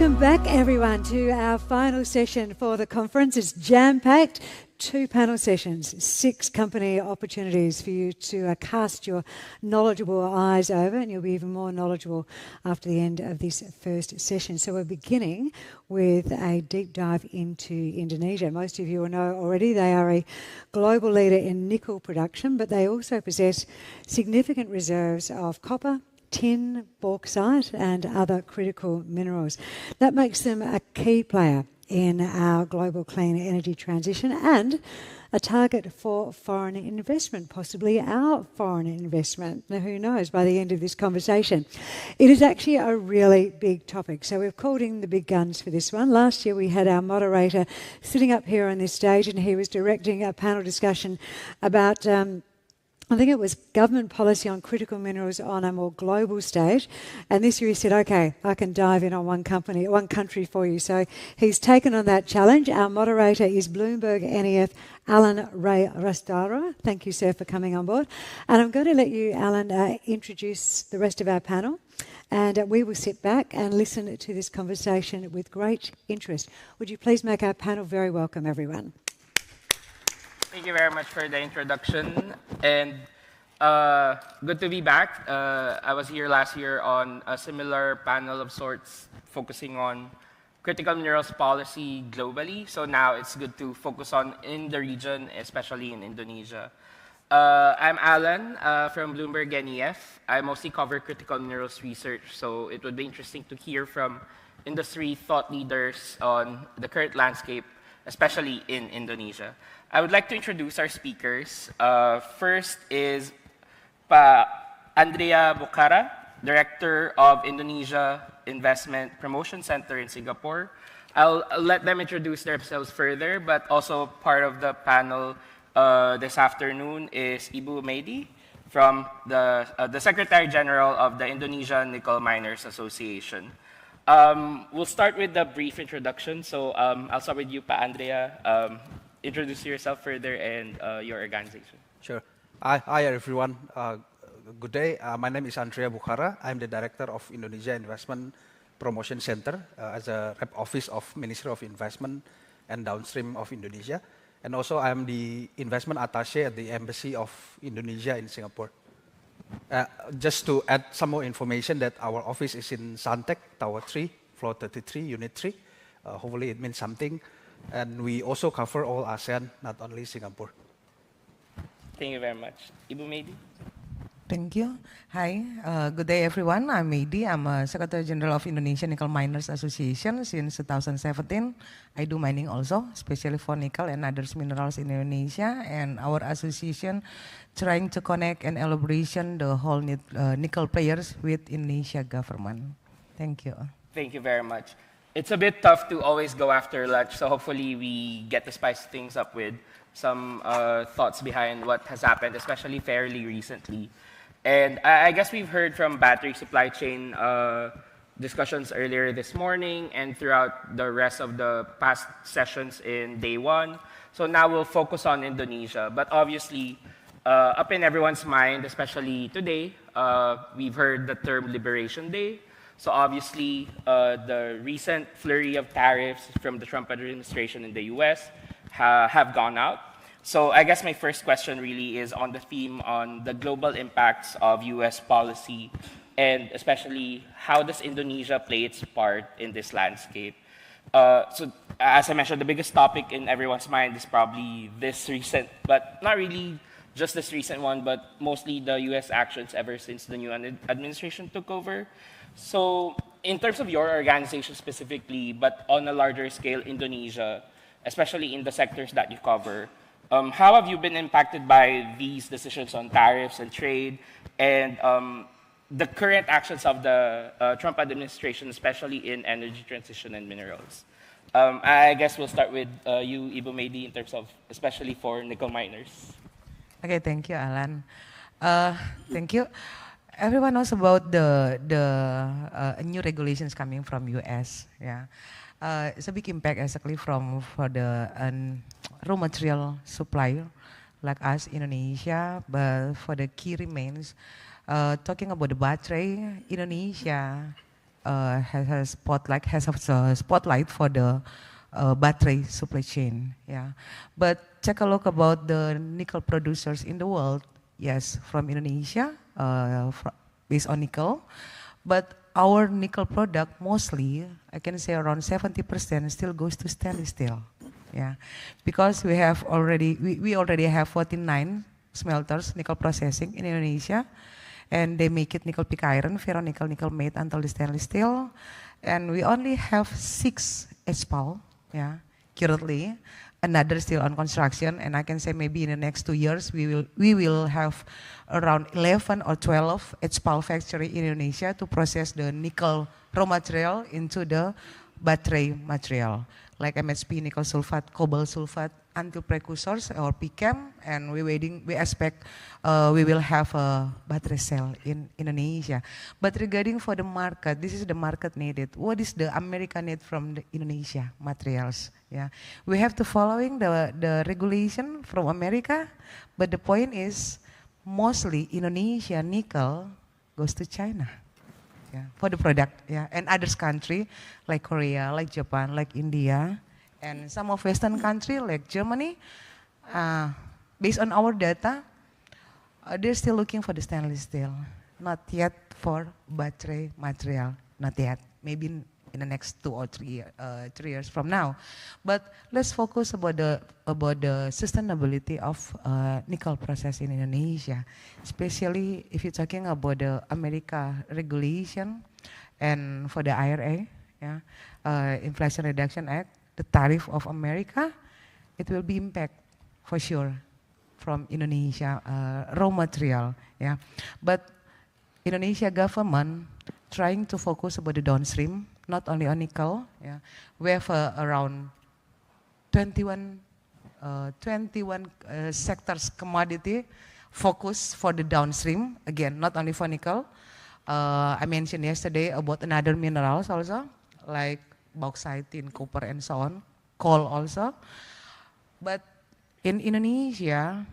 Welcome back, everyone, to our final session for the conference. It's jam-packed. 2 panel sessions, 6 company opportunities for you to cast your knowledgeable eyes over, and you'll be even more knowledgeable after the end of this first session. So we're beginning with a deep dive into Indonesia. Most of you will know already they are a global leader in nickel production, but they also possess significant reserves of copper, tin, bauxite and other critical minerals. That makes them a key player in our global clean energy transition and a target for foreign investment, possibly our foreign investment. Now, who knows, by the end of this conversation. It is actually a really big topic, so we've called in the big guns for this one. Last year we had our moderator sitting up here on this stage and he was directing a panel discussion about I think it was government policy on critical minerals on a more global stage. And this year he said, OK, I can dive in on one country for you. So he's taken on that challenge. Our moderator is Bloomberg NEF, Alan Ray Rastara. Thank you, sir, for coming on board. And I'm going to let you, Alan, introduce the rest of our panel. And we will sit back and listen to this conversation with great interest. Would you please make our panel very welcome, everyone? Thank you very much for the introduction, and good to be back. I was here last year on a similar panel of sorts focusing on critical minerals policy globally, so now it's good to focus on in the region, especially in Indonesia. I'm Alan from Bloomberg NEF. I mostly cover critical minerals research, so it would be interesting to hear from industry thought leaders on the current landscape, especially in Indonesia. I would like to introduce our speakers. First is Andrea Bukhara, Director of Indonesia Investment Promotion Center in Singapore. I'll let them introduce themselves further, but also part of the panel this afternoon is Ibu Mehdi from the Secretary General of the Indonesia Nickel Miners Association. We'll start with a brief introduction. So I'll start with you, Andrea. Introduce yourself further and your organization. Sure. Hi everyone. Good day. My name is Andrea Bukhara. I'm the director of Indonesia Investment Promotion Center as a rep office of Ministry of Investment and Downstream of Indonesia. And also I'm the investment attaché at the Embassy of Indonesia in Singapore. Just to add some more information that our office is in Santek, Tower 3, Floor 33, Unit 3. Hopefully it means something. And we also cover all ASEAN, not only Singapore. Thank you very much. Ibu Mehdi? Thank you. Hi, good day everyone. I'm Mehdi. I'm a Secretary General of Indonesia Nickel Miners Association since 2017. I do mining also, especially for nickel and other minerals in Indonesia. And our association trying to connect and elaboration the whole nickel players with Indonesia government. Thank you. Thank you very much. It's a bit tough to always go after lunch, so hopefully we get to spice things up with some thoughts behind what has happened, especially fairly recently. And I guess we've heard from battery supply chain discussions earlier this morning and throughout the rest of the past sessions in day one. So now we'll focus on Indonesia. But obviously, up in everyone's mind, especially today, we've heard the term Liberation Day. So obviously, the recent flurry of tariffs from the Trump administration in the US have gone out. So I guess my first question really is on the theme on the global impacts of US policy, and especially how does Indonesia play its part in this landscape? So as I mentioned, the biggest topic in everyone's mind is probably this recent, but not really just this recent one, but mostly the US actions ever since the new administration took over. So in terms of your organization specifically, but on a larger scale, Indonesia, especially in the sectors that you cover, how have you been impacted by these decisions on tariffs and trade and the current actions of the Trump administration, especially in energy transition and minerals? I guess we'll start with you, Ibu Mehdi, in terms of especially for nickel miners. Okay, thank you, Alan. Thank you. Everyone knows about the new regulations coming from US. Yeah, it's a big impact exactly for the raw material supplier like us, Indonesia. But for the key remains, talking about the battery, Indonesia has a spotlight for the battery supply chain. Yeah, but take a look about the nickel producers in the world. Yes, from Indonesia, based on nickel, but our nickel product mostly, I can say around 70% still goes to stainless steel. Yeah, because we already have 49 smelters nickel processing in Indonesia, and they make it nickel pig iron, ferronickel, nickel made until the stainless steel, and we only have 6 HPAL, yeah, currently. Another still on construction, and I can say maybe in the next 2 years we will have around 11 or 12 HPAL factory in Indonesia to process the nickel raw material into the battery material, like MSP, nickel sulfate, cobalt sulfate, until precursors or PCAM, and we expect we will have a battery cell in Indonesia. But regarding for the market, this is the market needed. What is the America need from the Indonesia materials? Yeah, we have to following the regulation from America, but the point is mostly Indonesia nickel goes to China. Yeah, for the product, yeah, and others country like Korea, like Japan, like India, and some of Western country like Germany, based on our data, they're still looking for the stainless steel, not yet for battery material, not yet. Maybe in the next 2 or 3 years from now. But let's focus about the sustainability of nickel process in Indonesia, especially if you're talking about the America regulation and for the IRA, yeah, Inflation Reduction Act, the tariff of America, it will be impact for sure from Indonesia raw material, yeah. But Indonesia government trying to focus about the downstream, not only on nickel. Yeah, we have around 21 sectors commodity focus for the downstream. Again, not only for nickel. I mentioned yesterday about another minerals also, like bauxite, tin, copper, and so on. Coal also. But in Indonesia,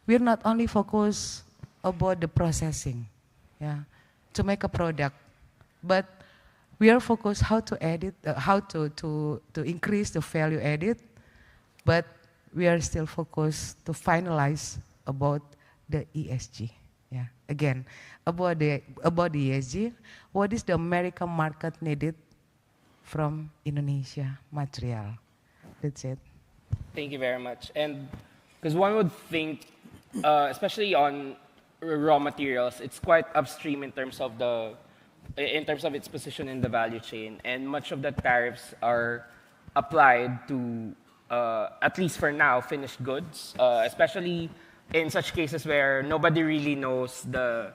we're not only focused about the processing, yeah, to make a product, but we are focused how to edit, how to increase the value added, but we are still focused to finalize about the ESG. Yeah, again, about the ESG, what is the American market needed from Indonesia material? That's it. Thank you very much. And because one would think, especially on raw materials, it's quite upstream in terms of its position in the value chain, and much of the tariffs are applied to, at least for now, finished goods, especially in such cases where nobody really knows the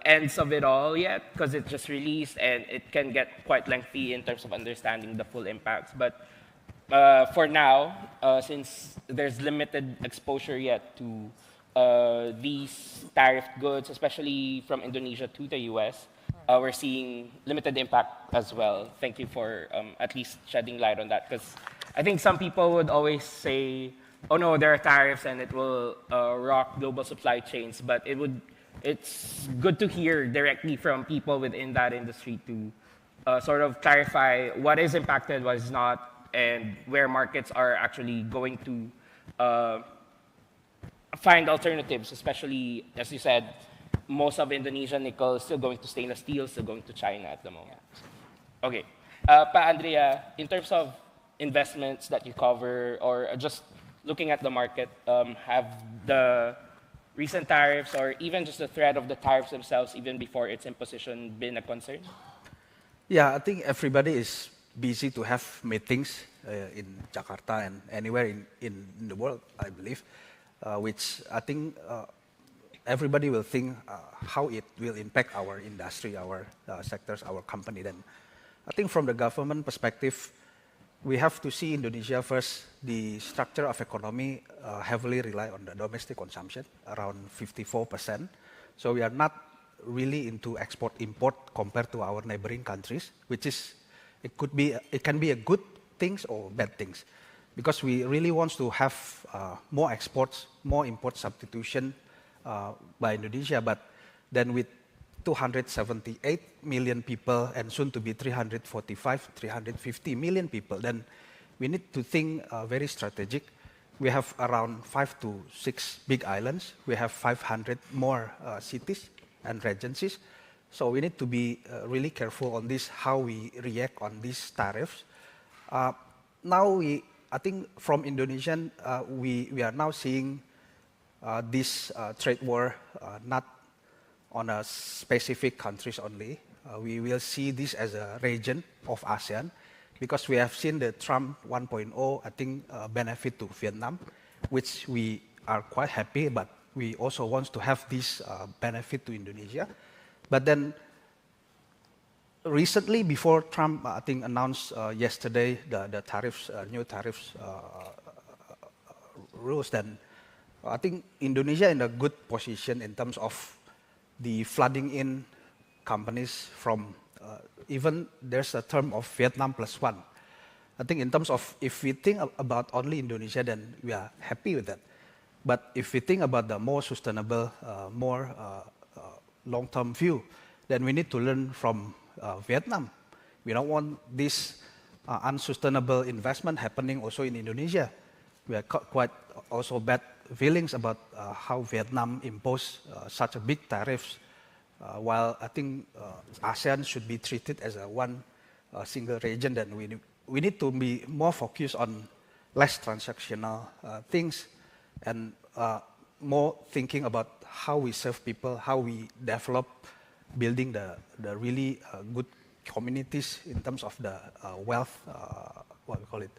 ends of it all yet, because it's just released and it can get quite lengthy in terms of understanding the full impacts. But for now, since there's limited exposure yet to these tariffed goods, especially from Indonesia to the US, we're seeing limited impact as well. Thank you for at least shedding light on that, because I think some people would always say, oh no, there are tariffs and it will rock global supply chains, but it's good to hear directly from people within that industry to sort of clarify what is impacted, what is not, and where markets are actually going to find alternatives, especially, as you said, most of Indonesian nickel is still going to stainless steel, still going to China at the moment. Okay. Pa Andrea, in terms of investments that you cover, or just looking at the market, have the recent tariffs, or even just the threat of the tariffs themselves, even before its imposition, been a concern? Yeah, I think everybody is busy to have meetings in Jakarta and anywhere in the world, I believe, which I think everybody will think how it will impact our industry, our sectors, our company. Then I think from the government perspective, we have to see Indonesia first. The structure of economy heavily rely on the domestic consumption, around 54%. So we are not really into export-import compared to our neighboring countries, which is, it can be a good things or bad things, because we really want to have more exports, more import substitution by Indonesia. But then with 278 million people and soon to be 345, 350 million people, then we need to think very strategic. We have around 5 to 6 big islands. We have 500 more cities and regencies. So we need to be really careful on this, how we react on these tariffs. Now I think from Indonesian, we are now seeing this trade war not on a specific countries only. We will see this as a region of ASEAN, because we have seen the Trump 1.0, I think, benefit to Vietnam, which we are quite happy, but we also want to have this benefit to Indonesia. But then recently, before Trump, I think, announced yesterday the tariffs, new tariffs rules, then I think Indonesia in a good position in terms of the flooding in companies from, even there's a term of Vietnam +1. I think in terms of, if we think about only Indonesia, then we are happy with that. But if we think about the more sustainable, more long-term view, then we need to learn from Vietnam. We don't want this unsustainable investment happening also in Indonesia. We are quite also bad feelings about how Vietnam imposed such a big tariffs, while I think ASEAN should be treated as a one single region. Then we need to be more focused on less transactional things, and more thinking about how we serve people, how we develop, building the really good communities in terms of the wealth, what we call it,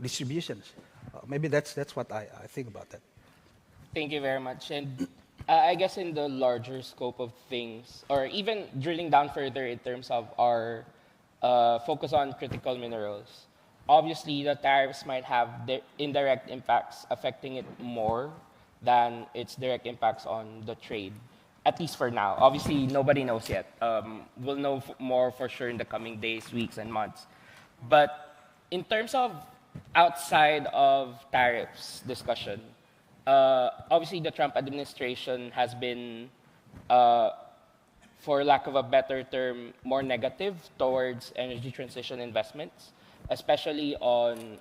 distributions. Maybe that's what I think about that. Thank you very much. And I guess in the larger scope of things, or even drilling down further in terms of our focus on critical minerals, obviously the tariffs might have indirect impacts affecting it more than its direct impacts on the trade, at least for now. Obviously, nobody knows yet. We'll know more for sure in the coming days, weeks, and months. But in terms of outside of tariffs discussion, obviously the Trump administration has been, for lack of a better term, more negative towards energy transition investments, especially on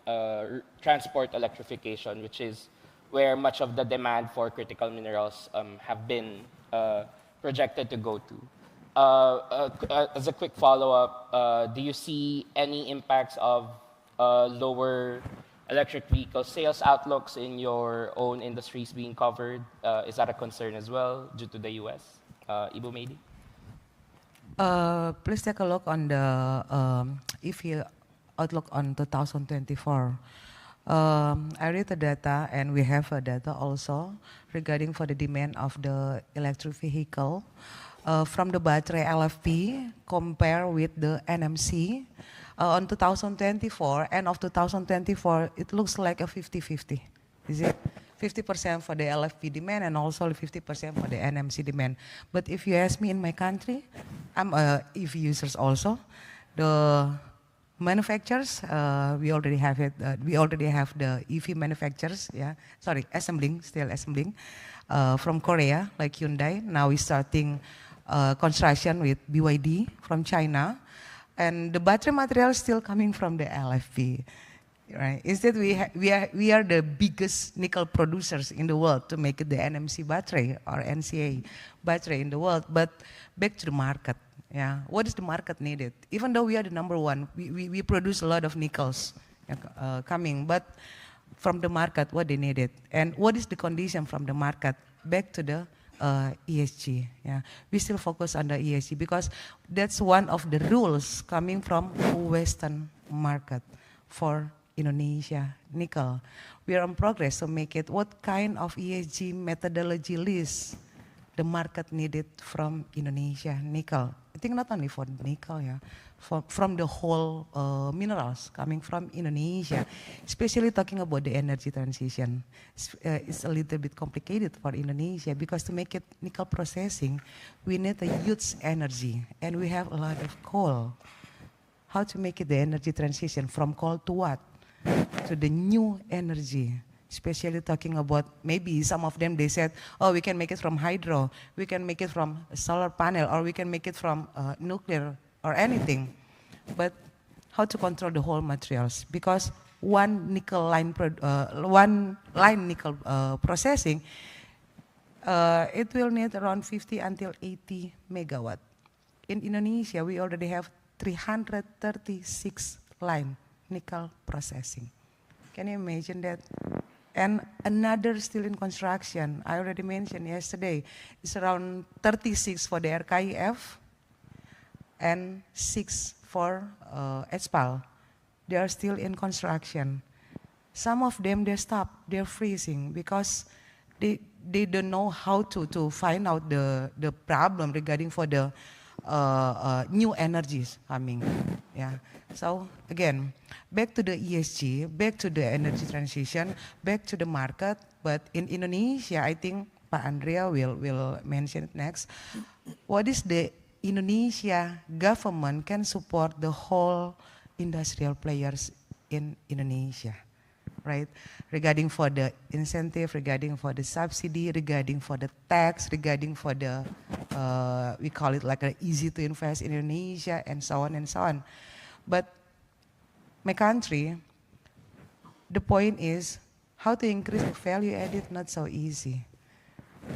transport electrification, which is where much of the demand for critical minerals have been projected to go to. As a quick follow-up, do you see any impacts of lower electric vehicle sales outlooks in your own industries being covered? Is that a concern as well due to the US? Ibu Mady? Please take a look on the EV outlook on 2024. I read the data, and we have data also regarding for the demand of the electric vehicle. From the battery LFP compare with the NMC, on 2024, end of 2024, it looks like a 50-50. Is it 50% for the LFP demand and also 50% for the NMC demand? But if you ask me in my country, I'm a EV users also. The manufacturers, we already have it. We already have the EV manufacturers. Yeah, sorry, still assembling from Korea, like Hyundai. Now we're starting construction with BYD from China. And the battery material is still coming from the LFP, right? Instead, we are the biggest nickel producers in the world to make it the NMC battery or NCA battery in the world. But back to the market, yeah. What is the market needed? Even though we are the number one, we produce a lot of nickels coming, but from the market, what they needed, and what is the condition from the market? Back to the ESG. Yeah, we still focus on the ESG because that's one of the rules coming from Western market for Indonesia nickel. We are in progress to make it. What kind of ESG methodology list the market needed from Indonesia nickel? I think not only for nickel, yeah, from the whole minerals coming from Indonesia, especially talking about the energy transition. It's a little bit complicated for Indonesia because to make it nickel processing, we need a huge energy and we have a lot of coal. How to make it the energy transition from coal to what? To the new energy. especially talking about maybe some of them, they said, oh, we can make it from hydro, we can make it from a solar panel, or we can make it from nuclear or anything. But how to control the whole materials? Because one line nickel processing, it will need around 50 until 80 megawatt. In Indonesia, we already have 336 line nickel processing. Can you imagine that? And another still in construction. I already mentioned yesterday, it's around 36 for the RKIF and 6 for ESPAL. They are still in construction. Some of them, they stop, they're freezing because they don't know how to find out the problem regarding for the new energies coming. Yeah. So again, back to the ESG, back to the energy transition, back to the market. But in Indonesia, I think Pak Andrea will mention it next. What is the Indonesia government can support the whole industrial players in Indonesia, right? Regarding for the incentive, regarding for the subsidy, regarding for the tax, regarding for the, we call it like a easy to invest in Indonesia, and so on and so on. But my country, the point is how to increase the value added, not so easy.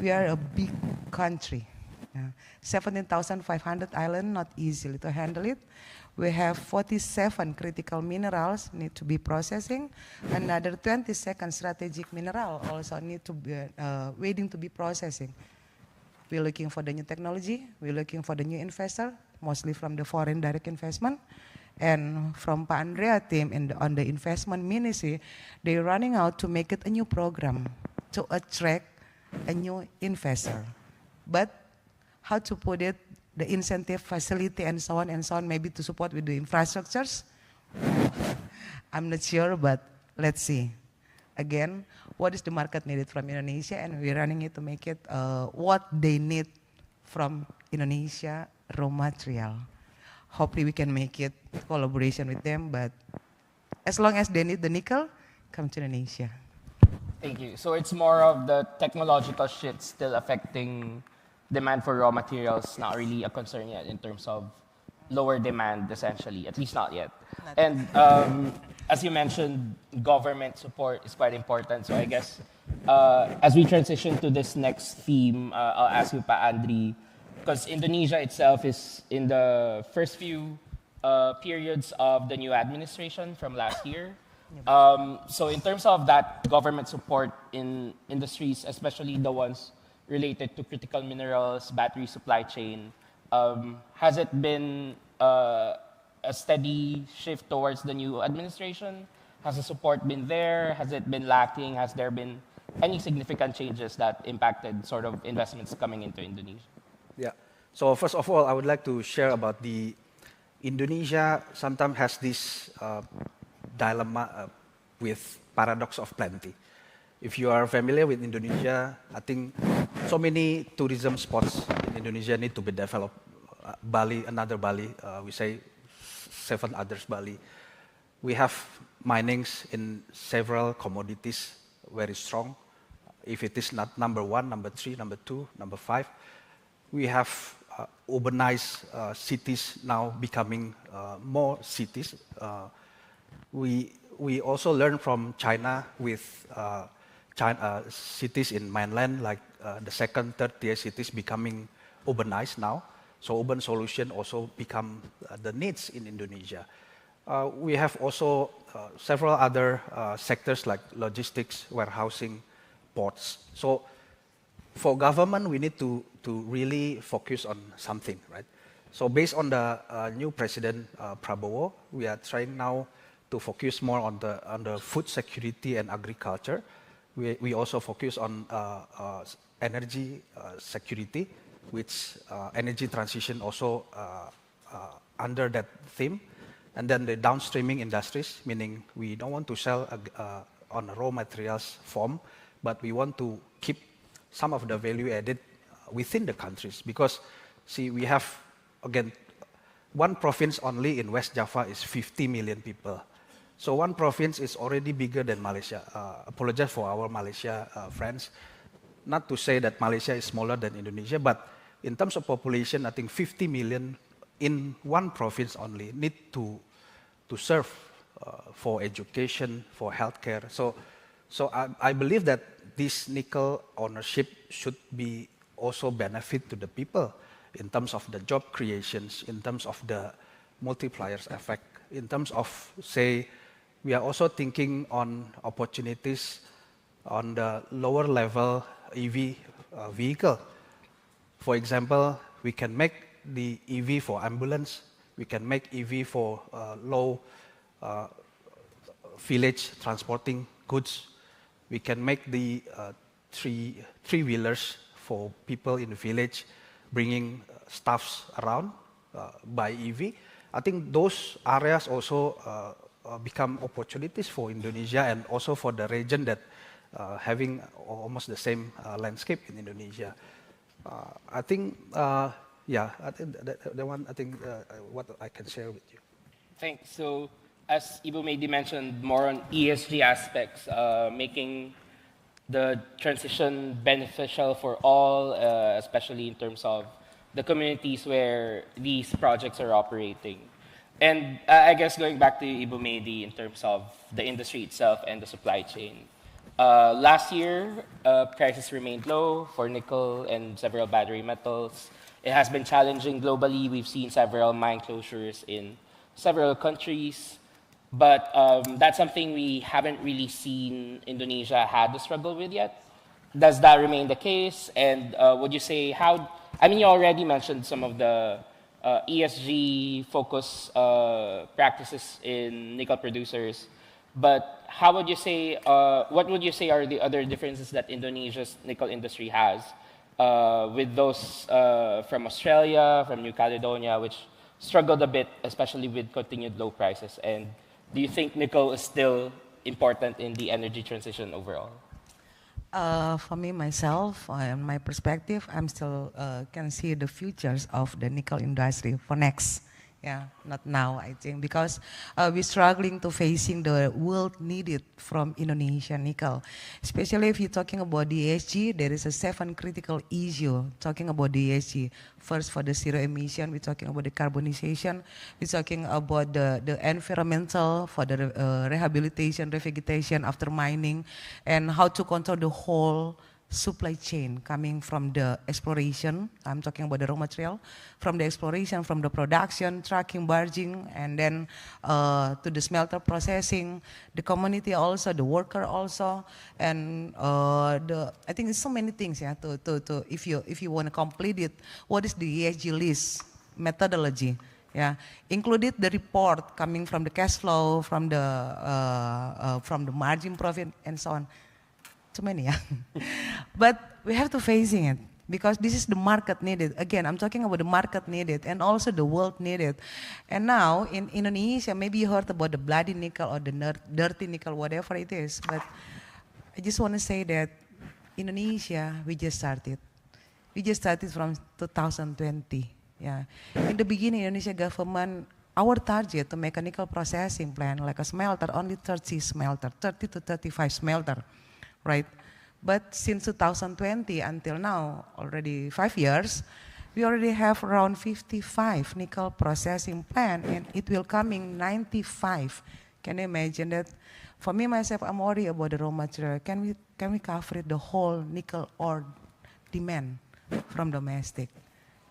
We are a big country. 17,500 islands, not easily to handle it. We have 47 critical minerals need to be processing. Another 22nd strategic mineral also need to be waiting to be processing. We're looking for the new technology. We're looking for the new investor, mostly from the foreign direct investment. And from Pak Andrea team on the investment ministry, they're running out to make it a new program to attract a new investor. But how to put it, the incentive facility and so on, maybe to support with the infrastructures? I'm not sure, but let's see. Again, what is the market needed from Indonesia, and we're running it to make it what they need from Indonesia raw material. Hopefully we can make it collaboration with them, but as long as they need the nickel, come to Indonesia. Thank you. So it's more of the technological shift still affecting demand for raw materials, not really a concern yet in terms of lower demand, essentially, at least not yet. And as you mentioned, government support is quite important. So I guess as we transition to this next theme, I'll ask you, Pa Andri, because Indonesia itself is in the first few periods of the new administration from last year. So in terms of that government support in industries, especially the ones related to critical minerals, battery supply chain, has it been a steady shift towards the new administration? Has the support been there? Has it been lacking? Has there been any significant changes that impacted sort of investments coming into Indonesia? Yeah. So first of all, I would like to share about the Indonesia sometimes has this dilemma with paradox of plenty. If you are familiar with Indonesia, I think so many tourism spots in Indonesia need to be developed. Bali, another Bali, we say 7 others Bali. We have minings in several commodities very strong. If it is not number 1, number 3, number 2, number 5, we have urbanized cities now becoming more cities. We also learn from China with cities in mainland, like the 2nd, 3rd tier cities becoming urbanized now. So urban solution also become the needs in Indonesia. We have also several other sectors like logistics, warehousing, ports. So for government, we need to really focus on something, right? So based on the new president Prabowo, we are trying now to focus more on the food security and agriculture. We also focus on energy security, which energy transition also under that theme. And then the downstreaming industries, meaning we don't want to sell on a raw materials form, but we want to keep some of the value added within the countries. Because, see, we have, again, one province only in West Java is 50 million people. So one province is already bigger than Malaysia. Apologize for our Malaysia friends. Not to say that Malaysia is smaller than Indonesia, but in terms of population, I think 50 million in one province only need to serve for education, for healthcare. So I believe that this nickel ownership should be also benefit to the people in terms of the job creations, in terms of the multipliers effect, in terms of, say, we are also thinking on opportunities on the lower level EV vehicle. For example, we can make the EV for ambulance, we can make EV for low village transporting goods, we can make the three-wheelers for people in the village bringing stuffs around by EV. I think those areas also become opportunities for Indonesia and also for the region that having almost the same landscape in Indonesia. I think, yeah, I think the one, I think what I can share with you. Thanks. So, as Ibu Mehdi mentioned, more on ESG aspects, making the transition beneficial for all, especially in terms of the communities where these projects are operating. And I guess going back to Ibu Mehdi in terms of the industry itself and the supply chain. Last year, prices remained low for nickel and several battery metals. It has been challenging globally. We've seen several mine closures in several countries. But that's something we haven't really seen Indonesia had to struggle with yet. Does that remain the case? And would you say how, I mean, you already mentioned some of the ESG focus practices in nickel producers, but how would you say, what would you say are the other differences that Indonesia's nickel industry has with those from Australia, from New Caledonia, which struggled a bit, especially with continued low prices? And do you think nickel is still important in the energy transition overall? For me, myself, and my perspective, I'm still can see the futures of the nickel industry for next. Yeah, not now, I think, because we're struggling to facing the world needed from Indonesian nickel. Especially if you're talking about the ESG, there is a 7 critical issue talking about the ESG. First, for the zero emission, we're talking about the carbonization. We're talking about the environmental, for the rehabilitation, revegetation after mining, and how to control the whole supply chain coming from the exploration. I'm talking about the raw material, from the exploration, from the production, trucking, barging, and then to the smelter processing, the community also, the worker also, and I think there's so many things. Yeah, to if you want to complete it, what is the ESG list methodology? Yeah, included the report coming from the cash flow, from the margin profit, and so on. Too many, yeah. But we have to facing it because this is the market needed. Again, I'm talking about the market needed and also the world needed. And now in Indonesia, maybe you heard about the bloody nickel or the dirty nickel, whatever it is. But I just want to say that Indonesia, we just started. We just started from 2020. Yeah. In the beginning, Indonesia government, our target to make a nickel processing plant like a smelter, only 30 to 35 smelter. Right, but since 2020 until now, already 5 years, we already have around 55 nickel processing plant, and it will coming 95. Can you imagine that? For me myself, I'm worried about the raw material. Can we cover the whole nickel ore demand from domestic?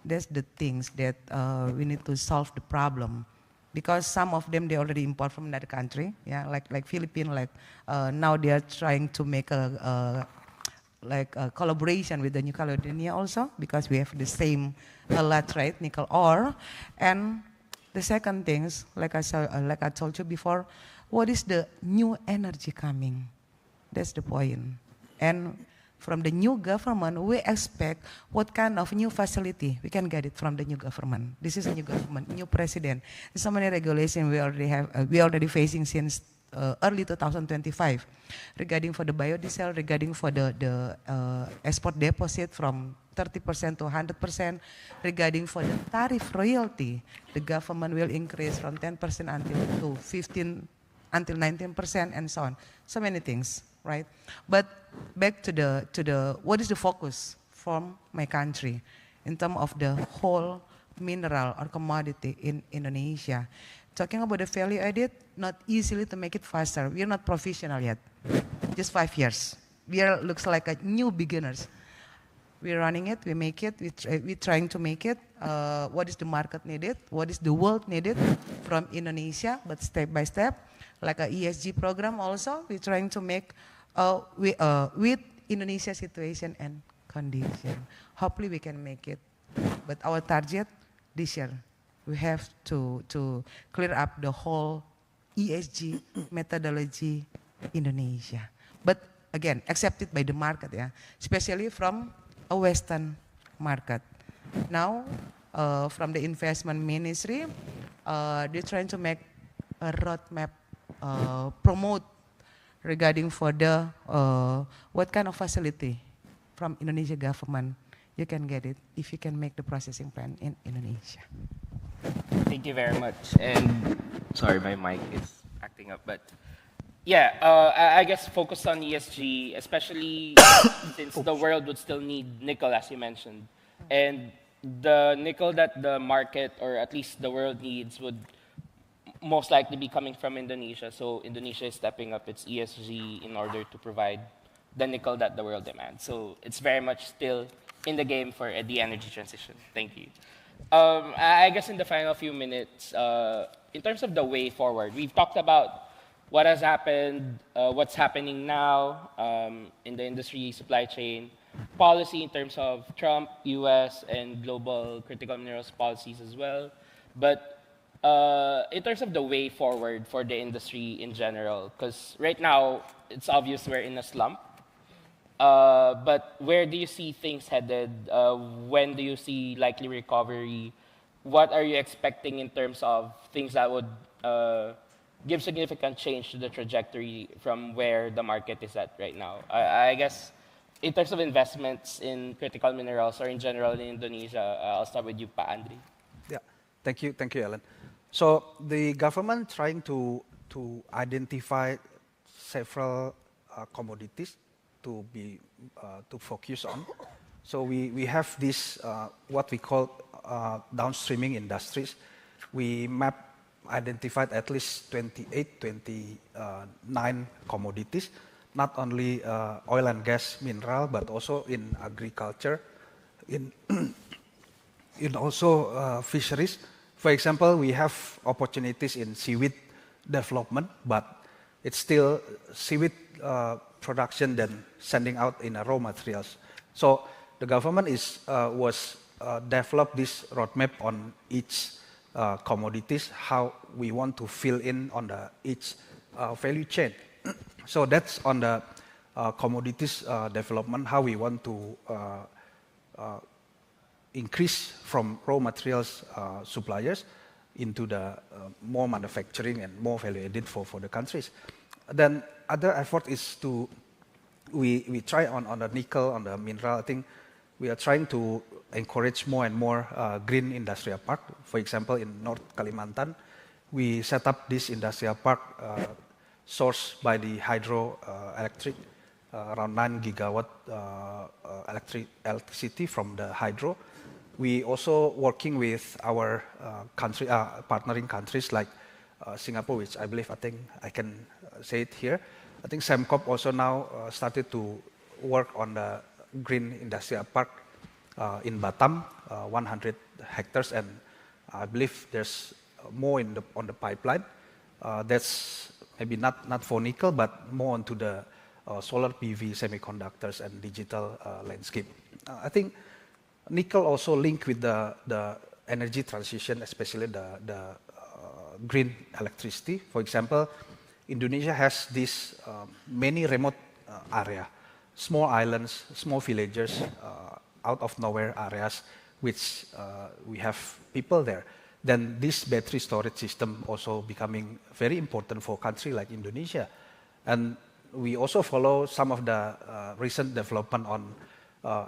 That's the things that we need to solve the problem. Because some of them they already import from another country, yeah, like Philippines, like now they are trying to make a collaboration with the New Caledonia also, because we have the same laterite nickel ore. And the second things, like I told you before, what is the new energy coming? That's the point. And from the new government, we expect what kind of new facility we can get it from the new government. This is a new government, new president. There's so many regulations we already have. We already facing since early 2025, regarding for the biodiesel, regarding for the export deposit from 30% to 100%, regarding for the tariff royalty, the government will increase from 10% until to 15 until 19% and so on. So many things, right? But back to the what is the focus from my country in terms of the whole mineral or commodity in Indonesia. Talking about the value added, not easily to make it faster. We are not professional yet, just 5 years. We are looks like a new beginners. We're running it, we make it, we're trying to make it. What is the market needed? What is the world needed from Indonesia? But step by step, like a ESG program also, we're trying to make with Indonesia situation and condition. Hopefully we can make it. But our target this year, we have to clear up the whole ESG methodology Indonesia. But again, accepted by the market, yeah, especially from a Western market. Now, from the investment ministry, they're trying to make a roadmap, promote regarding for the what kind of facility from Indonesia government you can get it if you can make the processing plant in Indonesia. Thank you very much. And sorry, my mic is acting up, but yeah, I guess focus on ESG, especially since the world would still need nickel, as you mentioned. And the nickel that the market, or at least the world needs, would most likely be coming from Indonesia. So Indonesia is stepping up its ESG in order to provide the nickel that the world demands. So it's very much still in the game for the energy transition. Thank you. I guess in the final few minutes, in terms of the way forward, we've talked about what has happened, what's happening now in the industry supply chain, policy in terms of Trump, US, and global critical minerals policies as well. But in terms of the way forward for the industry in general, because right now it's obvious we're in a slump. But where do you see things headed? When do you see likely recovery? What are you expecting in terms of things that would give significant change to the trajectory from where the market is at right now? I guess in terms of investments in critical minerals or in general in Indonesia, I'll start with you, Pa Andri. Yeah, thank you, Alan. So the government trying to identify several commodities to be to focus on. So we have this what we call downstreaming industries. We identified at least 28, 29 commodities, not only oil and gas, mineral, but also in agriculture, in also fisheries. For example, we have opportunities in seaweed development, but it's still seaweed production then sending out in raw materials. So the government was developed this roadmap on each commodities, how we want to fill in on each value chain. So that's on the commodities development, how we want to increase from raw materials suppliers into the more manufacturing and more value added for the countries. Then other effort is we try on the nickel, on the mineral. I think we are trying to encourage more and more green industrial park. For example, in North Kalimantan, we set up this industrial park sourced by the hydroelectric, around 9 gigawatt electricity from the hydro. We also working with our partnering countries like Singapore, which I think I can say it here. I think Semcop also now started to work on the green industrial park in Batam, 100 hectares, and I believe there's more on the pipeline. That's maybe not for nickel, but more onto the solar PV, semiconductors, and digital landscape. I think nickel also linked with the energy transition, especially the green electricity. For example, Indonesia has this many remote area, small islands, small villages, out of nowhere areas, which we have people there. Then this battery storage system also becoming very important for a country like Indonesia. And we also follow some of the recent development on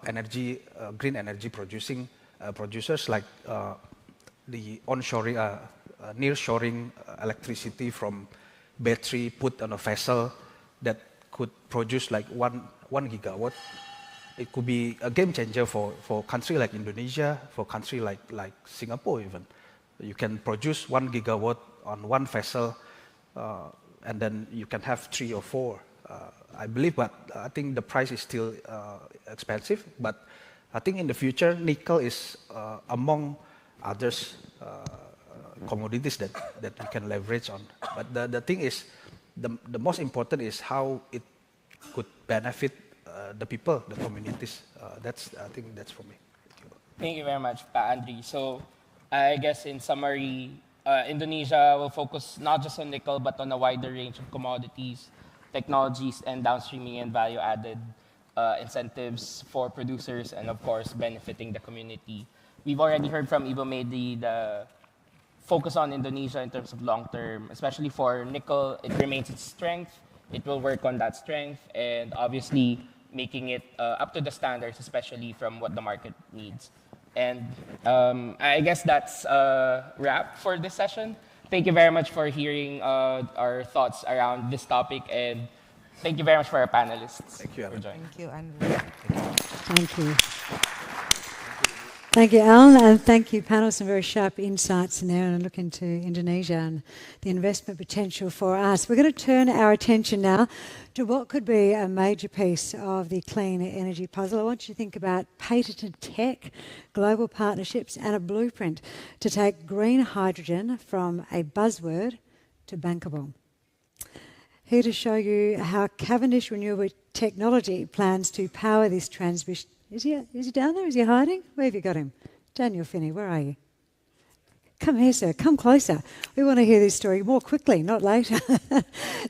energy, green energy producing producers like the onshoring, nearshoring electricity from battery put on a vessel that could produce like one gigawatt. It could be a game changer for country like Indonesia, for country like Singapore even. You can produce 1 gigawatt on one vessel, and then you can have 3 or 4. I believe, but I think the price is still expensive. But I think in the future, nickel is among others commodities that we can leverage on. But the thing is, the most important is how it could benefit the people, the communities. I think that's for me. Thank you very much, Pa Andri. So I guess in summary, Indonesia will focus not just on nickel, but on a wider range of commodities, technologies, and downstreaming and value-added incentives for producers, and of course, benefiting the community. We've already heard from Ibu Mehdi the focus on Indonesia in terms of long-term, especially for nickel. It remains its strength. It will work on that strength, and obviously making it up to the standards, especially from what the market needs. And I guess that's a wrap for this session. Thank you very much for hearing our thoughts around this topic, and thank you very much for our panelists. Thank you, Alan. Thank you, Andrew. Thank you. Thank you, Alan, and thank you, panel. Some very sharp insights in there, and a look into Indonesia and the investment potential for us. We're going to turn our attention now to what could be a major piece of the clean energy puzzle. I want you to think about patented tech, global partnerships, and a blueprint to take green hydrogen from a buzzword to bankable. Here to show you how Cavendish Renewable Technology plans to power this transmission. Is he down there? Is he hiding? Where have you got him? Daniel Finney, where are you? Come here, sir. Come closer. We want to hear this story more quickly, not later.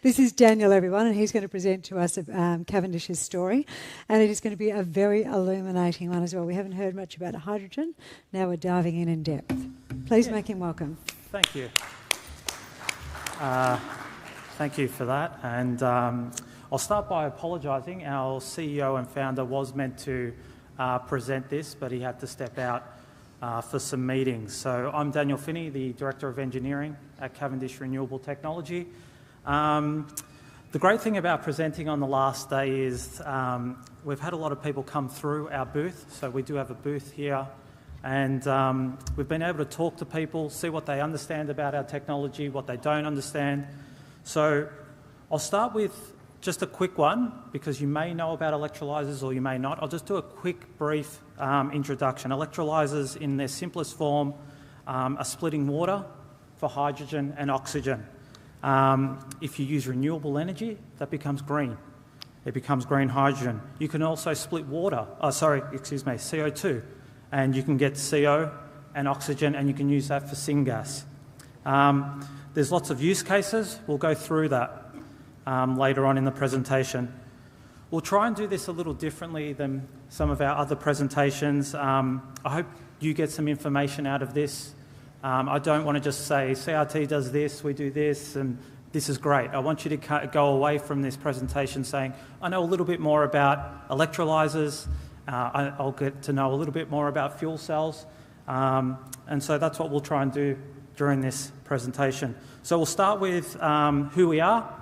This is Daniel, everyone, and he's going to present to us Cavendish's story. And it is going to be a very illuminating one as well. We haven't heard much about hydrogen. Now we're diving in depth. Please make him welcome. Thank you. Thank you for that. And I'll start by apologising. Our CEO and founder was meant to present this, but he had to step out for some meetings. So I'm Daniel Finney, the Director of Engineering at Cavendish Renewable Technology. The great thing about presenting on the last day is we've had a lot of people come through our booth. So we do have a booth here, and we've been able to talk to people, see what they understand about our technology, what they don't understand. So I'll start with just a quick one, because you may know about electrolyzers or you may not. I'll just do a quick, brief introduction. Electrolyzers, in their simplest form, are splitting water for hydrogen and oxygen. If you use renewable energy, that becomes green. It becomes green hydrogen. You can also split CO2, and you can get CO and oxygen, and you can use that for syngas. There's lots of use cases. We'll go through that later on in the presentation. We'll try and do this a little differently than some of our other presentations. I hope you get some information out of this. I don't want to just say CRT does this, we do this, and this is great. I want you to go away from this presentation saying, I know a little bit more about electrolyzers, I'll get to know a little bit more about fuel cells, and so that's what we'll try and do during this presentation. So we'll start with who we are.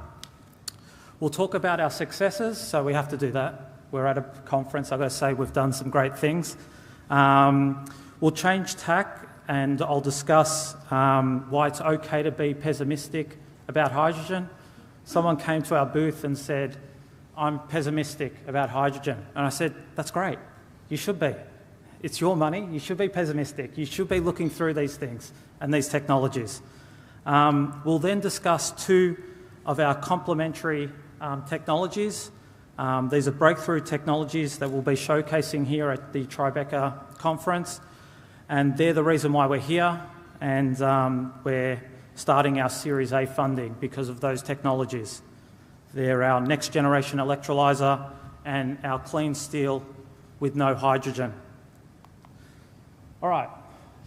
We'll talk about our successes, so we have to do that. We're at a conference, I've got to say we've done some great things. We'll change tack, and I'll discuss why it's okay to be pessimistic about hydrogen. Someone came to our booth and said, I'm pessimistic about hydrogen. And I said, that's great, you should be. It's your money, you should be pessimistic. You should be looking through these things and these technologies. We'll then discuss two of our complementary technologies. These are breakthrough technologies that we'll be showcasing here at the Tribeca conference, and they're the reason why we're here, and we're starting our Series A funding because of those technologies. They're our next generation electrolyzer and our clean steel with no hydrogen. All right,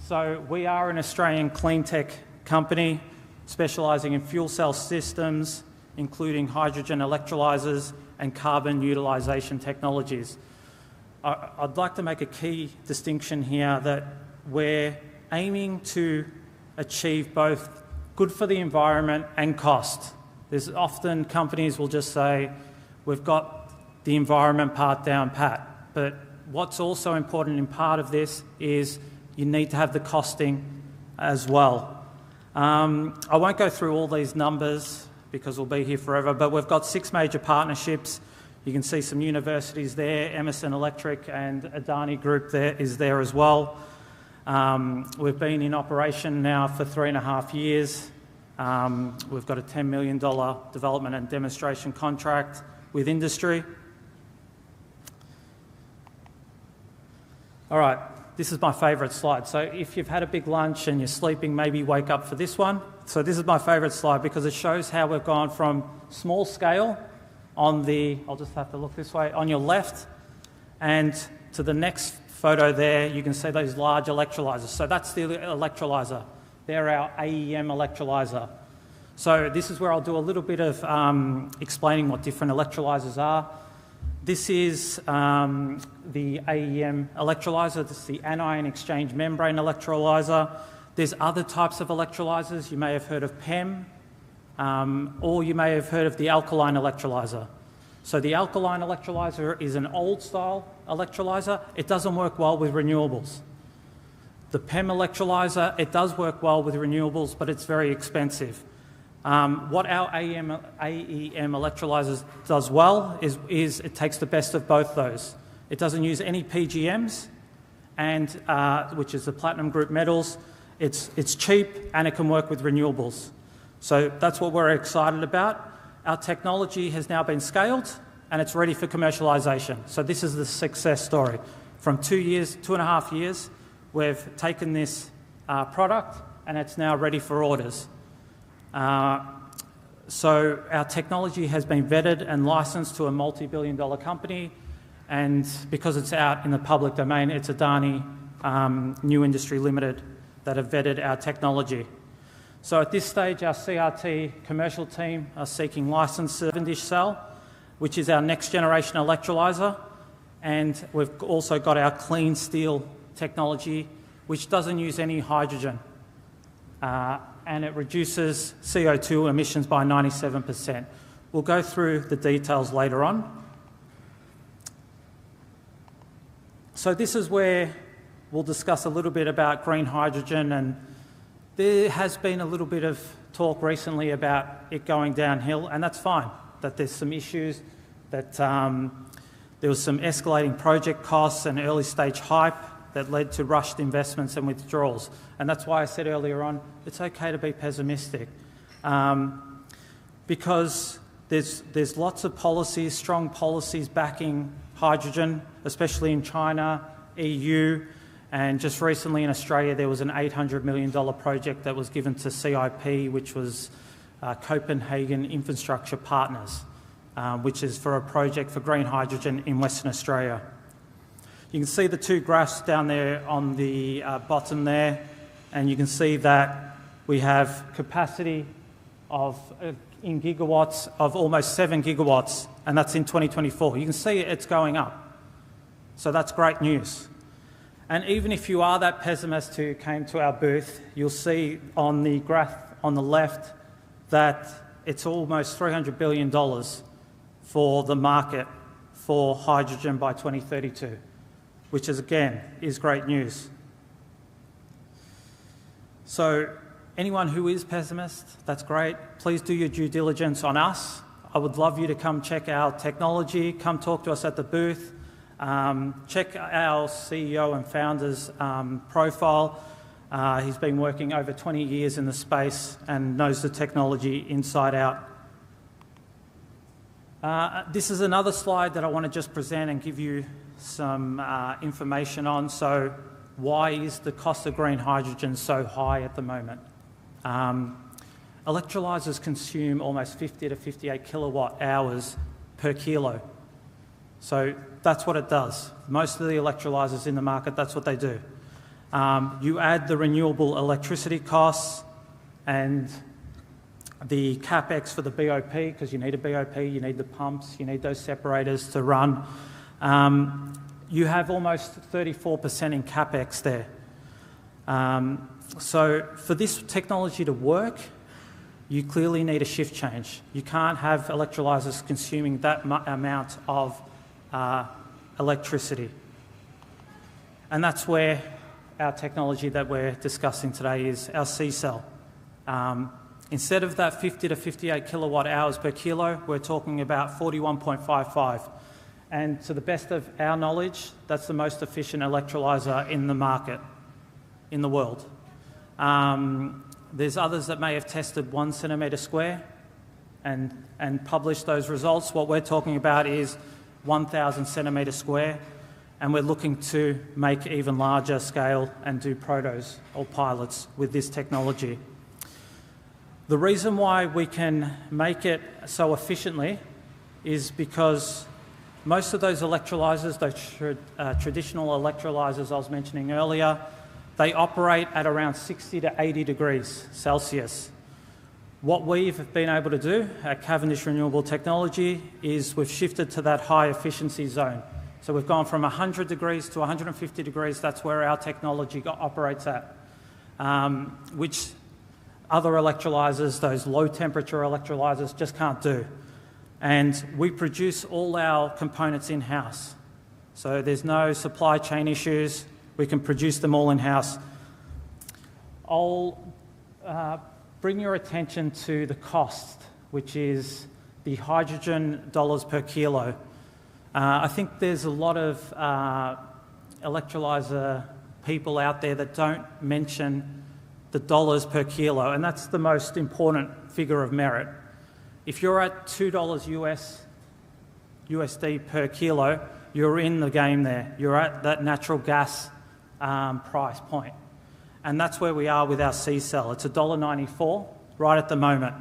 so we are an Australian clean tech company specialising in fuel cell systems, including hydrogen electrolyzers and carbon utilisation technologies. I'd like to make a key distinction here that we're aiming to achieve both good for the environment and cost. There's often companies will just say, we've got the environment part down pat. But what's also important in part of this is you need to have the costing as well. I won't go through all these numbers because we'll be here forever, but we've got 6 major partnerships. You can see some universities there, Emerson Electric and Adani Group is there as well. We've been in operation now for 3.5 years. We've got a $10 million development and demonstration contract with industry. All right, this is my favourite slide. So if you've had a big lunch and you're sleeping, maybe wake up for this one. So this is my favourite slide because it shows how we've gone from small scale on the, I'll just have to look this way, on your left, and to the next photo there, you can see those large electrolyzers. So that's the electrolyzer. They're our AEM electrolyzer. So this is where I'll do a little bit of explaining what different electrolyzers are. This is the AEM electrolyzer. This is the anion exchange membrane electrolyzer. There's other types of electrolyzers. You may have heard of PEM, or you may have heard of the alkaline electrolyzer. So the alkaline electrolyzer is an old style electrolyzer. It doesn't work well with renewables. The PEM electrolyzer, it does work well with renewables, but it's very expensive. What our AEM electrolyzer does well is it takes the best of both those. It doesn't use any PGMs, and which is the platinum group metals. It's cheap and it can work with renewables. So that's what we're excited about. Our technology has now been scaled and it's ready for commercialisation. So this is the success story. From 2.5 years, we've taken this product and it's now ready for orders. So our technology has been vetted and licensed to a multi-billion-dollar company, and because it's out in the public domain, it's Adani New Industry Limited that have vetted our technology. So at this stage, our CRT commercial team are seeking license for 7-dish cell, which is our next generation electrolyzer, and we've also got our clean steel technology, which doesn't use any hydrogen, and it reduces CO2 emissions by 97%. We'll go through the details later on. So this is where we'll discuss a little bit about green hydrogen, and there has been a little bit of talk recently about it going downhill, and that's fine, that there's some issues, that there was some escalating project costs and early stage hype that led to rushed investments and withdrawals. And that's why I said earlier on, it's okay to be pessimistic, because there's lots of policies, strong policies backing hydrogen, especially in China, EU, and just recently in Australia there was an $800 million project that was given to CIP, which was Copenhagen Infrastructure Partners, which is for a project for green hydrogen in Western Australia. You can see the 2 graphs down there on the bottom there, and you can see that we have capacity of in gigawatts of almost 7 gigawatts, and that's in 2024. You can see it's going up. So that's great news. And even if you are that pessimist who came to our booth, you'll see on the graph on the left that it's almost $300 billion for the market for hydrogen by 2032, which is, again, is great news. So anyone who is pessimist, that's great. Please do your due diligence on us. I would love you to come check our technology, come talk to us at the booth. Check our CEO and founder's profile. He's been working over 20 years in the space and knows the technology inside out. This is another slide that I want to just present and give you some information on. So why is the cost of green hydrogen so high at the moment? Electrolyzers consume almost 50 to 58 kilowatt hours per kilo. So that's what it does. Most of the electrolyzers in the market, that's what they do. You add the renewable electricity costs and the capex for the BOP, because you need a BOP, you need the pumps, you need those separators to run. You have almost 34% in capex there. So for this technology to work, you clearly need a shift change. You can't have electrolyzers consuming that amount of electricity. And that's where our technology that we're discussing today is our C-cell. Instead of that 50 to 58 kilowatt hours per kilo, we're talking about 41.55. And to the best of our knowledge, that's the most efficient electrolyzer in the market, in the world. There's others that may have tested 1 centimetre square and published those results. What we're talking about is 1,000 centimetres square, and we're looking to make even larger scale and do protos or pilots with this technology. The reason why we can make it so efficiently is because most of those electrolyzers, those traditional electrolyzers I was mentioning earlier, they operate at around 60 to 80 degrees Celsius. What we've been able to do at Cavendish Renewable Technology is we've shifted to that high efficiency zone. So we've gone from 100 degrees to 150 degrees. That's where our technology operates at, which other electrolyzers, those low temperature electrolyzers, just can't do. And we produce all our components in-house. So there's no supply chain issues. We can produce them all in-house. I'll bring your attention to the cost, which is the hydrogen dollars per kilo. I think there's a lot of electrolyzer people out there that don't mention the dollars per kilo, and that's the most important figure of merit. If you're at $2 USD per kilo, you're in the game there. You're at that natural gas price point. And that's where we are with our C-cell. It's $1.94 right at the moment.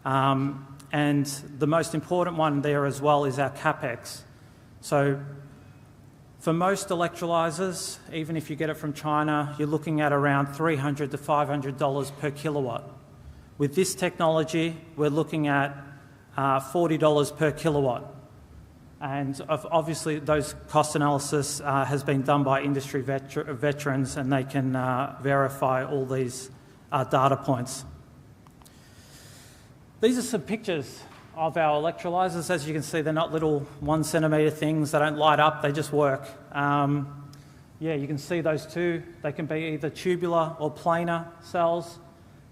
And the most important one there as well is our CapEx. So for most electrolyzers, even if you get it from China, you're looking at around $300 to $500 per kilowatt. With this technology, we're looking at $40 per kilowatt. And obviously, those cost analysis has been done by industry veterans, and they can verify all these data points. These are some pictures of our electrolyzers. As you can see, they're not little 1 centimetre things. They don't light up, they just work. Yeah, you can see those two. They can be either tubular or planar cells.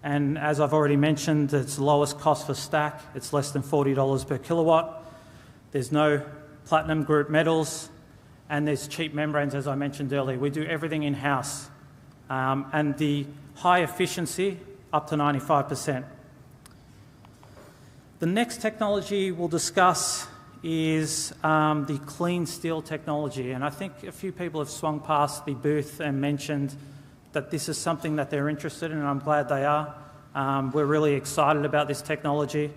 And as I've already mentioned, it's the lowest cost for stack. It's less than $40 per kilowatt. There's no platinum group metals, and there's cheap membranes, as I mentioned earlier. We do everything in-house. And the high efficiency, up to 95%. The next technology we'll discuss is the clean steel technology. And I think a few people have swung past the booth and mentioned that this is something that they're interested in, and I'm glad they are. We're really excited about this technology.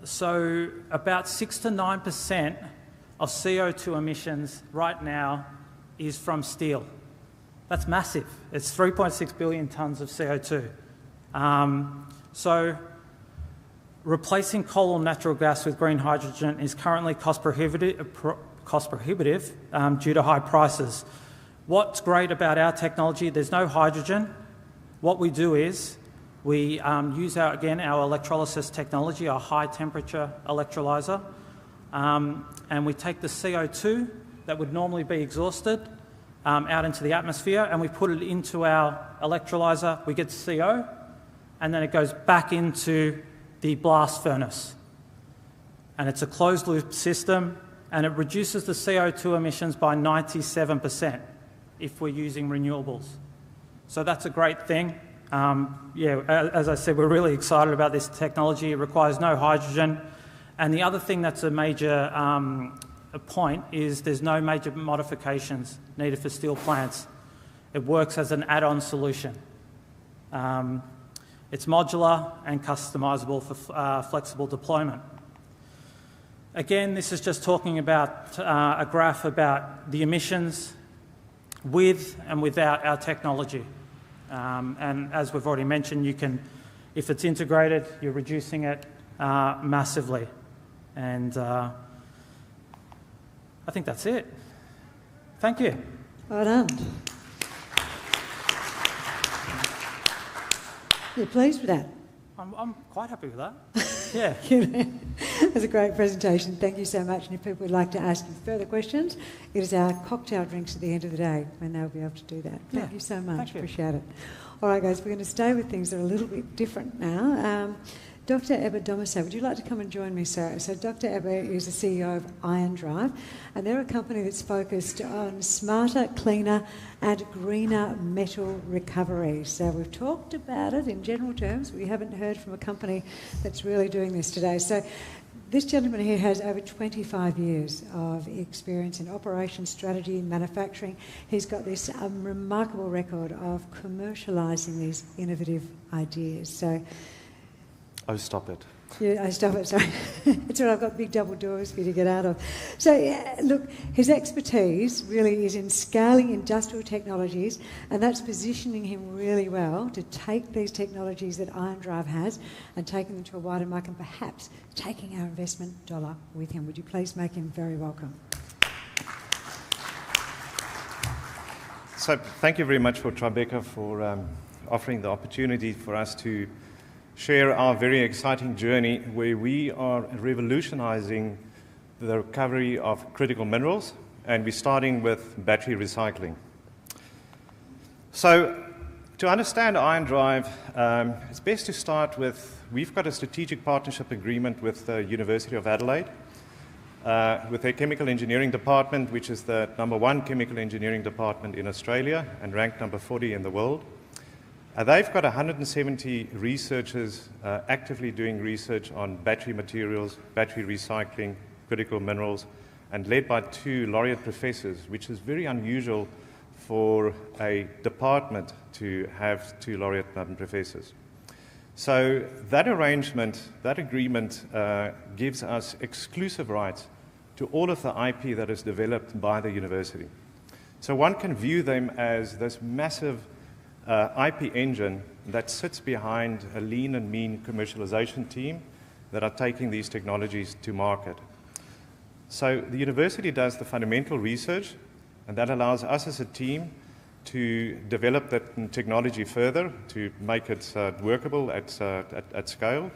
So about 6 to 9% of CO2 emissions right now is from steel. That's massive. It's 3.6 billion tonnes of CO2. So replacing coal or natural gas with green hydrogen is currently cost prohibitive due to high prices. What's great about our technology, there's no hydrogen. What we do is we use, our electrolysis technology, our high temperature electrolyzer, and we take the CO2 that would normally be exhausted out into the atmosphere, and we put it into our electrolyzer. We get CO, and then it goes back into the blast furnace. And it's a closed loop system, and it reduces the CO2 emissions by 97% if we're using renewables. So that's a great thing. As I said, we're really excited about this technology. It requires no hydrogen. And the other thing that's a major point is there's no major modifications needed for steel plants. It works as an add-on solution. It's modular and customizable for flexible deployment. Again, this is just talking about a graph about the emissions with and without our technology. And as we've already mentioned, you can, if it's integrated, you're reducing it massively. And I think that's it. Thank you. Well done. You're pleased with that? I'm quite happy with that. Yeah. That's a great presentation. Thank you so much. And if people would like to ask you further questions, it is our cocktail drinks at the end of the day when they'll be able to do that. Thank you so much. Thank you. Appreciate it. All right, guys, we're going to stay with things that are a little bit different now. Dr. Ebba Domisay, would you like to come and join me, sir? So Dr. Ebba is the CEO of Iron Drive, and they're a company that's focused on smarter, cleaner and greener metal recovery. So we've talked about it in general terms. We haven't heard from a company that's really doing this today. So this gentleman here has over 25 years of experience in operations, strategy, and manufacturing. He's got this remarkable record of commercialising these innovative ideas. So Oh, stop it. Yeah, I stop it, sorry. It's all right, I've got big double doors for you to get out of. So, yeah, look, his expertise really is in scaling industrial technologies, and that's positioning him really well to take these technologies that Iron Drive has and taking them to a wider market and perhaps taking our investment dollar with him. Would you please make him very welcome? So thank you very much for Tribeca for offering the opportunity for us to share our very exciting journey where we are revolutionizing the recovery of critical minerals, and we're starting with battery recycling. So to understand Iron Drive, it's best to start with, we've got a strategic partnership agreement with the University of Adelaide, with their chemical engineering department, which is the #1 chemical engineering department in Australia and ranked number 40 in the world. They've got 170 researchers actively doing research on battery materials, battery recycling, critical minerals, and led by 2 laureate professors, which is very unusual for a department to have 2 laureate professors. So that arrangement, that agreement gives us exclusive rights to all of the IP that is developed by the university. So one can view them as this massive IP engine that sits behind a lean and mean commercialization team that are taking these technologies to market. So the university does the fundamental research, and that allows us as a team to develop that technology further, to make it workable at scale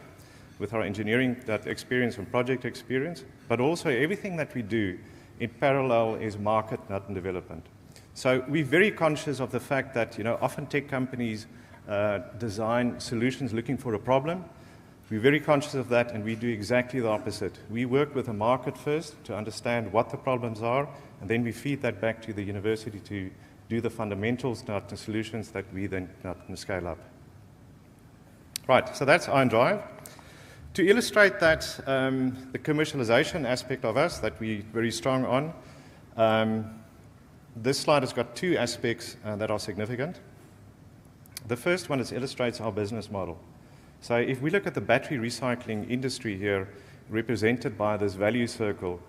with our engineering experience and project experience, but also everything that we do in parallel is market and development. So we're very conscious of the fact that, often tech companies design solutions looking for a problem. We're very conscious of that, and we do exactly the opposite. We work with the market first to understand what the problems are, and then we feed that back to the university to do the fundamentals, not the solutions that we then scale up. Right, so that's Iron Drive. To illustrate that, the commercialization aspect of us that we're very strong on, this slide has got 2 aspects that are significant. The first one illustrates our business model. So if we look at the battery recycling industry here, represented by this value circle,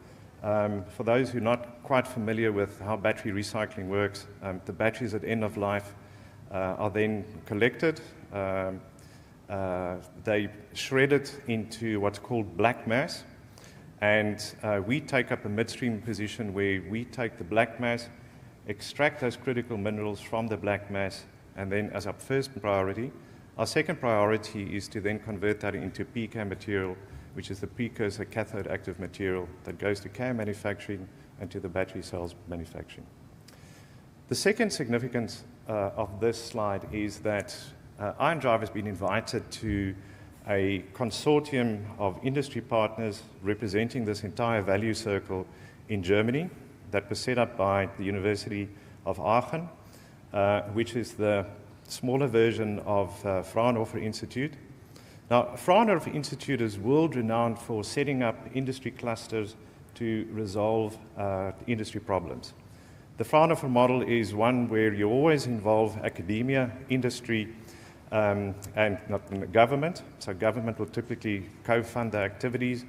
for those who are not quite familiar with how battery recycling works, the batteries at end of life are then collected. They shredded into what's called black mass, and we take up a midstream position where we take the black mass, extract those critical minerals from the black mass, and then as our first priority, our second priority is to then convert that into PCAM material, which is the precursor cathode active material that goes to CAM manufacturing and to the battery cells manufacturing. The second significance of this slide is that Iron Drive has been invited to a consortium of industry partners representing this entire value circle in Germany that was set up by the University of Aachen, which is the smaller version of Fraunhofer Institute. Now, Fraunhofer Institute is world-renowned for setting up industry clusters to resolve industry problems. The Fraunhofer model is one where you always involve academia, industry, and not government. So government will typically co-fund the activities,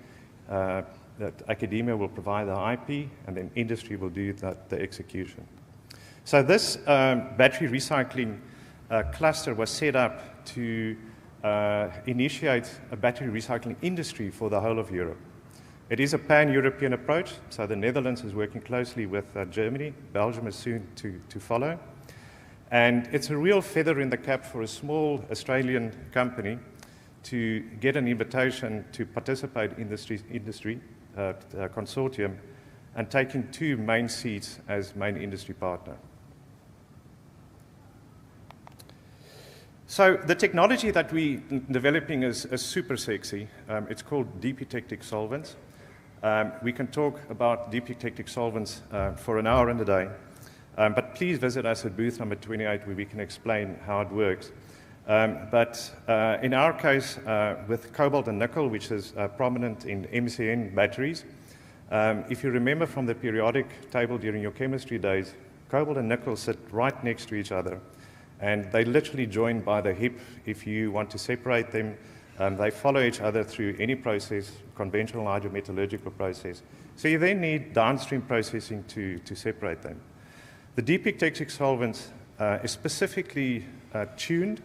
that academia will provide the IP, and then industry will do the execution. So this battery recycling cluster was set up to initiate a battery recycling industry for the whole of Europe. It is a pan-European approach, so the Netherlands is working closely with Germany. Belgium is soon to follow. And it's a real feather in the cap for a small Australian company to get an invitation to participate in this industry consortium and taking 2 main seats as main industry partner. So the technology that we're developing is super sexy. It's called deep eutectic solvents. We can talk about deep eutectic solvents for an hour and a day, but please visit us at booth number 28 where we can explain how it works. But in our case, with cobalt and nickel, which is prominent in MCN batteries, if you remember from the periodic table during your chemistry days, cobalt and nickel sit right next to each other. And they literally join by the hip. If you want to separate them, they follow each other through any process, conventional hydrometallurgical process. So you then need downstream processing to separate them. The deep eutectic solvents is specifically tuned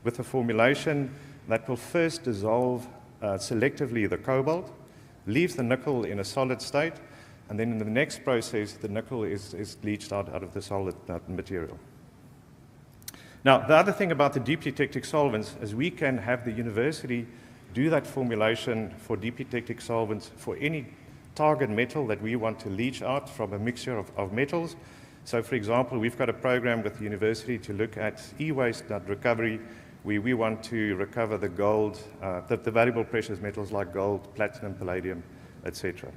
with a formulation that will first dissolve selectively the cobalt, leaves the nickel in a solid state, and then in the next process, the nickel is leached out of the solid material. Now, the other thing about the deep eutectic solvents is we can have the university do that formulation for deep eutectic solvents for any target metal that we want to leach out from a mixture of metals. So, for example, we've got a program with the university to look at e-waste recovery, where we want to recover the gold, the valuable precious metals like gold, platinum, palladium, etc.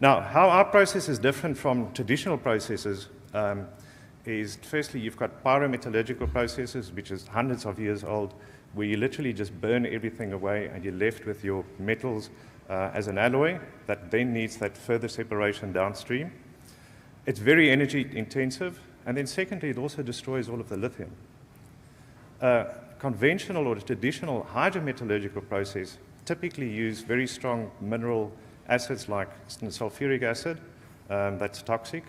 Now, how our process is different from traditional processes is, firstly, you've got pyrometallurgical processes, which is hundreds of years old, where you literally just burn everything away and you're left with your metals as an alloy that then needs that further separation downstream. It's very energy intensive, and then secondly, it also destroys all of the lithium. Conventional or traditional hydrometallurgical process typically use very strong mineral acids like sulfuric acid, that's toxic.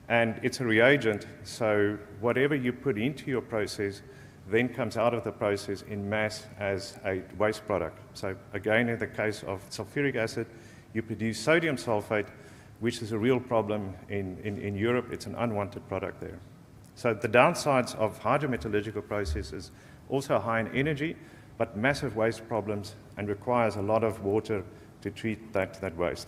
And it's a reagent, so whatever you put into your process then comes out of the process in mass as a waste product. So again, in the case of sulfuric acid, you produce sodium sulfate, which is a real problem in Europe. It's an unwanted product there. So the downsides of hydrometallurgical processes also high in energy, but massive waste problems and requires a lot of water to treat that waste.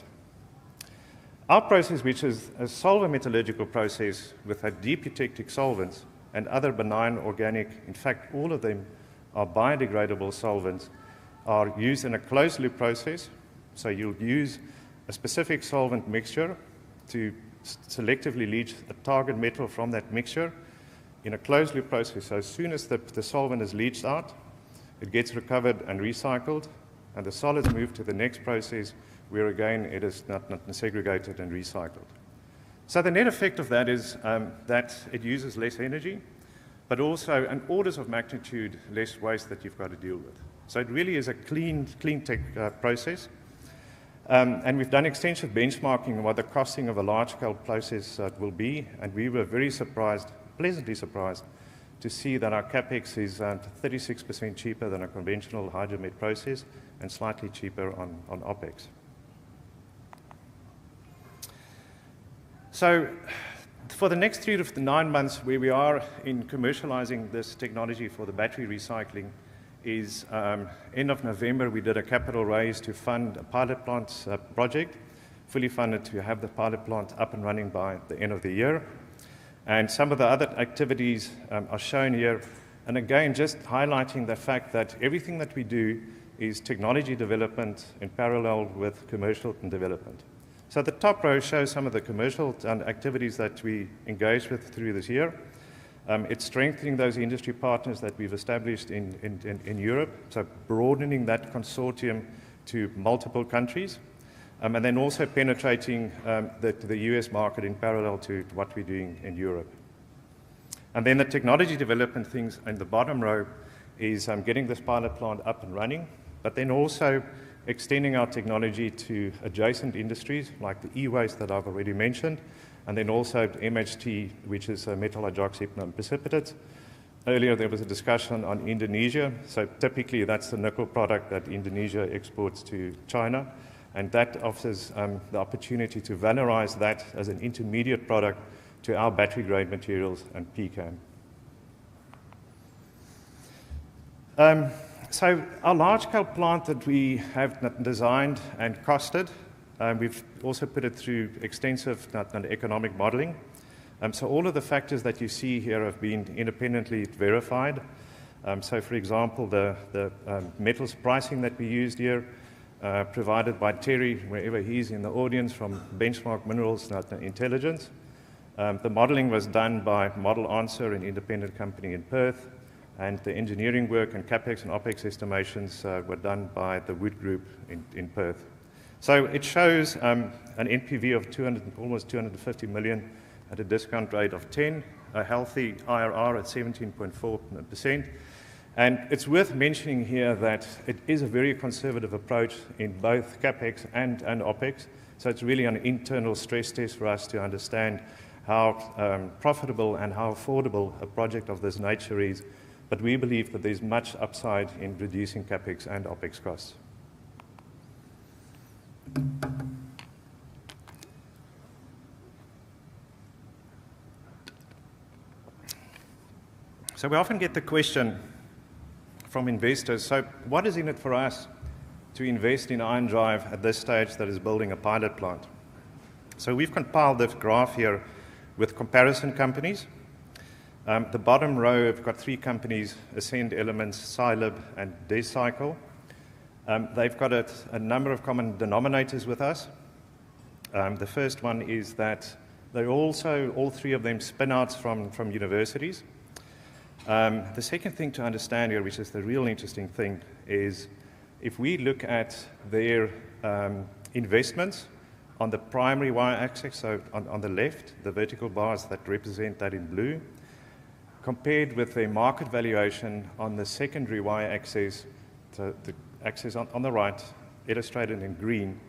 Our process, which is a solver-metallurgical process with a deep eutectic solvents and other benign organic, in fact, all of them are biodegradable solvents, are used in a closed-loop process. So you'll use a specific solvent mixture to selectively leach a target metal from that mixture in a closed-loop process. So as soon as the solvent is leached out, it gets recovered and recycled, and the solids move to the next process where again it is not segregated and recycled. So the net effect of that is that it uses less energy, but also an orders of magnitude less waste that you've got to deal with. So it really is a clean tech process. And we've done extensive benchmarking on what the costing of a large-scale process will be, and we were very surprised, pleasantly surprised, to see that our capex is 36% cheaper than a conventional hydromet process and slightly cheaper on OPEX. So for the next 3 to 9 months, where we are in commercializing this technology for the battery recycling, is end of November, we did a capital raise to fund a pilot plant project, fully funded to have the pilot plant up and running by the end of the year. And some of the other activities are shown here. And again, just highlighting the fact that everything that we do is technology development in parallel with commercial development. So the top row shows some of the commercial activities that we engaged with through this year. It's strengthening those industry partners that we've established in Europe, so broadening that consortium to multiple countries, and then also penetrating the US market in parallel to what we're doing in Europe. And then the technology development things in the bottom row is getting this pilot plant up and running, but then also extending our technology to adjacent industries like the e-waste that I've already mentioned, and then also MHT, which is metal hydroxy precipitate. Earlier there was a discussion on Indonesia, so typically that's the nickel product that Indonesia exports to China, and that offers the opportunity to valorize that as an intermediate product to our battery-grade materials and PCAM. So our large-scale plant that we have designed and costed, we've also put it through extensive economic modeling. So all of the factors that you see here have been independently verified. So for example, the metals pricing that we used here, provided by Terry, wherever he's in the audience, from Benchmark Minerals Intelligence. The modeling was done by Model Answer, an independent company in Perth, and the engineering work and CapEx and OpEx estimations were done by the Wood Group in Perth. So it shows an NPV of almost 250 million at a discount rate of 10, a healthy IRR at 17.4%. And it's worth mentioning here that it is a very conservative approach in both CapEx and OpEx. So it's really an internal stress test for us to understand how profitable and how affordable a project of this nature is. But we believe that there's much upside in reducing CapEx and OpEx costs. So we often get the question from investors, so what is in it for us to invest in Iron Drive at this stage that is building a pilot plant? So we've compiled this graph here with comparison companies. The bottom row, we've got 3 companies, Ascend Elements, Scilab, and Decycle. They've got a number of common denominators with us. The first one is that they're also, all 3 of them, spin-outs from universities. The second thing to understand here, which is the real interesting thing, is if we look at their investments on the primary y-axis, so on the left, the vertical bars that represent that in blue, compared with their market valuation on the secondary y-axis, the axis on the right, illustrated in green.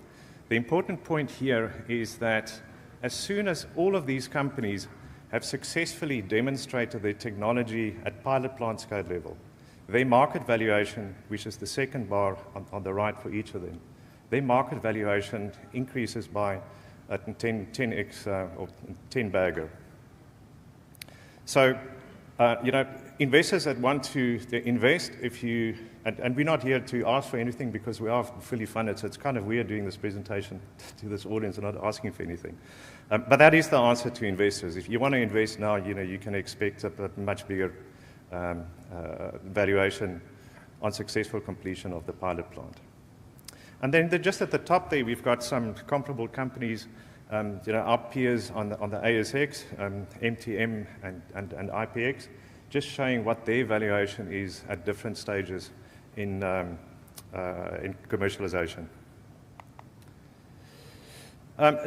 The important point here is that as soon as all of these companies have successfully demonstrated their technology at pilot plant scale level, their market valuation, which is the second bar on the right for each of them, their market valuation increases by 10x or 10 bagger. So, investors that want to invest, and we're not here to ask for anything because we are fully funded, so it's kind of weird doing this presentation to this audience and not asking for anything. But that is the answer to investors. If you want to invest now, you can expect a much bigger valuation on successful completion of the pilot plant. And then just at the top there, we've got some comparable companies, our peers on the ASX, MTM and IPX, just showing what their valuation is at different stages in commercialization.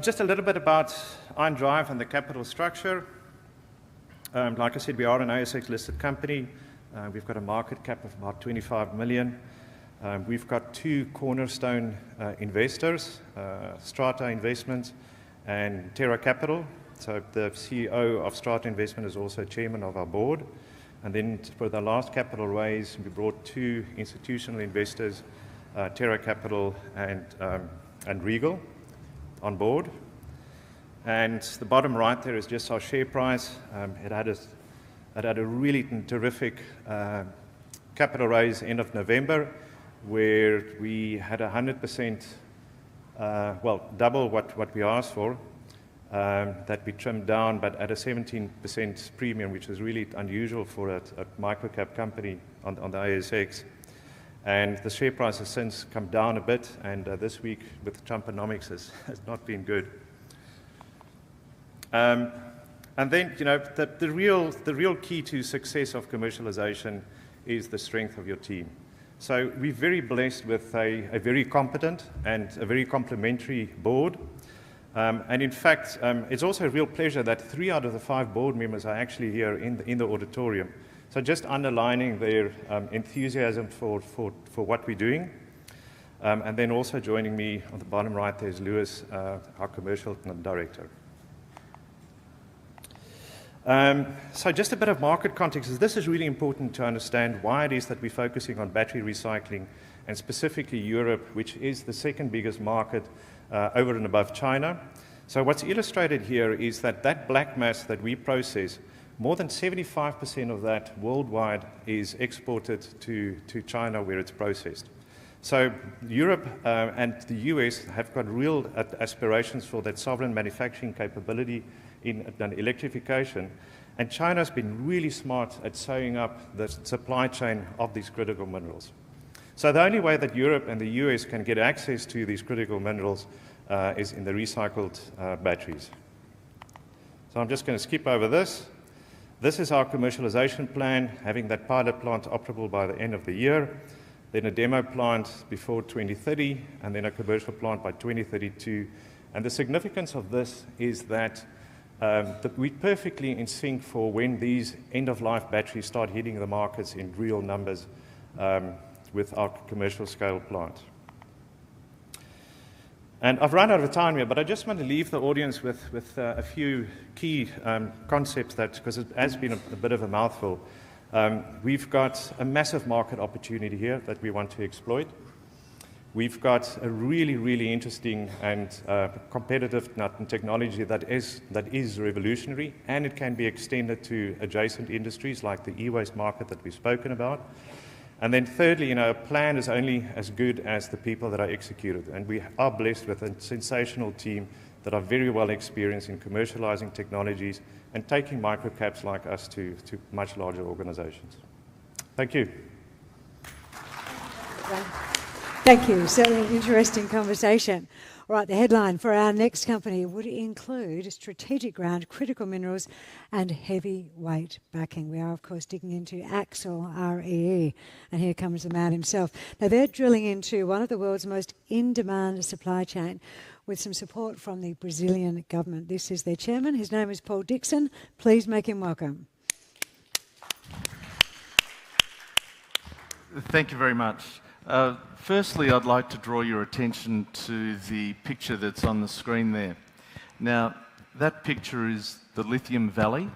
Just a little bit about Iron Drive and the capital structure. Like I said, we are an ASX-listed company. We've got a market cap of about 25 million. We've got 2 cornerstone investors, Strata Investments and Terra Capital. So the CEO of Strata Investment is also chairman of our board. And then for the last capital raise, we brought 2 institutional investors, Terra Capital and Regal, on board. And the bottom right there is just our share price. It had a really terrific capital raise end of November, where we had 100%, double what we asked for, that we trimmed down, but at a 17% premium, which is really unusual for a microcap company on the ASX. And the share price has since come down a bit, and this week with Trumponomics has not been good. And then, the real key to success of commercialization is the strength of your team. So we're very blessed with a very competent and a very complementary board. And in fact, it's also a real pleasure that 3 out of the 5 board members are actually here in the auditorium. So just underlining their enthusiasm for what we're doing. And then also joining me on the bottom right, there's Lewis, our commercial director. So just a bit of market context. This is really important to understand why it is that we're focusing on battery recycling, and specifically Europe, which is the second biggest market over and above China. So what's illustrated here is that that black mass that we process, more than 75% of that worldwide is exported to China where it's processed. So Europe and the US have got real aspirations for that sovereign manufacturing capability in electrification. And China's been really smart at sewing up the supply chain of these critical minerals. So the only way that Europe and the US can get access to these critical minerals is in the recycled batteries. So I'm just going to skip over this. This is our commercialization plan, having that pilot plant operable by the end of the year, then a demo plant before 2030, and then a commercial plant by 2032. And the significance of this is that we're perfectly in sync for when these end-of-life batteries start hitting the markets in real numbers with our commercial scale plant. And I've run out of time here, but I just want to leave the audience with a few key concepts that, because it has been a bit of a mouthful. We've got a massive market opportunity here that we want to exploit. We've got a really, really interesting and competitive technology that is revolutionary, and it can be extended to adjacent industries like the e-waste market that we've spoken about. And then thirdly, a plan is only as good as the people that are executed. And we are blessed with a sensational team that are very well experienced in commercializing technologies and taking microcaps like us to much larger organizations. Thank you. Thank you. Certainly an interesting conversation. All right, the headline for our next company would include strategic ground, critical minerals, and heavyweight backing. We are, of course, digging into Axel REE, and here comes the man himself. Now, they're drilling into one of the world's most in-demand supply chain with some support from the Brazilian government. This is their chairman. His name is Paul Dixon. Please make him welcome. Thank you very much. Firstly, I'd like to draw your attention to the picture that's on the screen there. Now, that picture is the Lithium Valley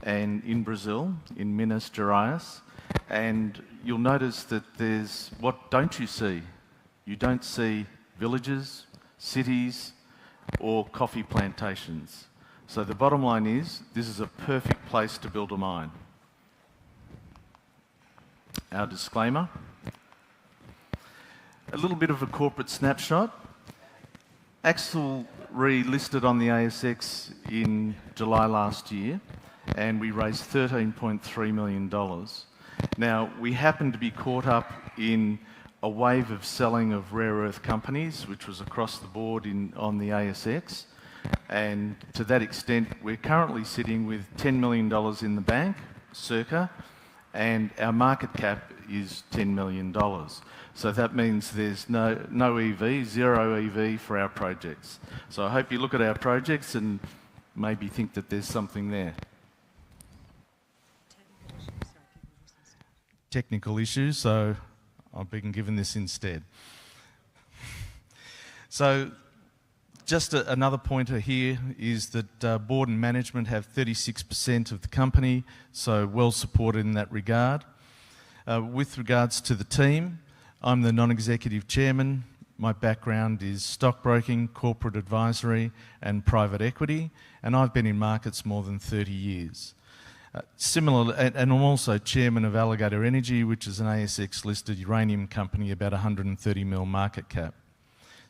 and in Brazil, in Minas Gerais, and you'll notice that there's, what don't you see? You don't see villages, cities, or coffee plantations. So the bottom line is, this is a perfect place to build a mine. Our disclaimer. A little bit of a corporate snapshot. Axel listed on the ASX in July last year, and we raised $13.3 million. Now, we happened to be caught up in a wave of selling of rare earth companies, which was across the board on the ASX, and to that extent, we're currently sitting with $10 million in the bank, circa, and our market cap is $10 million. So that means there's no EV, zero EV for our projects. So I hope you look at our projects and maybe think that there's something there. Technical issues, so I've been given this instead. So just another pointer here is that board and management have 36% of the company, so well supported in that regard. With regards to the team, I'm the non-executive chairman. My background is stockbroking, corporate advisory and private equity, and I've been in markets more than 30 years. Similarly, and I'm also chairman of Alligator Energy, which is an ASX-listed uranium company, about 130 mil market cap.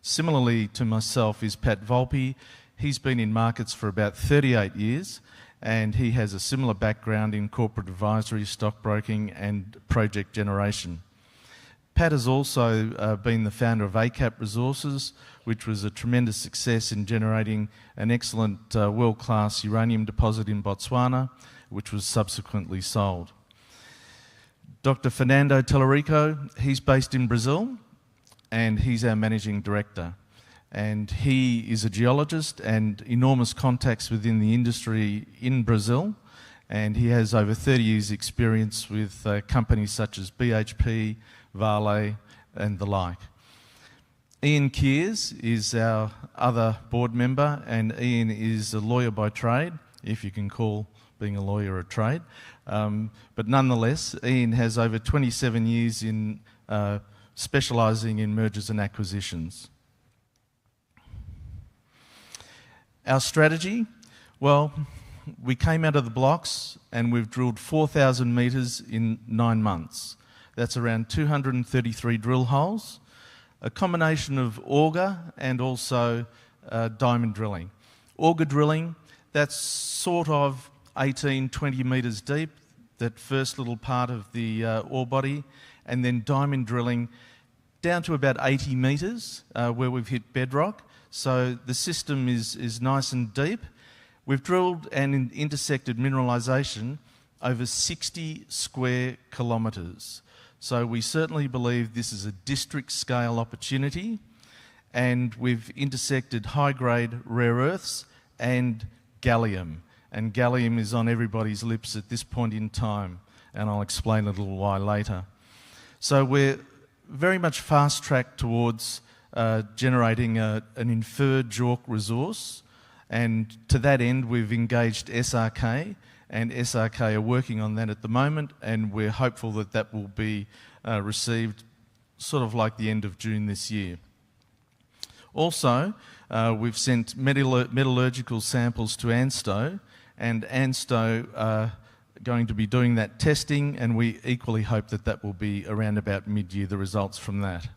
Similarly to myself is Pat Volpe. He's been in markets for about 38 years, and he has a similar background in corporate advisory, stockbroking and project generation. Pat has also been the founder of ACAP Resources, which was a tremendous success in generating an excellent world-class uranium deposit in Botswana, which was subsequently sold. Dr. Fernando Tellerico, he's based in Brazil, and he's our managing director. And he is a geologist and enormous contacts within the industry in Brazil, and he has over 30 years' experience with companies such as BHP, Vale and the like. Ian Kears is our other board member, and Ian is a lawyer by trade, if you can call being a lawyer a trade. But nonetheless, Ian has over 27 years in specialising in mergers and acquisitions. Our strategy, well, we came out of the blocks and we've drilled 4,000 metres in 9 months. That's around 233 drill holes, a combination of auger and also diamond drilling. Auger drilling, that's sort of 18, 20 metres deep, that first little part of the ore body, and then diamond drilling down to about 80 metres where we've hit bedrock. So the system is nice and deep. We've drilled and intersected mineralisation over 60 square kilometres. So we certainly believe this is a district scale opportunity, and we've intersected high-grade rare earths and gallium. And gallium is on everybody's lips at this point in time, and I'll explain a little while later. So we're very much fast-tracked towards generating an inferred JORC resource, and to that end we've engaged SRK, and SRK are working on that at the moment, and we're hopeful that that will be received sort of like the end of June this year. Also, we've sent metallurgical samples to ANSTO, and ANSTO are going to be doing that testing, and we equally hope that that will be around about mid-year, the results from that.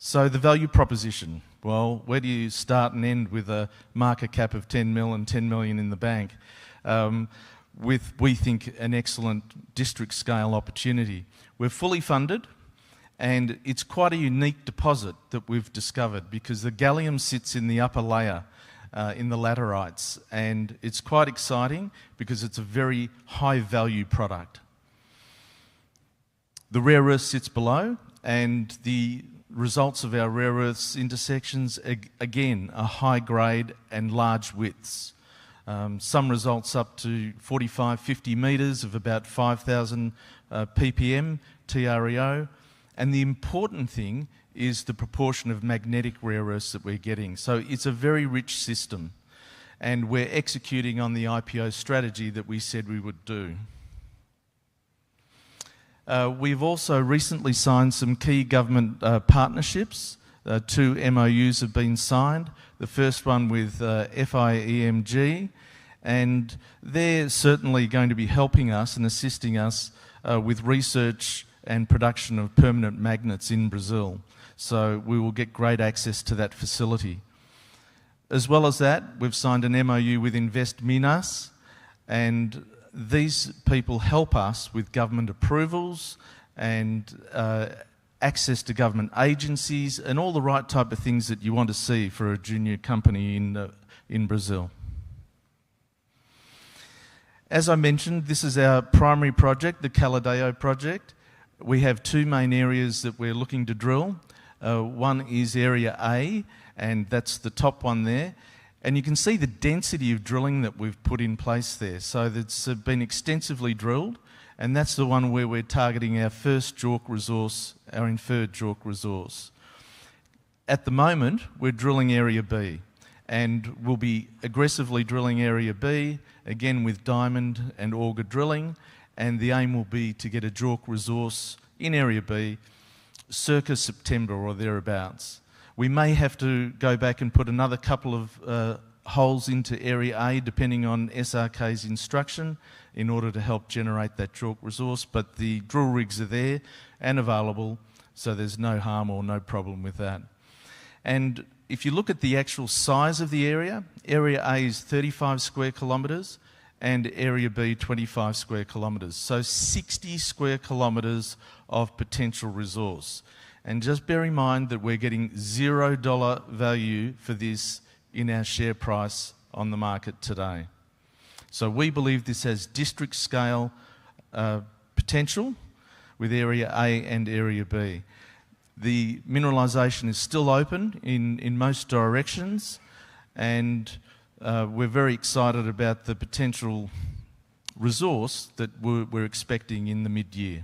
So the value proposition. Well, where do you start and end with a market cap of 10 mil and 10 million in the bank? With, we think, an excellent district scale opportunity. We're fully funded, and it's quite a unique deposit that we've discovered because the gallium sits in the upper layer, in the laterites, and it's quite exciting because it's a very high value product. The rare earth sits below, and the results of our rare earths intersections, again, are high grade and large widths. Some results up to 45, 50 metres of about 5,000 ppm TREO. And the important thing is the proportion of magnetic rare earths that we're getting. So it's a very rich system, and we're executing on the IPO strategy that we said we would do. We've also recently signed some key government partnerships. 2 MOUs have been signed. The first one with FIEMG, and they're certainly going to be helping us and assisting us with research and production of permanent magnets in Brazil. So we will get great access to that facility. As well as that, we've signed an MOU with Invest Minas, and these people help us with government approvals and access to government agencies and all the right type of things that you want to see for a junior company in Brazil. As I mentioned, this is our primary project, the Caladeo project. We have 2 main areas that we're looking to drill. One is Area A, and that's the top one there. And you can see the density of drilling that we've put in place there. So it's been extensively drilled, and that's the one where we're targeting our first JORC resource, our inferred JORC resource. At the moment, we're drilling Area B, and we'll be aggressively drilling Area B, again with diamond and auger drilling, and the aim will be to get a JORC resource in Area B circa September or thereabouts. We may have to go back and put another couple of holes into Area A depending on SRK's instruction in order to help generate that JORC resource, but the drill rigs are there and available, so there's no harm or no problem with that. And if you look at the actual size of the area, Area A is 35 square kilometres and Area B 25 square kilometres, so 60 square kilometres of potential resource. And just bear in mind that we're getting $0 value for this in our share price on the market today. So we believe this has district scale potential with Area A and Area B. The mineralisation is still open in most directions, and we're very excited about the potential resource that we're expecting in the mid-year.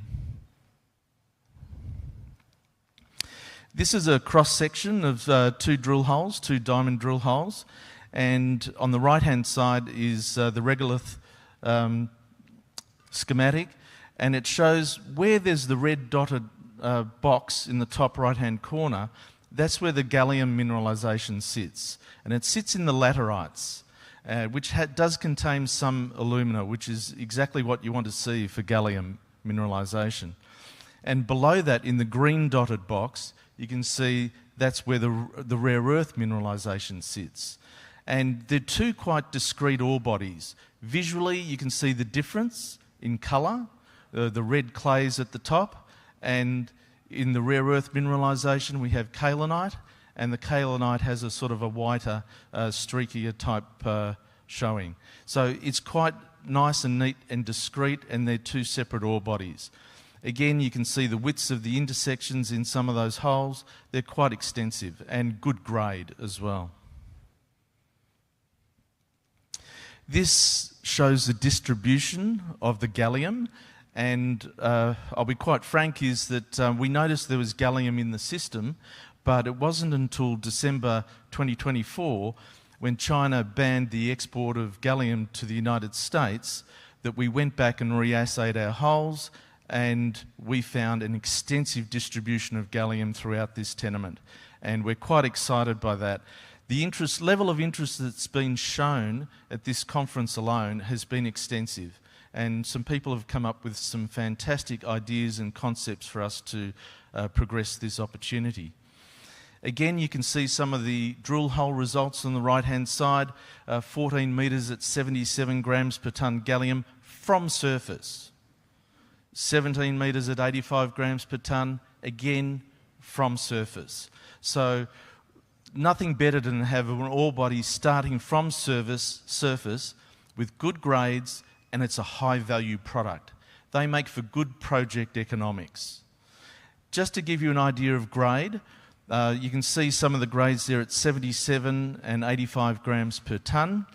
This is a cross-section of 2 drill holes, 2 diamond drill holes, and on the right-hand side is the regolith schematic, and it shows where there's the red dotted box in the top right-hand corner. that's where the gallium mineralisation sits. And it sits in the laterites, which does contain some alumina, which is exactly what you want to see for gallium mineralisation. And below that, in the green dotted box, you can see that's where the rare earth mineralisation sits. And they're two quite discrete ore bodies. Visually, you can see the difference in colour, the red clays at the top, and in the rare earth mineralisation we have kaolinite, and the kaolinite has a sort of a whiter, streakier type showing. So it's quite nice and neat and discrete, and they're two separate ore bodies. Again, you can see the widths of the intersections in some of those holes. They're quite extensive and good grade as well. This shows the distribution of the gallium, and I'll be quite frank, is that we noticed there was gallium in the system, but it wasn't until December 2024, when China banned the export of gallium to the United States, that we went back and re-assayed our holes, and we found an extensive distribution of gallium throughout this tenement, and we're quite excited by that. The level of interest that's been shown at this conference alone has been extensive, and some people have come up with some fantastic ideas and concepts for us to progress this opportunity. Again, you can see some of the drill hole results on the right-hand side, 14 metres at 77 grams per tonne gallium from surface. 17 metres at 85 grams per tonne, again from surface. So nothing better than have an ore body starting from surface with good grades, and it's a high value product. They make for good project economics. Just to give you an idea of grade, you can see some of the grades there at 77 and 85 grams per tonne.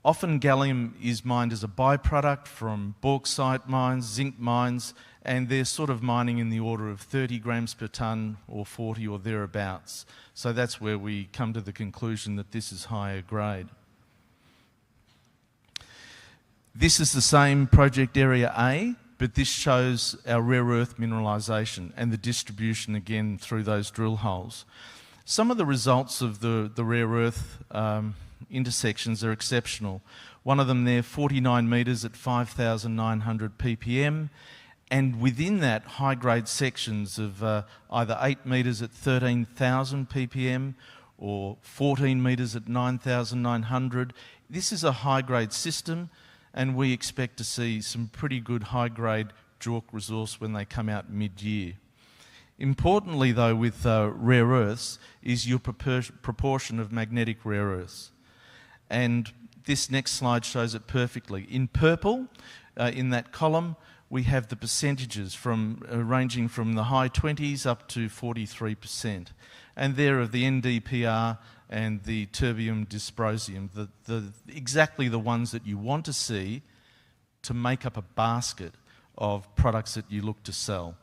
Often gallium is mined as a byproduct from bauxite mines, zinc mines, and they're sort of mining in the order of 30 grams per tonne or 40 or thereabouts. So that's where we come to the conclusion that this is higher grade. This is the same project area A, but this shows our rare earth mineralisation and the distribution again through those drill holes. Some of the results of the rare earth intersections are exceptional. One of them there, 49 metres at 5,900 ppm, and within that, high-grade sections of either 8 metres at 13,000 ppm or 14 metres at 9,900. This is a high-grade system, and we expect to see some pretty good high-grade JORC resource when they come out mid-year. Importantly, though, with rare earths is your proportion of magnetic rare earths. And this next slide shows it perfectly. In purple, in that column, we have the percentages ranging from the high 20s up to 43%. And there are the NdPr and the terbium dysprosium, exactly the ones that you want to see to make up a basket of products that you look to sell.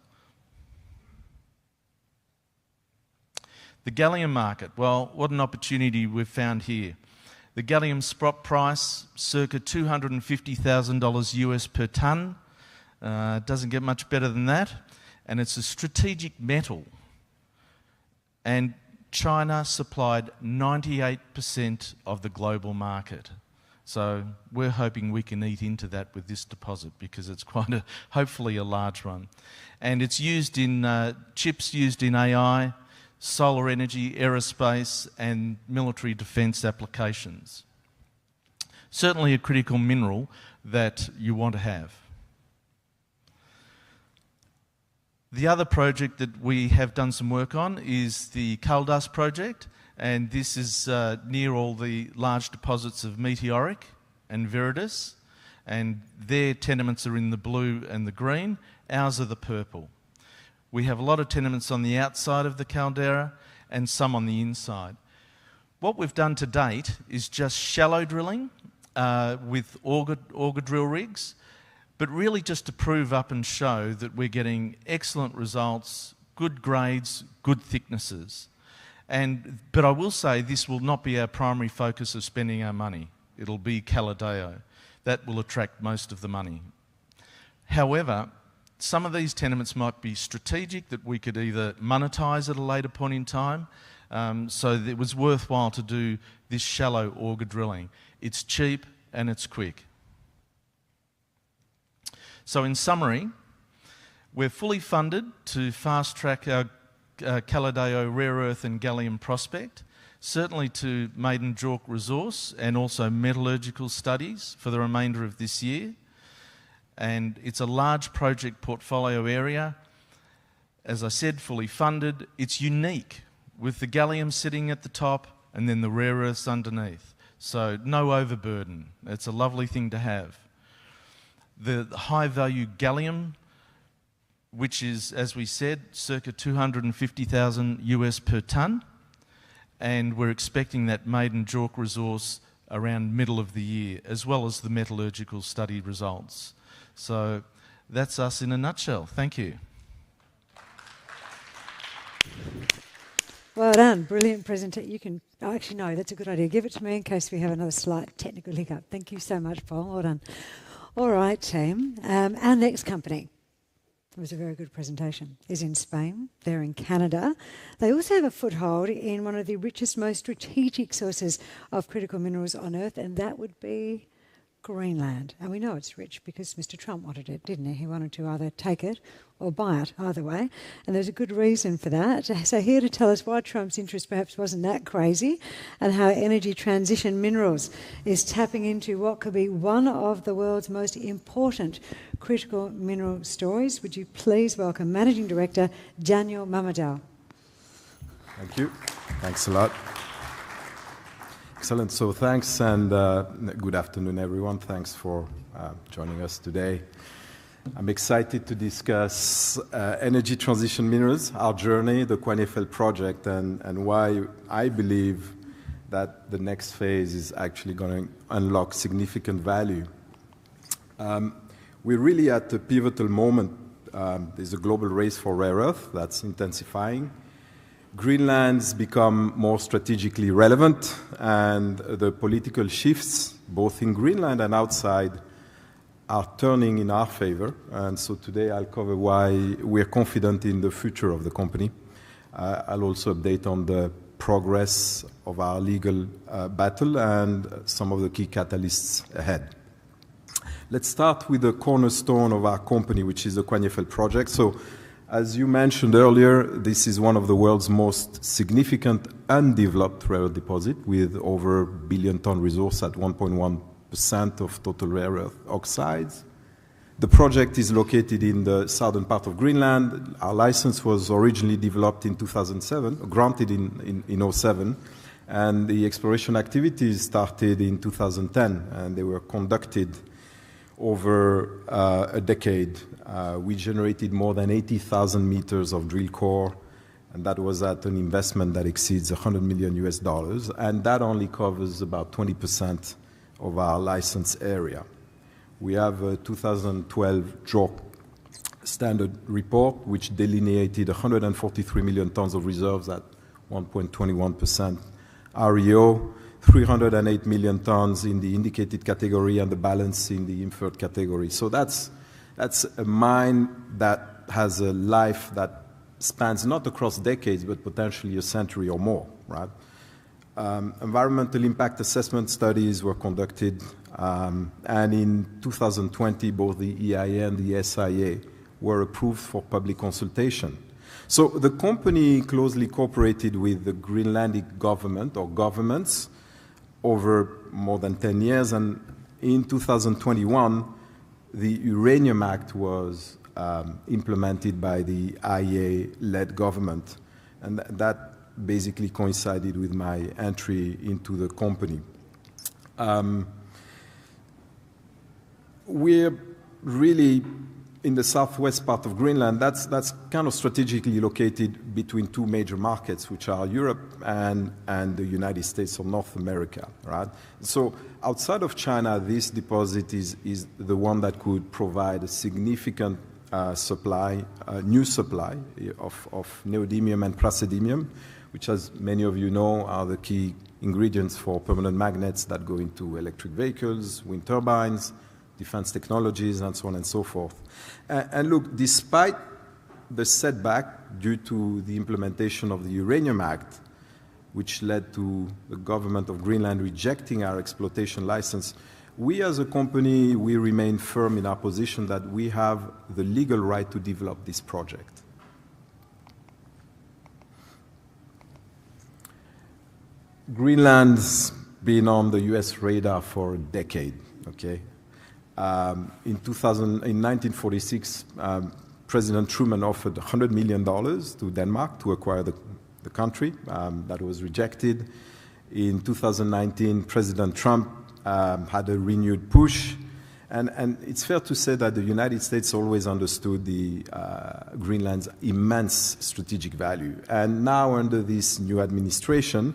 The gallium market, well, what an opportunity we've found here. The gallium spot price, circa $250,000 US per tonne. Doesn't get much better than that. And it's a strategic metal. And China supplied 98% of the global market. So we're hoping we can eat into that with this deposit because it's quite hopefully a large one. And it's used in chips used in AI, solar energy, aerospace, and military defence applications. Certainly a critical mineral that you want to have. The other project that we have done some work on is the coal dust project, and this is near all the large deposits of meteoric and viridis, and their tenements are in the blue and the green. Ours are the purple. We have a lot of tenements on the outside of the caldera and some on the inside. What we've done to date is just shallow drilling with auger drill rigs, but really just to prove up and show that we're getting excellent results, good grades, good thicknesses. But I will say this will not be our primary focus of spending our money. It'll be Caladeo. That will attract most of the money. However, some of these tenements might be strategic, that we could either monetize at a later point in time, so that it was worthwhile to do this shallow auger drilling. It's cheap and it's quick. So in summary, we're fully funded to fast-track our Caladeo rare earth and gallium prospect, certainly to maiden JORC resource and also metallurgical studies for the remainder of this year. And it's a large project portfolio area. As I said, fully funded. It's unique, with the gallium sitting at the top and then the rare earths underneath. So no overburden. It's a lovely thing to have. The high-value gallium, which is, as we said, circa 250,000 US per tonne, and we're expecting that maiden JORC resource around middle of the year, as well as the metallurgical study results. So that's us in a nutshell. Thank you. Well done. Brilliant presentation. You can, oh, actually, no, that's a good idea. Give it to me in case we have another slight technical hiccup. Thank you so much, Paul. Well done. All right, team. Our next company, it was a very good presentation, is in Spain. They're in Canada. They also have a foothold in one of the richest, most strategic sources of critical minerals on Earth, and that would be Greenland. And we know it's rich because Mr. Trump wanted it, didn't he? He wanted to either take it or buy it, either way. And there's a good reason for that. So here to tell us why Trump's interest perhaps wasn't that crazy and how energy transition minerals is tapping into what could be one of the world's most important critical mineral stories. Would you please welcome Managing Director Daniel Mamadou. Thank you. Thanks a lot. Excellent. So thanks, and good afternoon, everyone. Thanks for joining us today. I'm excited to discuss energy transition minerals, our journey, the Kwanefeld project, and why I believe that the next phase is actually going to unlock significant value. We're really at a pivotal moment. There's a global race for rare earth that's intensifying. Greenland's become more strategically relevant, and the political shifts, both in Greenland and outside, are turning in our favor. And so today I'll cover why we're confident in the future of the company. I'll also update on the progress of our legal battle and some of the key catalysts ahead. Let's start with the cornerstone of our company, which is the Kwanefeld project. So, as you mentioned earlier, this is one of the world's most significant undeveloped rare earth deposit, with over 1 billion ton resource at 1.1% of total rare earth oxides. The project is located in the southern part of Greenland. Our license was originally developed in 2007, granted in 2007, and the exploration activities started in 2010, and they were conducted over a decade. We generated more than 80,000 meters of drill core, and that was at an investment that exceeds $100 million US, and that only covers about 20% of our license area. We have a 2012 JORC standard report, which delineated 143 million tons of reserves at 1.21% REO, 308 million tons in the indicated category, and the balance in the inferred category. So that's a mine that has a life that spans not across decades, but potentially a century or more, right? Environmental impact assessment studies were conducted, and in 2020, both the EIA and the SIA were approved for public consultation. So the company closely cooperated with the Greenlandic government or governments over more than 10 years, and in 2021, the Uranium Act was implemented by the IEA-led government, and that basically coincided with my entry into the company. We're really in the southwest part of Greenland. That's kind of strategically located between two major markets, which are Europe and the United States or North America, right? So outside of China, this deposit is the one that could provide a significant supply, new supply of neodymium and praseodymium, which, as many of you know, are the key ingredients for permanent magnets that go into electric vehicles, wind turbines, defense technologies, and so on and so forth. And look, despite the setback due to the implementation of the Uranium Act, which led to the government of Greenland rejecting our exploitation license, we as a company, we remain firm in our position that we have the legal right to develop this project. Greenland's been on the US radar for a decade, okay? In 1946, President Truman offered $100 million to Denmark to acquire the country. That was rejected. In 2019, President Trump had a renewed push. And it's fair to say that the United States always understood Greenland's immense strategic value. And now, under this new administration,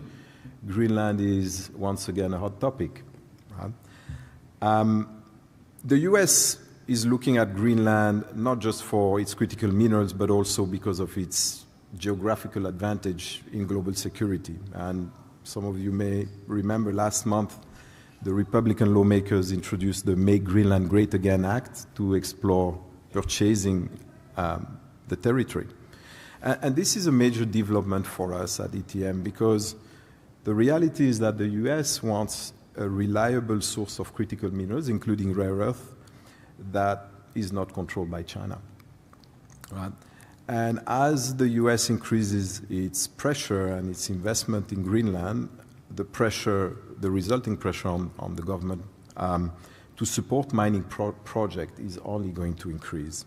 Greenland is once again a hot topic. Right? The US is looking at Greenland not just for its critical minerals, but also because of its geographical advantage in global security. And some of you may remember last month, the Republican lawmakers introduced the Make Greenland Great Again Act to explore purchasing the territory. And this is a major development for us at ETM because the reality is that the US wants a reliable source of critical minerals, including rare earth, that is not controlled by China. Right? And as the US increases its pressure and its investment in Greenland, the resulting pressure on the government to support mining project is only going to increase.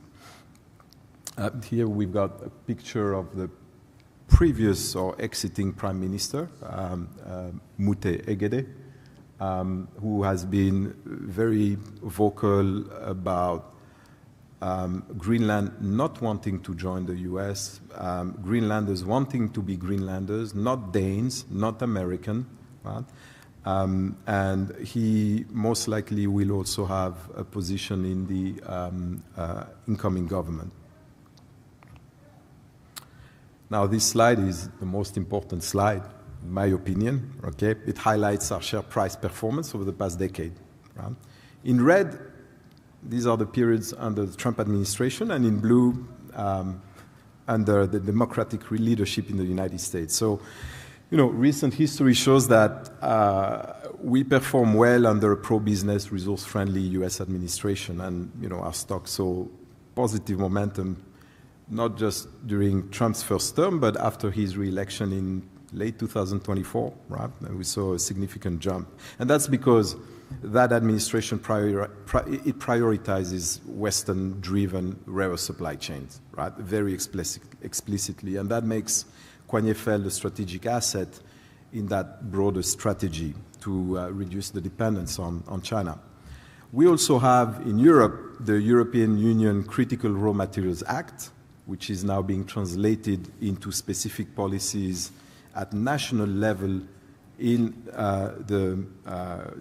Here we've got a picture of the previous or exiting Prime Minister, Mute Egede, who has been very vocal about Greenland not wanting to join the US, Greenlanders wanting to be Greenlanders, not Danes, not American, right? And he most likely will also have a position in the incoming government. Now, this slide is the most important slide, in my opinion. Okay? It highlights our share price performance over the past decade. Right? In red, these are the periods under the Trump administration, and in blue, under the Democratic leadership in the United States. So, you know, recent history shows that we perform well under a pro-business, resource-friendly U.S. administration, and, you know, our stock saw positive momentum not just during Trump's first term, but after his re-election in late 2024, right? And we saw a significant jump. And that's because that administration prioritizes Western-driven rare earth supply chains, right? Very explicitly. And that makes Kwanefeld a strategic asset in that broader strategy to reduce the dependence on China. We also have in Europe the European Union Critical Raw Materials Act, which is now being translated into specific policies at national level in the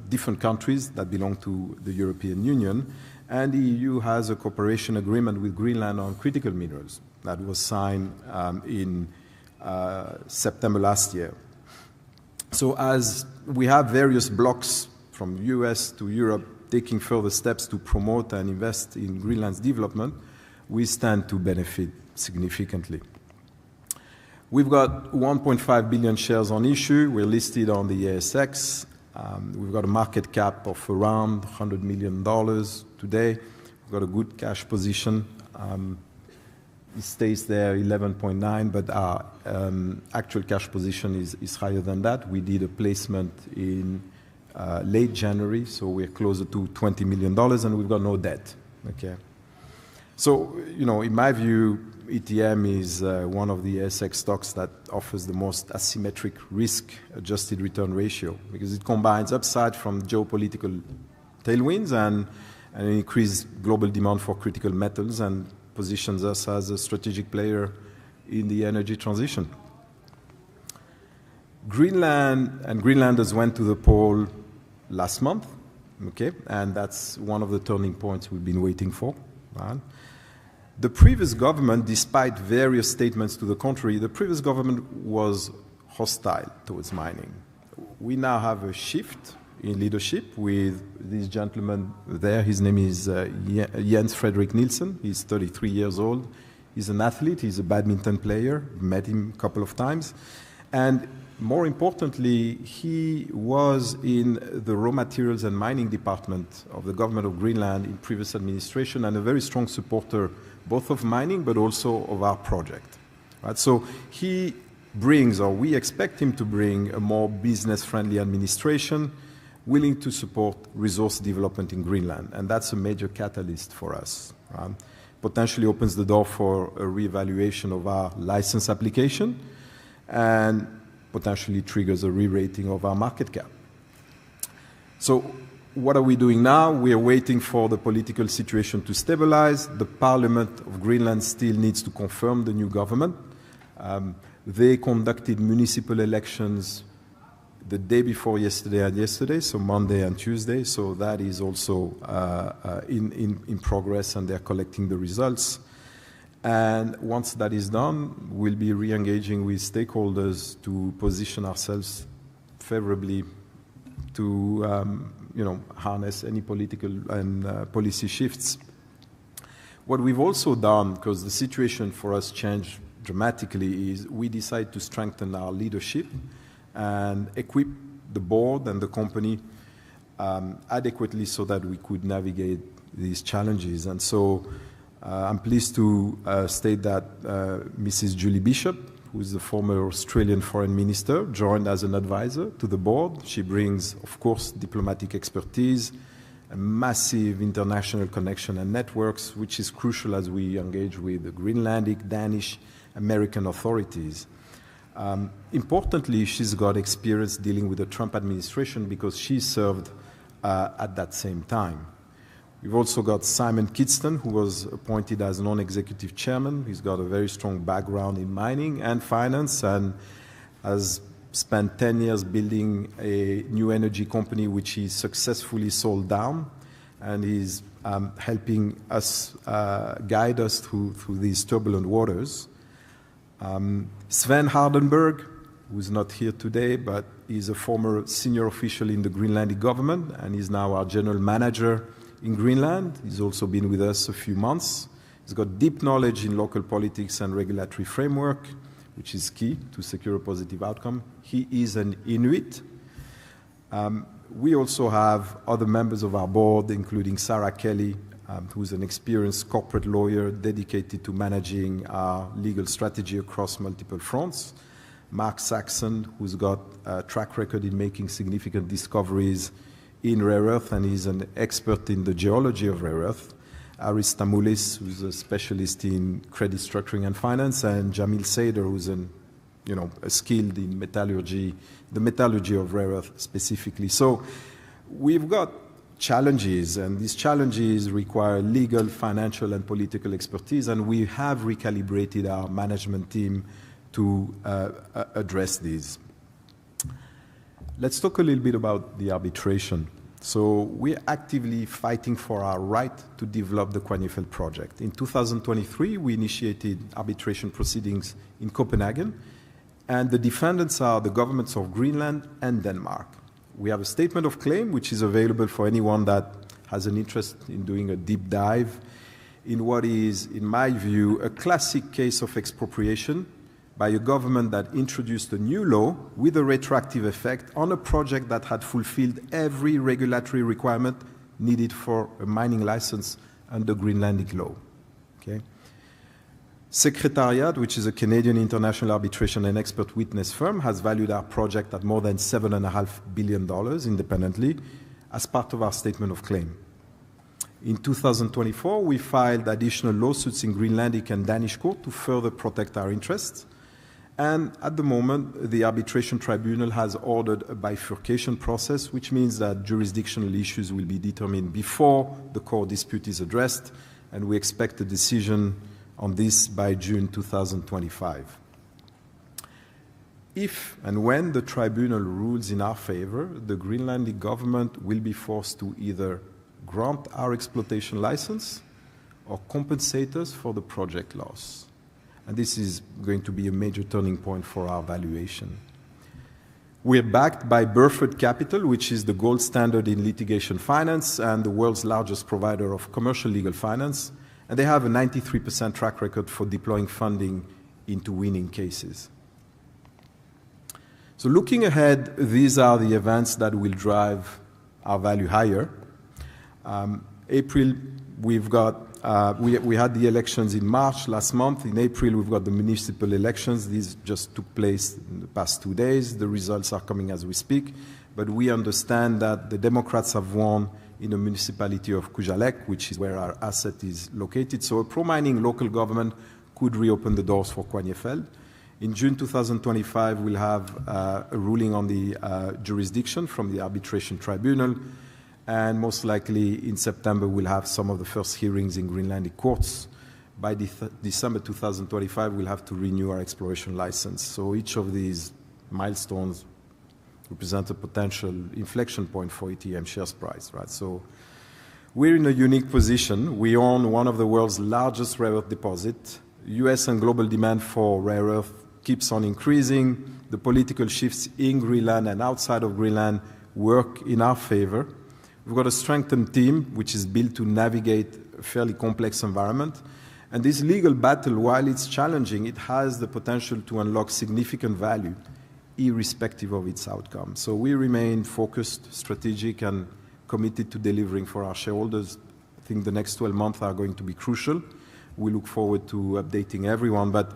different countries that belong to the European Union. And the EU has a cooperation agreement with Greenland on critical minerals that was signed in September last year. So as we have various blocks from US to Europe taking further steps to promote and invest in Greenland's development, we stand to benefit significantly. We've got 1.5 billion shares on issue. We're listed on the ASX. We've got a market cap of around $100 million today. We've got a good cash position. It stays there 11.9, but our actual cash position is higher than that. We did a placement in late January, so we're closer to $20 million, and we've got no debt. Okay. So, you know, in my view, ETM is one of the ASX stocks that offers the most asymmetric risk-adjusted return ratio because it combines upside from geopolitical tailwinds and an increased global demand for critical metals and positions us as a strategic player in the energy transition. Greenland and Greenlanders went to the poll last month, okay, and that's one of the turning points we've been waiting for. Right? The previous government, despite various statements to the contrary, the previous government was hostile towards mining. We now have a shift in leadership with this gentleman there. His name is Jens Frederik Nielsen. He's 33 years old. He's an athlete. He's a badminton player. Met him a couple of times. And more importantly, he was in the raw materials and mining department of the government of Greenland in previous administration and a very strong supporter both of mining but also of our project. Right? So he brings, or we expect him to bring, a more business-friendly administration willing to support resource development in Greenland. And that's a major catalyst for us. Right? Potentially opens the door for a reevaluation of our license application and potentially triggers a re-rating of our market cap. So what are we doing now? We are waiting for the political situation to stabilize. The Parliament of Greenland still needs to confirm the new government. They conducted municipal elections the day before yesterday, so Monday and Tuesday. So that is also in progress, and they're collecting the results. And once that is done, we'll be re-engaging with stakeholders to position ourselves favorably to harness any political and policy shifts. What we've also done, because the situation for us changed dramatically, is we decided to strengthen our leadership and equip the board and the company adequately so that we could navigate these challenges. And so I'm pleased to state that Mrs. Julie Bishop, who is the former Australian foreign minister, joined as an advisor to the board. She brings, of course, diplomatic expertise, a massive international connection and networks, which is crucial as we engage with the Greenlandic, Danish, American authorities. Importantly, she's got experience dealing with the Trump administration because she served at that same time. We've also got Simon Kidston, who was appointed as non-executive chairman. He's got a very strong background in mining and finance and has spent 10 years building a new energy company which he successfully sold down, and he's helping us guide us through these turbulent waters. Sven Hardenberg, who's not here today, but he's a former senior official in the Greenlandic government and is now our general manager in Greenland. He's also been with us a few months. He's got deep knowledge in local politics and regulatory framework, which is key to secure a positive outcome. He is an Inuit. We also have other members of our board, including Sarah Kelly, who's an experienced corporate lawyer dedicated to managing our legal strategy across multiple fronts. Mark Saxon, who's got a track record in making significant discoveries in rare earth, and he's an expert in the geology of rare earth. Aris Tamoulis, who's a specialist in credit structuring and finance, and Jamil Seider, who's skilled in metallurgy, the metallurgy of rare earth specifically. So we've got challenges, and these challenges require legal, financial, and political expertise, and we have recalibrated our management team to address these. Let's talk a little bit about the arbitration. So we're actively fighting for our right to develop the Kvanefjeld project. In 2023, we initiated arbitration proceedings in Copenhagen, and the defendants are the governments of Greenland and Denmark. We have a statement of claim, which is available for anyone that has an interest in doing a deep dive in what is, in my view, a classic case of expropriation by a government that introduced a new law with a retroactive effect on a project that had fulfilled every regulatory requirement needed for a mining license under Greenlandic law. Okay? Secretariat, which is a Canadian international arbitration and expert witness firm, has valued our project at more than $7.5 billion independently as part of our statement of claim. In 2024, we filed additional lawsuits in Greenlandic and Danish court to further protect our interests. And at the moment, the arbitration tribunal has ordered a bifurcation process, which means that jurisdictional issues will be determined before the core dispute is addressed, and we expect a decision on this by June 2025. If and when the tribunal rules in our favor, the Greenlandic government will be forced to either grant our exploitation license or compensate us for the project loss. And this is going to be a major turning point for our valuation. We're backed by Burford Capital, which is the gold standard in litigation finance and the world's largest provider of commercial legal finance. And they have a 93% track record for deploying funding into winning cases. So looking ahead, these are the events that will drive our value higher. April, we've got, we had the elections in March last month. In April, we've got the municipal elections. These just took place in the past 2 days. The results are coming as we speak. But we understand that the Democrats have won in the municipality of Kujalleq, which is where our asset is located. So a pro-mining local government could reopen the doors for Kwanyefeld. In June 2025, we'll have a ruling on the jurisdiction from the arbitration tribunal. And most likely in September, we'll have some of the first hearings in Greenlandic courts. By December 2025, we'll have to renew our exploration license. So each of these milestones represent a potential inflection point for ETM shares price, right? So we're in a unique position. We own one of the world's largest rare earth deposits. US and global demand for rare earth keeps on increasing. The political shifts in Greenland and outside of Greenland work in our favor. We've got a strengthened team, which is built to navigate a fairly complex environment. And this legal battle, while it's challenging, it has the potential to unlock significant value, irrespective of its outcome. So we remain focused, strategic, and committed to delivering for our shareholders. I think the next 12 months are going to be crucial. We look forward to updating everyone. But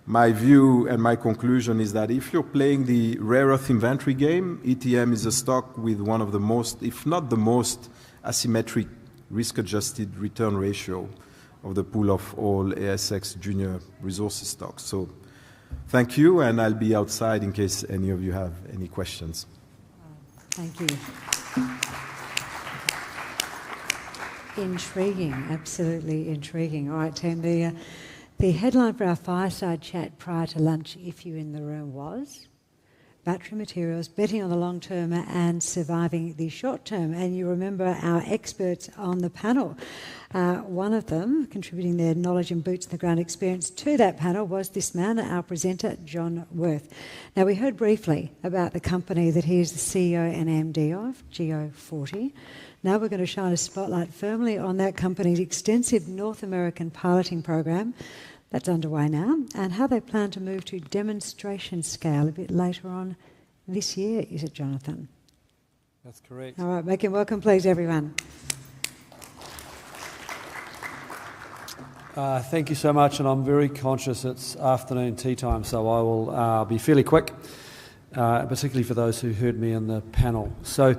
my view and my conclusion is that if you're playing the rare earth inventory game, ETM is a stock with one of the most, if not the most, asymmetric risk-adjusted return ratio of the pool of all ASX junior resources stocks. So thank you, and I'll be outside in case any of you have any questions. Thank you. Intriguing, absolutely intriguing. All right, team, the headline for our fireside chat prior to lunch, if you're in the room, was battery materials, betting on the long term and surviving the short term. And you remember our experts on the panel. One of them, contributing their knowledge and boots on the ground experience to that panel, was this man, our presenter, John Worth. Now, we heard briefly about the company that he is the CEO and MD of, Geo40. Now we're going to shine a spotlight firmly on that company's extensive North American piloting program that's underway now, and how they plan to move to demonstration scale a bit later on this year, is it, Jonathan? That's correct. All right, make him welcome, please, everyone. Thank you so much, and I'm very conscious it's afternoon tea time, so I will be fairly quick, particularly for those who heard me in the panel. So,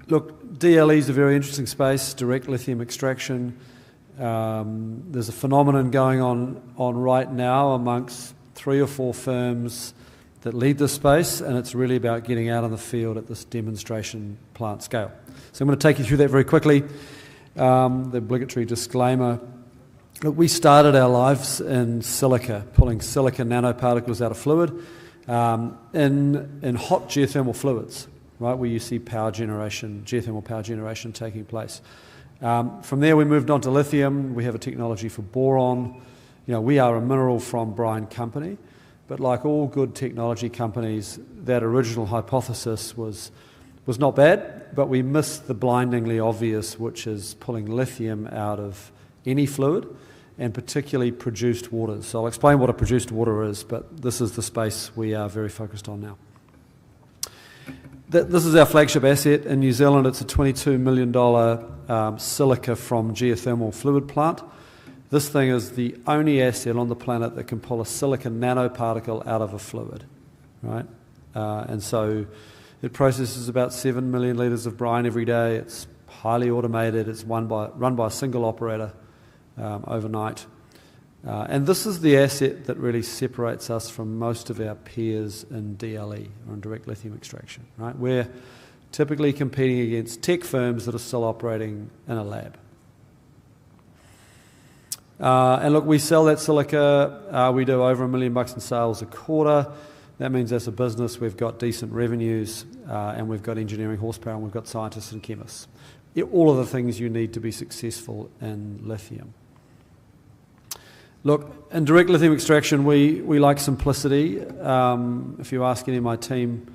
look, DLE is a very interesting space, direct lithium extraction. There's a phenomenon going on right now amongst 3 or 4 firms that lead this space, and it's really about getting out on the field at this demonstration plant scale. So I'm going to take you through that very quickly. The obligatory disclaimer. Look, we started our lives in silica, pulling silica nanoparticles out of fluid in hot geothermal fluids, right, where you see power generation, geothermal power generation taking place. From there, we moved on to lithium. We have a technology for boron. You know, we are a mineral from brine company, but like all good technology companies, that original hypothesis was not bad, but we missed the blindingly obvious, which is pulling lithium out of any fluid, and particularly produced waters. So I'll explain what a produced water is, but this is the space we are very focused on now. This is our flagship asset in New Zealand. It's a $22 million silica from geothermal fluid plant. This thing is the only asset on the planet that can pull a silica nanoparticle out of a fluid, right? And so it processes about 7 million litres of brine every day. It's highly automated. It's run by a single operator overnight. And this is the asset that really separates us from most of our peers in DLE, or in direct lithium extraction, right? We're typically competing against tech firms that are still operating in a lab. And look, we sell that silica. We do over $1 million in sales a quarter. That means as a business we've got decent revenues, and we've got engineering horsepower, and we've got scientists and chemists. All of the things you need to be successful in lithium. Look, in direct lithium extraction, we like simplicity. If you ask any of my team,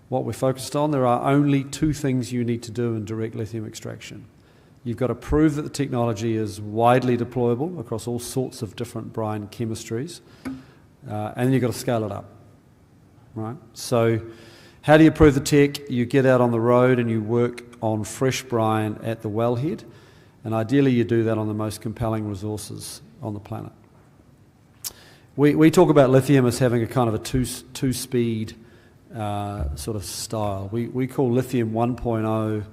what we're focused on. There are only two things you need to do in direct lithium extraction. You've got to prove that the technology is widely deployable across all sorts of different brine chemistries, and then you've got to scale it up, right? So how do you prove the tech? You get out on the road and you work on fresh brine at the wellhead, and ideally you do that on the most compelling resources on the planet. We talk about lithium as having a kind of a two-speed sort of style. We call lithium 1.0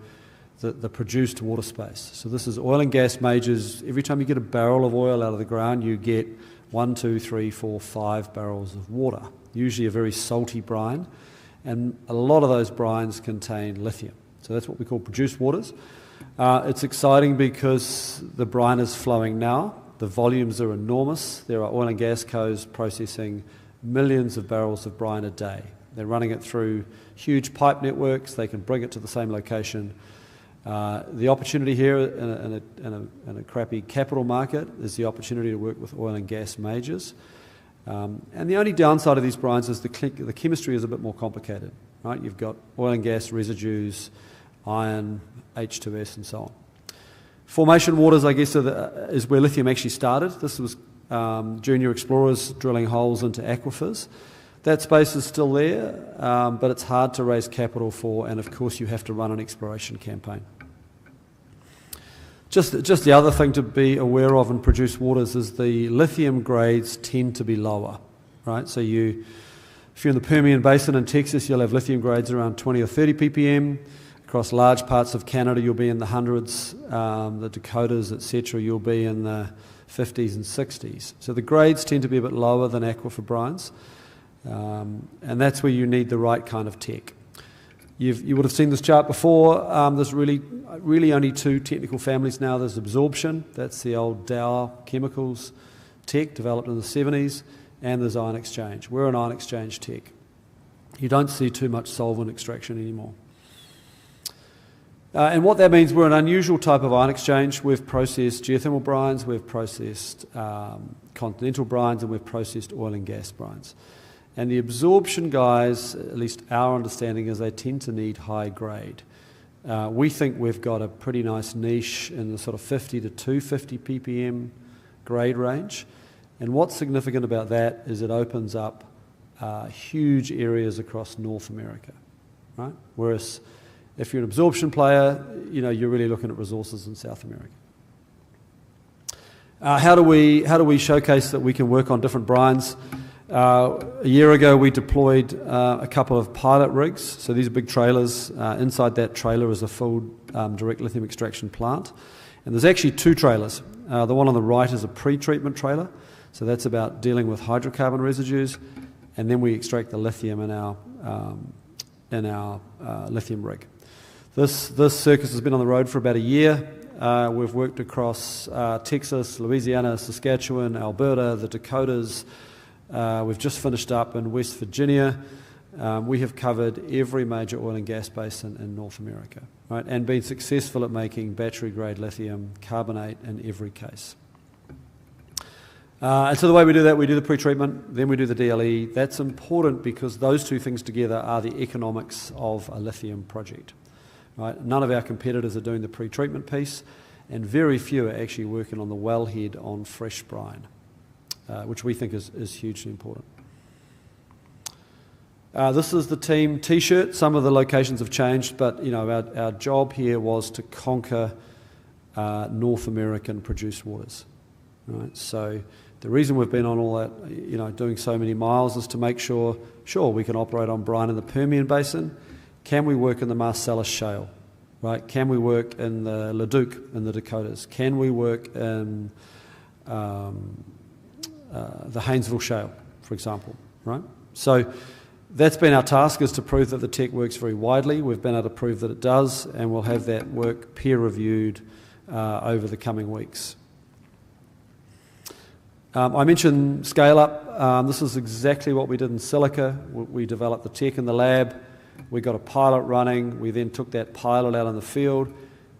the produced water space. So this is oil and gas majors. Every time you get a barrel of oil out of the ground, you get 1, 2, 3, 4, 5 barrels of water, usually a very salty brine, and a lot of those brines contain lithium. So that's what we call produced waters. It's exciting because the brine is flowing now. The volumes are enormous. There are oil and gas cos processing millions of barrels of brine a day. They're running it through huge pipe networks. They can bring it to the same location. The opportunity here in a crappy capital market is the opportunity to work with oil and gas majors. And the only downside of these brines is the chemistry is a bit more complicated, right? You've got oil and gas residues, iron, H2S, and so on. Formation waters, I guess, is where lithium actually started. This was junior explorers drilling holes into aquifers. That space is still there, but it's hard to raise capital for, and of course you have to run an exploration campaign. Just the other thing to be aware of in produced waters is the lithium grades tend to be lower, right? So if you're in the Permian Basin in Texas, you'll have lithium grades around 20 or 30 ppm. Across large parts of Canada, you'll be in the hundreds. The Dakotas, etc., you'll be in the 50s and 60s. So the grades tend to be a bit lower than aquifer brines, and that's where you need the right kind of tech. You would have seen this chart before. There's really only two technical families now. There's absorption, that's the old Dow Chemicals tech developed in the 70s, and there's ion exchange. We're an ion exchange tech. You don't see too much solvent extraction anymore. And what that means, we're an unusual type of ion exchange. We've processed geothermal brines, we've processed continental brines, and we've processed oil and gas brines. And the absorption guys, at least our understanding is they tend to need high grade. We think we've got a pretty nice niche in the sort of 50 to 250 ppm grade range. And what's significant about that is it opens up huge areas across North America, right? Whereas if you're an absorption player, you're really looking at resources in South America. How do we showcase that we can work on different brines? A year ago, we deployed a couple of pilot rigs. So these are big trailers. Inside that trailer is a full direct lithium extraction plant. And there's actually two trailers. The one on the right is a pre-treatment trailer. So that's about dealing with hydrocarbon residues. And then we extract the lithium in our lithium rig. This circus has been on the road for about a year. We've worked across Texas, Louisiana, Saskatchewan, Alberta, the Dakotas. We've just finished up in West Virginia. We have covered every major oil and gas basin in North America, right? And been successful at making battery-grade lithium carbonate in every case. And so the way we do that, we do the pre-treatment, then we do the DLE. That's important because those two things together are the economics of a lithium project. Right? None of our competitors are doing the pre-treatment piece, and very few are actually working on the wellhead on fresh brine, which we think is hugely important. This is the team T-shirt. Some of the locations have changed, but our job here was to conquer North American produced waters. Right? So the reason we've been on all that, doing so many miles, is to make sure we can operate on brine in the Permian Basin. Can we work in the Marcellus Shale? Right? Can we work in the Leduc in the Dakotas? Can we work in the Haynesville Shale, for example? Right? So that's been our task, is to prove that the tech works very widely. We've been able to prove that it does, and we'll have that work peer-reviewed over the coming weeks. I mentioned scale-up. This is exactly what we did in silica. We developed the tech in the lab. We got a pilot running. We then took that pilot out in the field.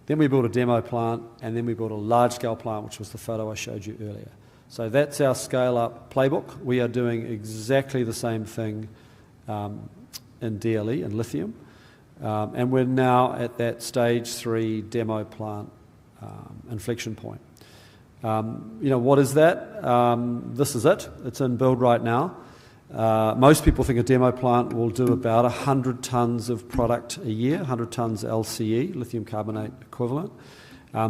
Then we built a demo plant, and then we built a large-scale plant, which was the photo I showed you earlier. So that's our scale-up playbook. We are doing exactly the same thing in DLE and lithium, and we're now at that stage 3 demo plant inflection point. What is that? This is it. It's in build right now. Most people think a demo plant will do about 100 tonnes of product a year, 100 tonnes LCE, lithium carbonate equivalent.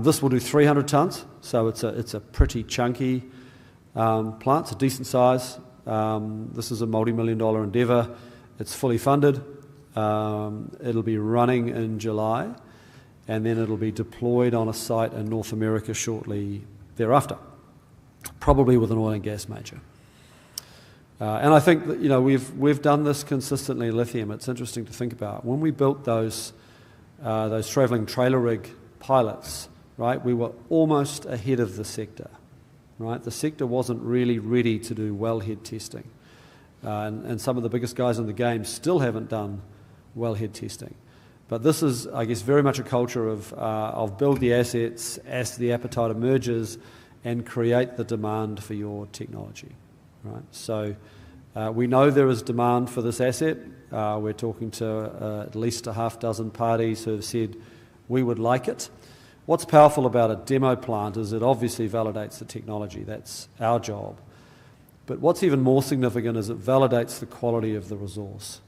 This will do 300 tonnes, so it's a pretty chunky plant. It's a decent size. This is a multi-million-dollar endeavour. It's fully funded. It'll be running in July, and then it'll be deployed on a site in North America shortly thereafter, probably with an oil and gas major. And I think that we've done this consistently in lithium. It's interesting to think about. When we built those travelling trailer rig pilots, right, we were almost ahead of the sector. Right, the sector wasn't really ready to do wellhead testing, and some of the biggest guys in the game still haven't done wellhead testing. But this is, I guess, very much a culture of build the assets as the appetite emerges and create the demand for your technology. Right? So we know there is demand for this asset. We're talking to at least a half dozen parties who have said we would like it. What's powerful about a demo plant is it obviously validates the technology. That's our job. But what's even more significant is it validates the quality of the resource.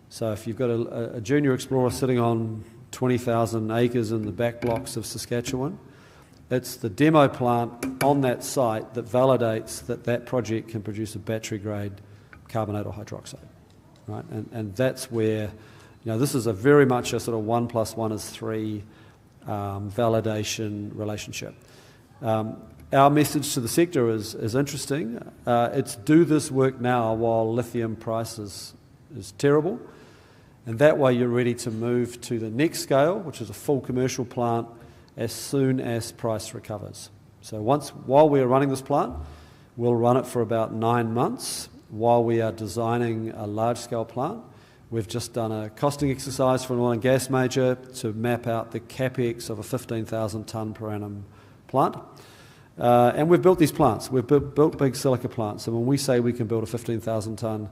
So if you've got a junior explorer sitting on 20,000 acres in the back blocks of Saskatchewan, it's the demo plant on that site that validates that project can produce a battery-grade carbonate or hydroxide. Right? And that's where, this is a very much a sort of 1 + 1 is 3 validation relationship. Our message to the sector is interesting. It's do this work now while lithium price is terrible, and that way you're ready to move to the next scale, which is a full commercial plant, as soon as price recovers. So while we are running this plant, we'll run it for about 9 months while we are designing a large-scale plant. We've just done a costing exercise for an oil and gas major to map out the capex of a 15,000 tonne per annum plant. And we've built these plants. We've built big silica plants. And when we say we can build a 15,000 tonne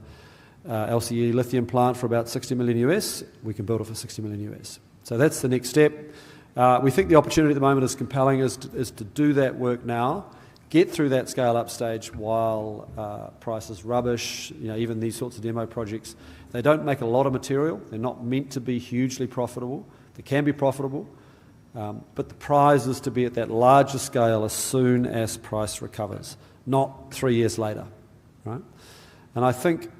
LCE lithium plant for about $60 million US, we can build it for $60 million US. So that's the next step. We think the opportunity at the moment is compelling, is to do that work now, get through that scale-up stage while price is rubbish. Even these sorts of demo projects, they don't make a lot of material. They're not meant to be hugely profitable. They can be profitable, but the prize is to be at that larger scale as soon as price recovers, not 3 years later, right? And I think,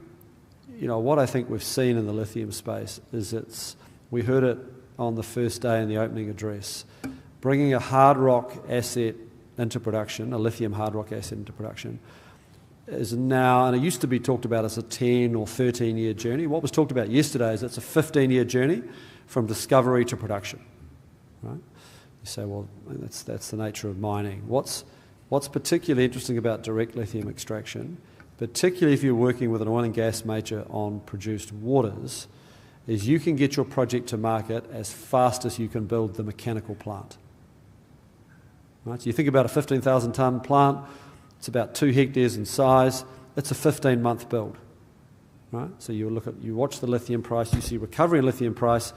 what I think we've seen in the lithium space is we heard it on the first day in the opening address, bringing a hard rock asset into production, a lithium hard rock asset into production, is now, and it used to be talked about as a 10 or 13-year journey. What was talked about yesterday is it's a 15-year journey from discovery to production. Right? You say, well, that's the nature of mining. What's particularly interesting about direct lithium extraction, particularly if you're working with an oil and gas major on produced waters, is you can get your project to market as fast as you can build the mechanical plant. Right? So you think about a 15,000 tonne plant, it's about 2 hectares in size, it's a 15-month build. Right? So you watch the lithium price, you see recovery in lithium price,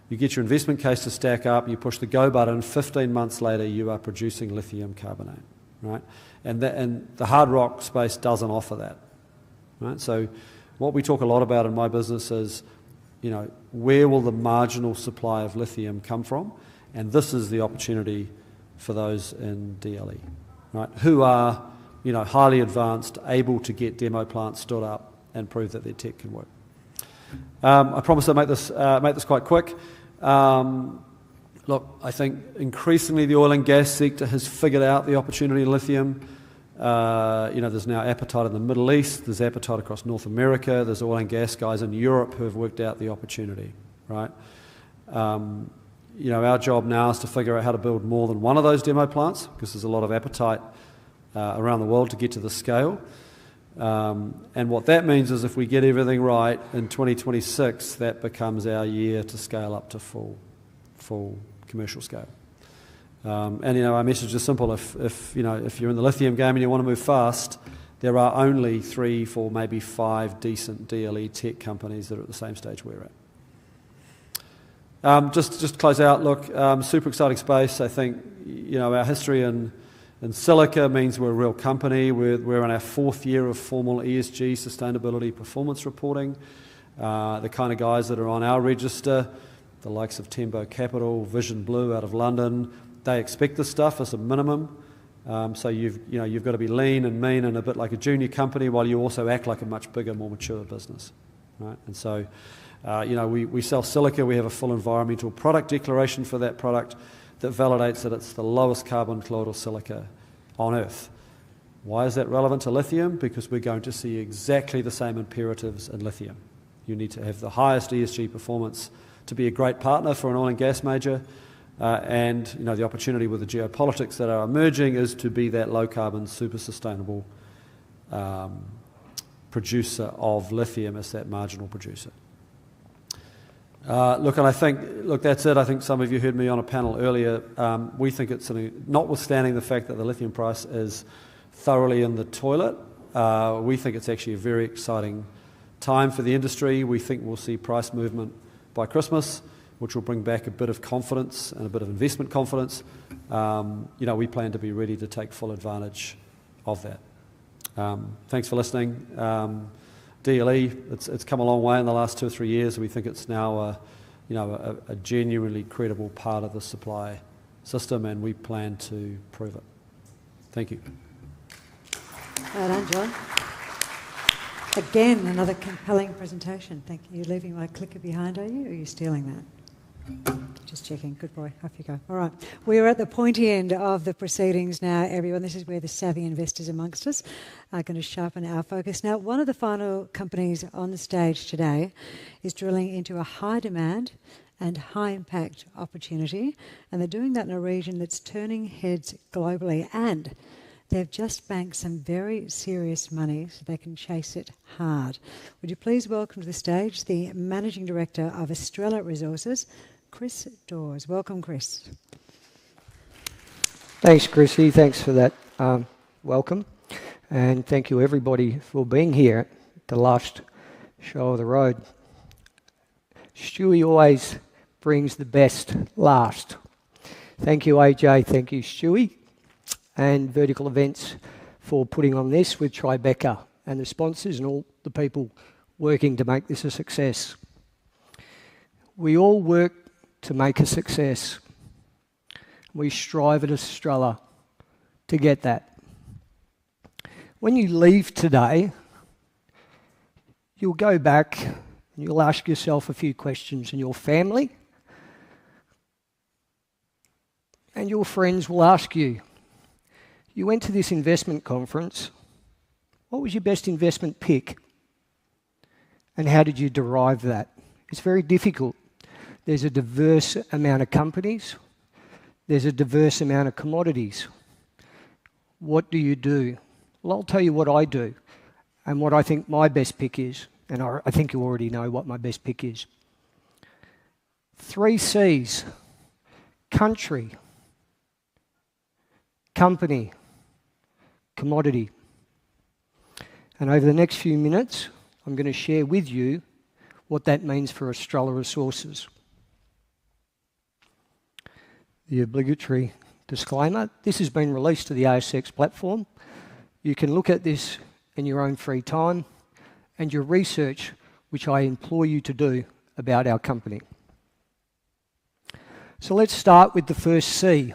you get your investment case to stack up, you push the go button, 15 months later you are producing lithium carbonate. Right? And the hard rock space doesn't offer that. Right? So what we talk a lot about in my business is, where will the marginal supply of lithium come from? And this is the opportunity for those in DLE, right? Who are, highly advanced, able to get demo plants stood up and prove that their tech can work. I promise I'll make this quite quick. Look, I think increasingly the oil and gas sector has figured out the opportunity in lithium. There's now appetite in the Middle East, there's appetite across North America, there's oil and gas guys in Europe who have worked out the opportunity, right? Our job now is to figure out how to build more than one of those demo plants, because there's a lot of appetite around the world to get to the scale. And what that means is if we get everything right in 2026, that becomes our year to scale up to full commercial scale. Our message is simple. If you're in the lithium game and you want to move fast, There are only 3, 4, maybe 5 decent DLE tech companies that are at the same stage we're at. Just to close out, look, super exciting space. I think, our history in silica means we're a real company. We're in our 4th year of formal ESG sustainability performance reporting. The kind of guys that are on our register, the likes of Tembo Capital, Vision Blue out of London, they expect this stuff as a minimum. So you've got to be lean and mean and a bit like a junior company while you also act like a much bigger, more mature business, right? And so, we sell silica. We have a full environmental product declaration for that product that validates that it's the lowest carbon colloidal silica on Earth. Why is that relevant to lithium? Because we're going to see exactly the same imperatives in lithium. You need to have the highest ESG performance to be a great partner for an oil and gas major. And the opportunity with the geopolitics that are emerging is to be that low-carbon, super sustainable producer of lithium as that marginal producer. That's it. I think some of you heard me on a panel earlier. We think it's notwithstanding the fact that the lithium price is thoroughly in the toilet, we think it's actually a very exciting time for the industry. We think we'll see price movement by Christmas, which will bring back a bit of confidence and a bit of investment confidence. We plan to be ready to take full advantage of that. Thanks for listening. DLE, it's come a long way in the last 2 or 3 years. We think it's now a genuinely credible part of the supply system, and we plan to prove it. Thank you. Well done, John. Again, another compelling presentation. Thank you. You're leaving my clicker behind, are you? Or are you stealing that? Just checking. Good boy. Off you go. All right. We are at the pointy end of the proceedings now, everyone. This is where the savvy investors amongst us are going to sharpen our focus. Now, one of the final companies on the stage today is drilling into a high demand and high impact opportunity, and they're doing that in a region that's turning heads globally, and they've just banked some very serious money so they can chase it hard. Would you please welcome to the stage the Managing Director of Australia Resources, Chris Dawes. Welcome, Chris. Thanks, Chrissy. Thanks for that welcome. And thank you, everybody, for being here at the last show of the road. Stewie always brings the best last. Thank you, AJ. Thank you, Stewie, and Vertical Events for putting on this with Tribeca and the sponsors and all the people working to make this a success. We all work to make a success. We strive at Australia to get that. When you leave today, you'll go back and you'll ask yourself a few questions, and your family and your friends will ask you, you went to this investment conference, what was your best investment pick? And how did you derive that? It's very difficult. There's a diverse amount of companies. There's a diverse amount of commodities. What do you do? Well, I'll tell you what I do and what I think my best pick is. And I think you already know what my best pick is. 3 C's: country, company, commodity. And over the next few minutes, I'm going to share with you what that means for Australia Resources. The obligatory disclaimer: this has been released to the ASX platform. You can look at this in your own free time and your research, which I implore you to do about our company. So let's start with the first C,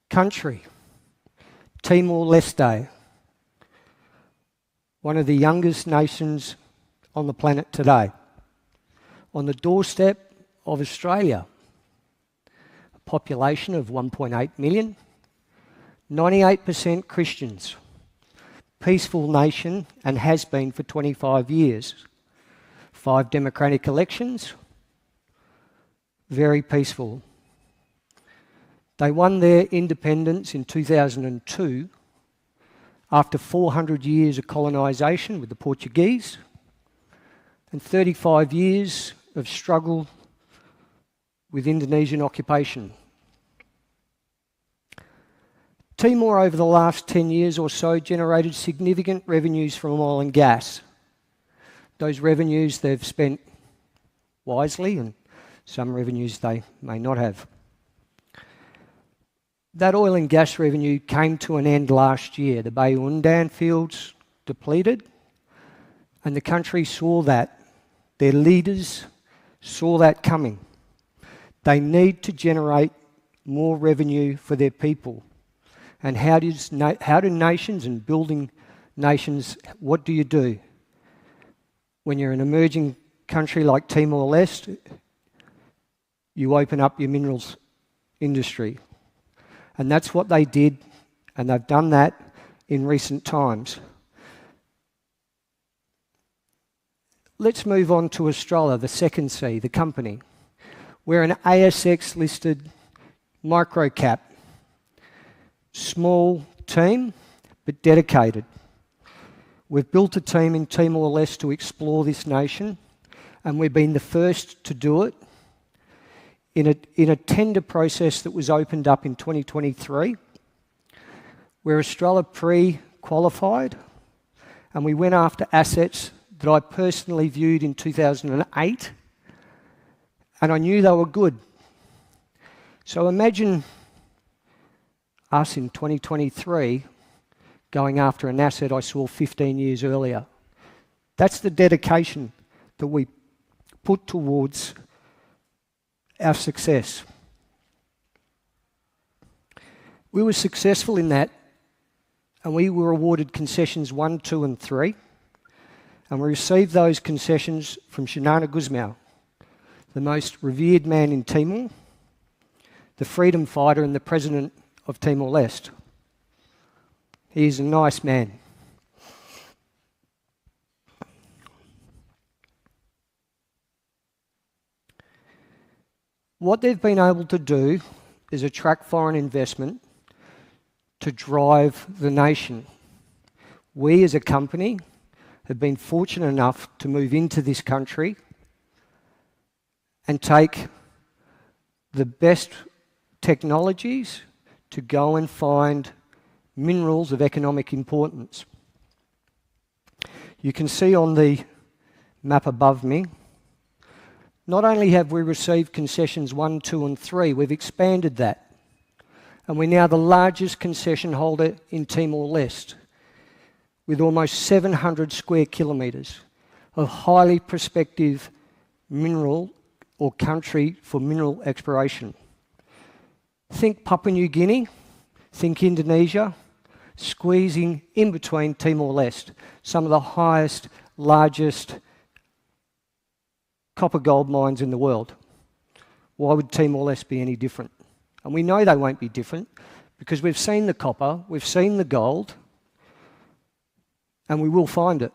country. Timor-Leste, one of the youngest nations on the planet today, on the doorstep of Australia. A population of 1.8 million, 98% Christians, peaceful nation and has been for 25 years. 5 democratic elections, very peaceful. They won their independence in 2002 after 400 years of colonisation with the Portuguese and 35 years of struggle with Indonesian occupation. Timor over the last 10 years or so generated significant revenues from oil and gas. Those revenues they've spent wisely, and some revenues they may not have. That oil and gas revenue came to an end last year. The Bayu-Undan fields depleted, and the country saw that. Their leaders saw that coming. They need to generate more revenue for their people. And how do nations and building nations, what do you do? When you're an emerging country like Timor-Leste, you open up your minerals industry. And that's what they did, and they've done that in recent times. Let's move on to Australia, the second C, the company. We're an ASX-listed micro-cap. Small team, but dedicated. We've built a team in Timor-Leste to explore this nation, and we've been the first to do it in a tender process that was opened up in 2023, where Australia pre-qualified, and we went after assets that I personally viewed in 2008, and I knew they were good. So imagine us in 2023 going after an asset I saw 15 years earlier. That's the dedication that we put towards our success. We were successful in that, and we were awarded concessions 1, 2 and 3, and we received those concessions from Xanana Gusmao, the most revered man in Timor, the freedom fighter and the president of Timor-Leste. He is a nice man. What they've been able to do is attract foreign investment to drive the nation. We as a company have been fortunate enough to move into this country and take the best technologies to go and find minerals of economic importance. You can see on the map above me, not only have we received concessions 1, 2 and 3, we've expanded that. And we're now the largest concession holder in Timor-Leste, with almost 700 square kilometres of highly prospective mineral or country for mineral exploration. Think Papua New Guinea, think Indonesia, squeezing in between Timor-Leste, some of the highest, largest copper gold mines in the world. Why would Timor-Leste be any different? And we know they won't be different because we've seen the copper, we've seen the gold, and we will find it.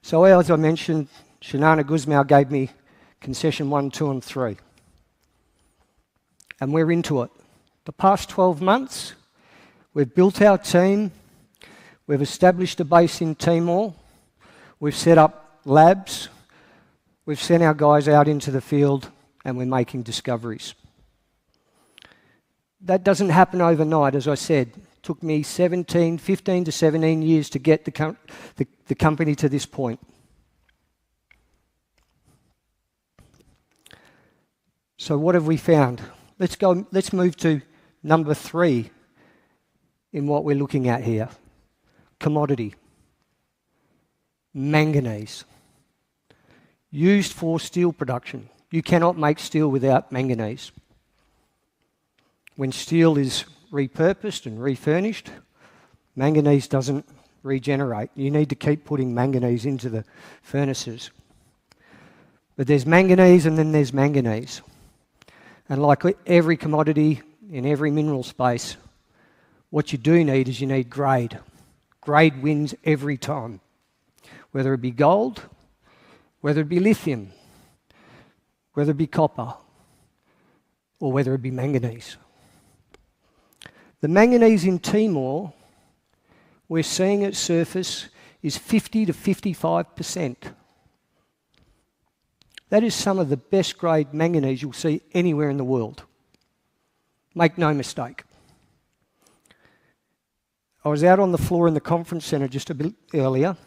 So as I mentioned, Xanana Gusmao gave me concession 1, 2 and 3. And we're into it. The past 12 months, we've built our team, we've established a base in Timor, we've set up labs, we've sent our guys out into the field, and we're making discoveries. That doesn't happen overnight, as I said. It took me 15 to 17 years to get the company to this point. So what have we found? Let's move to number 3 in what we're looking at here. Commodity. Manganese. Used for steel production. You cannot make steel without manganese. When steel is repurposed and refurnished, manganese doesn't regenerate. You need to keep putting manganese into the furnaces. But there's manganese and then there's manganese. And like every commodity in every mineral space, what you do need is you need grade. Grade wins every time. Whether it be gold, whether it be lithium, whether it be copper, or whether it be manganese. The manganese in Timor, we're seeing at surface, is 50 to 55%. That is some of the best grade manganese you'll see anywhere in the world. Make no mistake. I was out on the floor in the conference centre just a bit earlier,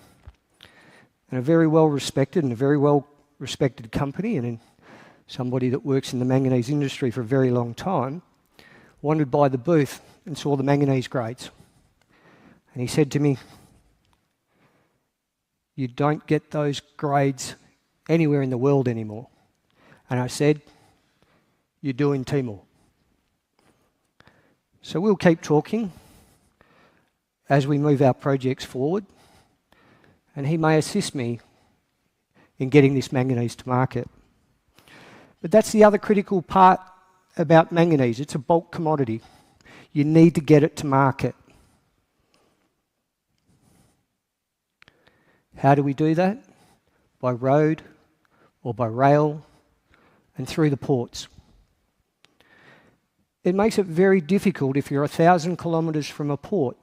and a very well-respected and a very well-respected company, and somebody that works in the manganese industry for a very long time, wandered by the booth and saw the manganese grades. And he said to me, "You don't get those grades anywhere in the world anymore." And I said, "You do in Timor." So we'll keep talking as we move our projects forward, and he may assist me in getting this manganese to market. But that's the other critical part about manganese. It's a bulk commodity. You need to get it to market. How do we do that? By road or by rail and through the ports. It makes it very difficult if you're 1,000 kilometres from a port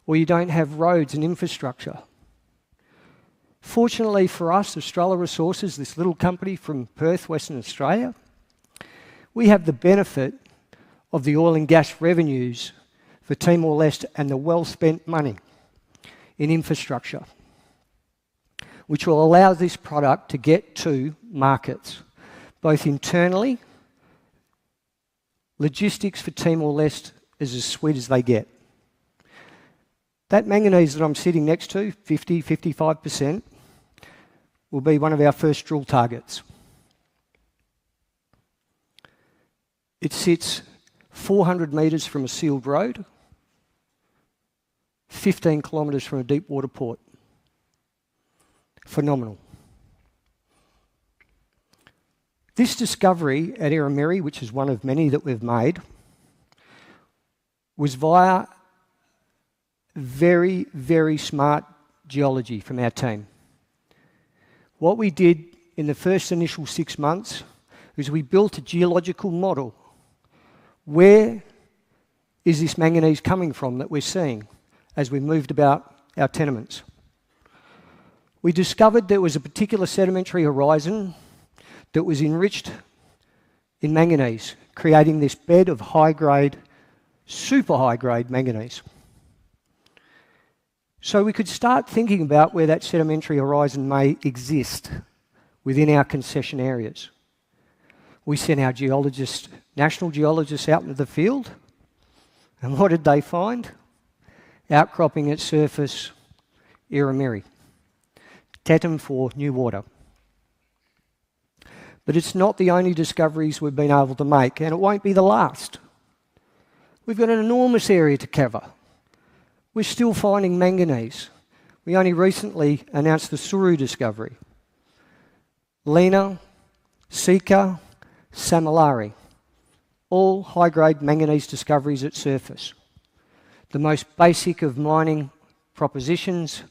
or you don't have roads and infrastructure. Fortunately for us, Australia Resources, this little company from Perth, Western Australia, we have the benefit of the oil and gas revenues for Timor-Leste and the well-spent money in infrastructure, which will allow this product to get to markets, both internally. Logistics for Timor-Leste is as sweet as they get. That manganese that I'm sitting next to, 55%, will be one of our first drill targets. It sits 400 metres from a sealed road, 15 kilometres from a deep water port. Phenomenal. This discovery at Erameri, which is one of many that we've made, was via very, very smart geology from our team. What we did in the first initial 6 months was we built a geological model. Where is this manganese coming from that we're seeing as we moved about our tenements? We discovered there was a particular sedimentary horizon that was enriched in manganese, creating this bed of high-grade, super high-grade manganese. So we could start thinking about where that sedimentary horizon may exist within our concession areas. We sent our geologists, national geologists, out into the field, and what did they find? Outcropping at surface, Erameri. Tetum for new water. But it's not the only discoveries we've been able to make, and it won't be the last. We've got an enormous area to cover. We're still finding manganese. We only recently announced the Suru discovery. Lena, Sika, Samilari, all high-grade manganese discoveries at surface. The most basic of mining propositions,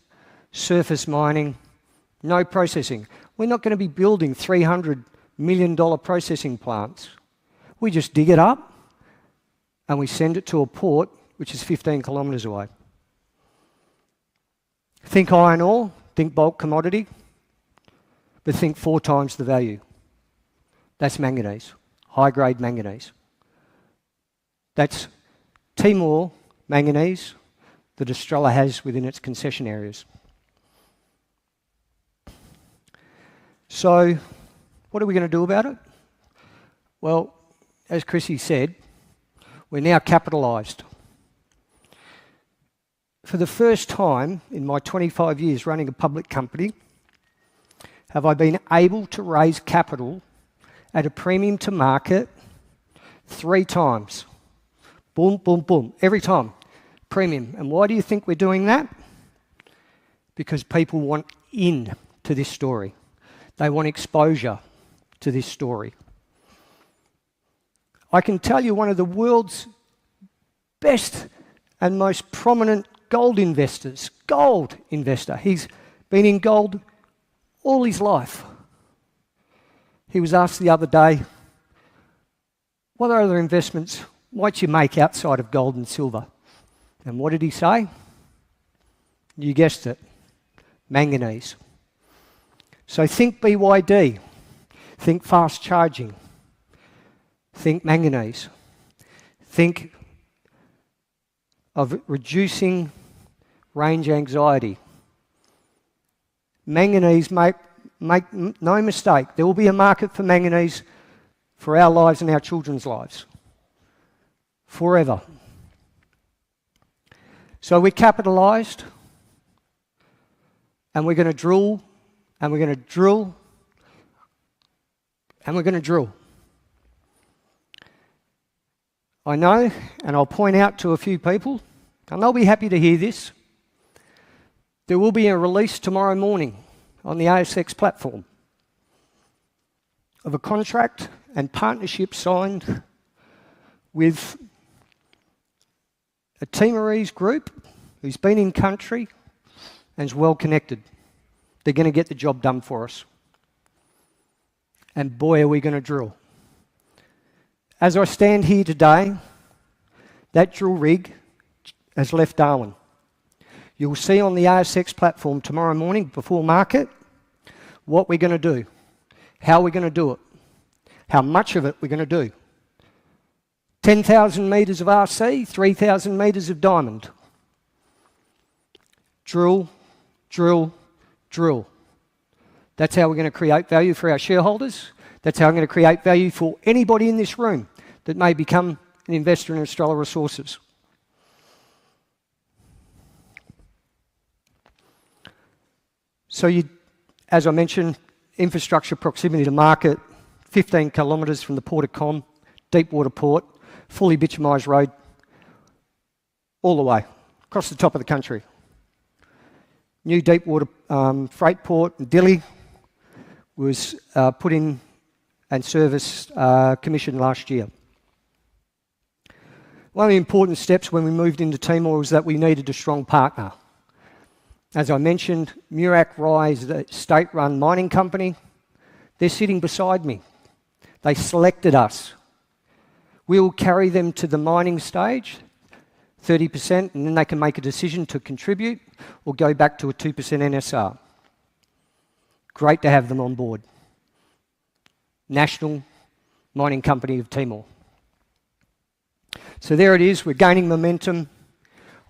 surface mining, no processing. We're not going to be building $300 million processing plants. We just dig it up and we send it to a port which is 15 kilometres away. Think iron ore, think bulk commodity, but think 4 times the value. That's manganese, high-grade manganese. That's Timor manganese that Australia has within its concession areas. So, what are we going to do about it? Well, as Chrissy said, we're now capitalised. For the first time in my 25 years running a public company, have I been able to raise capital at a premium to market 3 times. Boom, boom, boom. Every time. Premium. And why do you think we're doing that? Because people want in to this story. They want exposure to this story. I can tell you one of the world's best and most prominent gold investor. He's been in gold all his life. He was asked the other day, what other investments might you make outside of gold and silver? And what did he say? You guessed it, manganese. So think BYD, think fast charging, think manganese. think of reducing range anxiety. Manganese, make no mistake, there will be a market for manganese for our lives and our children's lives. Forever. So we're capitalised, and we're going to drill, and we're going to drill, and we're going to drill. I know, and I'll point out to a few people, and they'll be happy to hear this, there will be a release tomorrow morning on the ASX platform of a contract and partnership signed with a Timorese group who's been in country and is well connected. They're going to get the job done for us. And boy, are we going to drill. As I stand here today, that drill rig has left Darwin. You'll see on the ASX platform tomorrow morning before market what we're going to do, how we're going to do it, how much of it we're going to do. 10,000 metres of RC, 3,000 metres of diamond. Drill, drill, drill. That's how we're going to create value for our shareholders. That's how I'm going to create value for anybody in this room that may become an investor in Australia Resources. So as I mentioned, infrastructure proximity to market, 15 kilometres from the Port of Com, deep water port, fully bitumised road, all the way, across the top of the country. New deep water freight port in Dili was put in and service commissioned last year. One of the important steps when we moved into Timor was that we needed a strong partner. As I mentioned, Murak Rai is the state-run mining company. They're sitting beside me. They selected us. We will carry them to the mining stage, 30%, and then they can make a decision to contribute or go back to a 2% NSR. Great to have them on board. National Mining Company of Timor. So there it is, we're gaining momentum.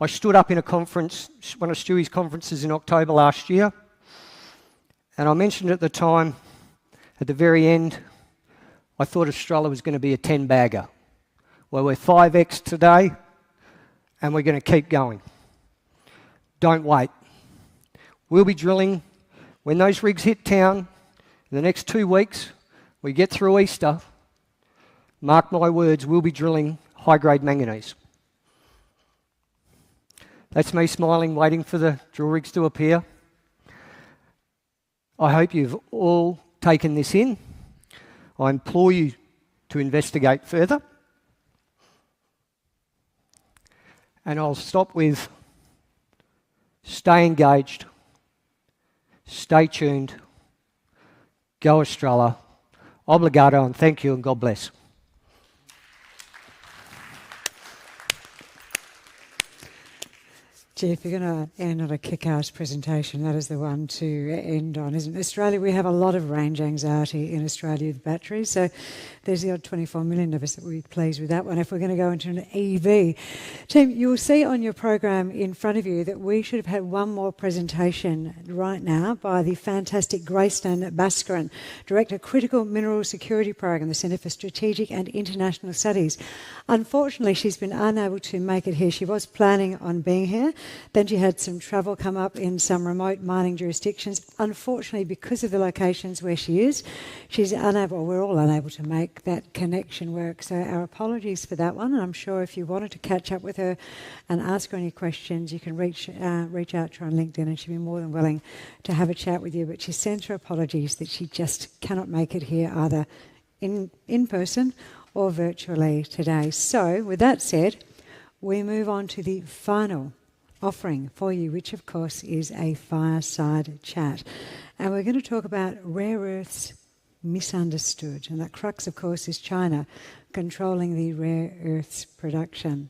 I stood up in a conference, one of Stewie's conferences in October last year, and I mentioned at the time, at the very end, I thought Australia was going to be a 10-bagger. Well, we're 5x today, and we're going to keep going. Don't wait. We'll be drilling. When those rigs hit town in the next 2 weeks, we get through Easter, mark my words, we'll be drilling high-grade manganese. That's me smiling, waiting for the drill rigs to appear. I hope you've all taken this in. I implore you to investigate further. And I'll stop with stay engaged, stay tuned, go Australia, obrigado, and thank you, and God bless. Jeff, you're going to end on a kick-ass presentation. That is the one to end on, isn't it? Australia, we have a lot of range anxiety in Australia with batteries, so there's the odd 24 million of us that will be pleased with that one if we're going to go into an EV. Team, you'll see on your program in front of you that we should have had one more presentation right now by the fantastic Grayston Bhaskaran, Director, Critical Mineral Security Program, the Centre for Strategic and International Studies. Unfortunately, she's been unable to make it here. She was planning on being here. Then she had some travel come up in some remote mining jurisdictions. Unfortunately, because of the locations where she is, she's unable, we're all unable to make that connection work. So our apologies for that one. And I'm sure if you wanted to catch up with her and ask her any questions, you can reach out to her on LinkedIn and she'll be more than willing to have a chat with you. But she sent her apologies that she just cannot make it here either in person or virtually today. So with that said, we move on to the final offering for you, which of course is a fireside chat. And we're going to talk about rare earths misunderstood. And that crux, of course, is China controlling the rare earths production.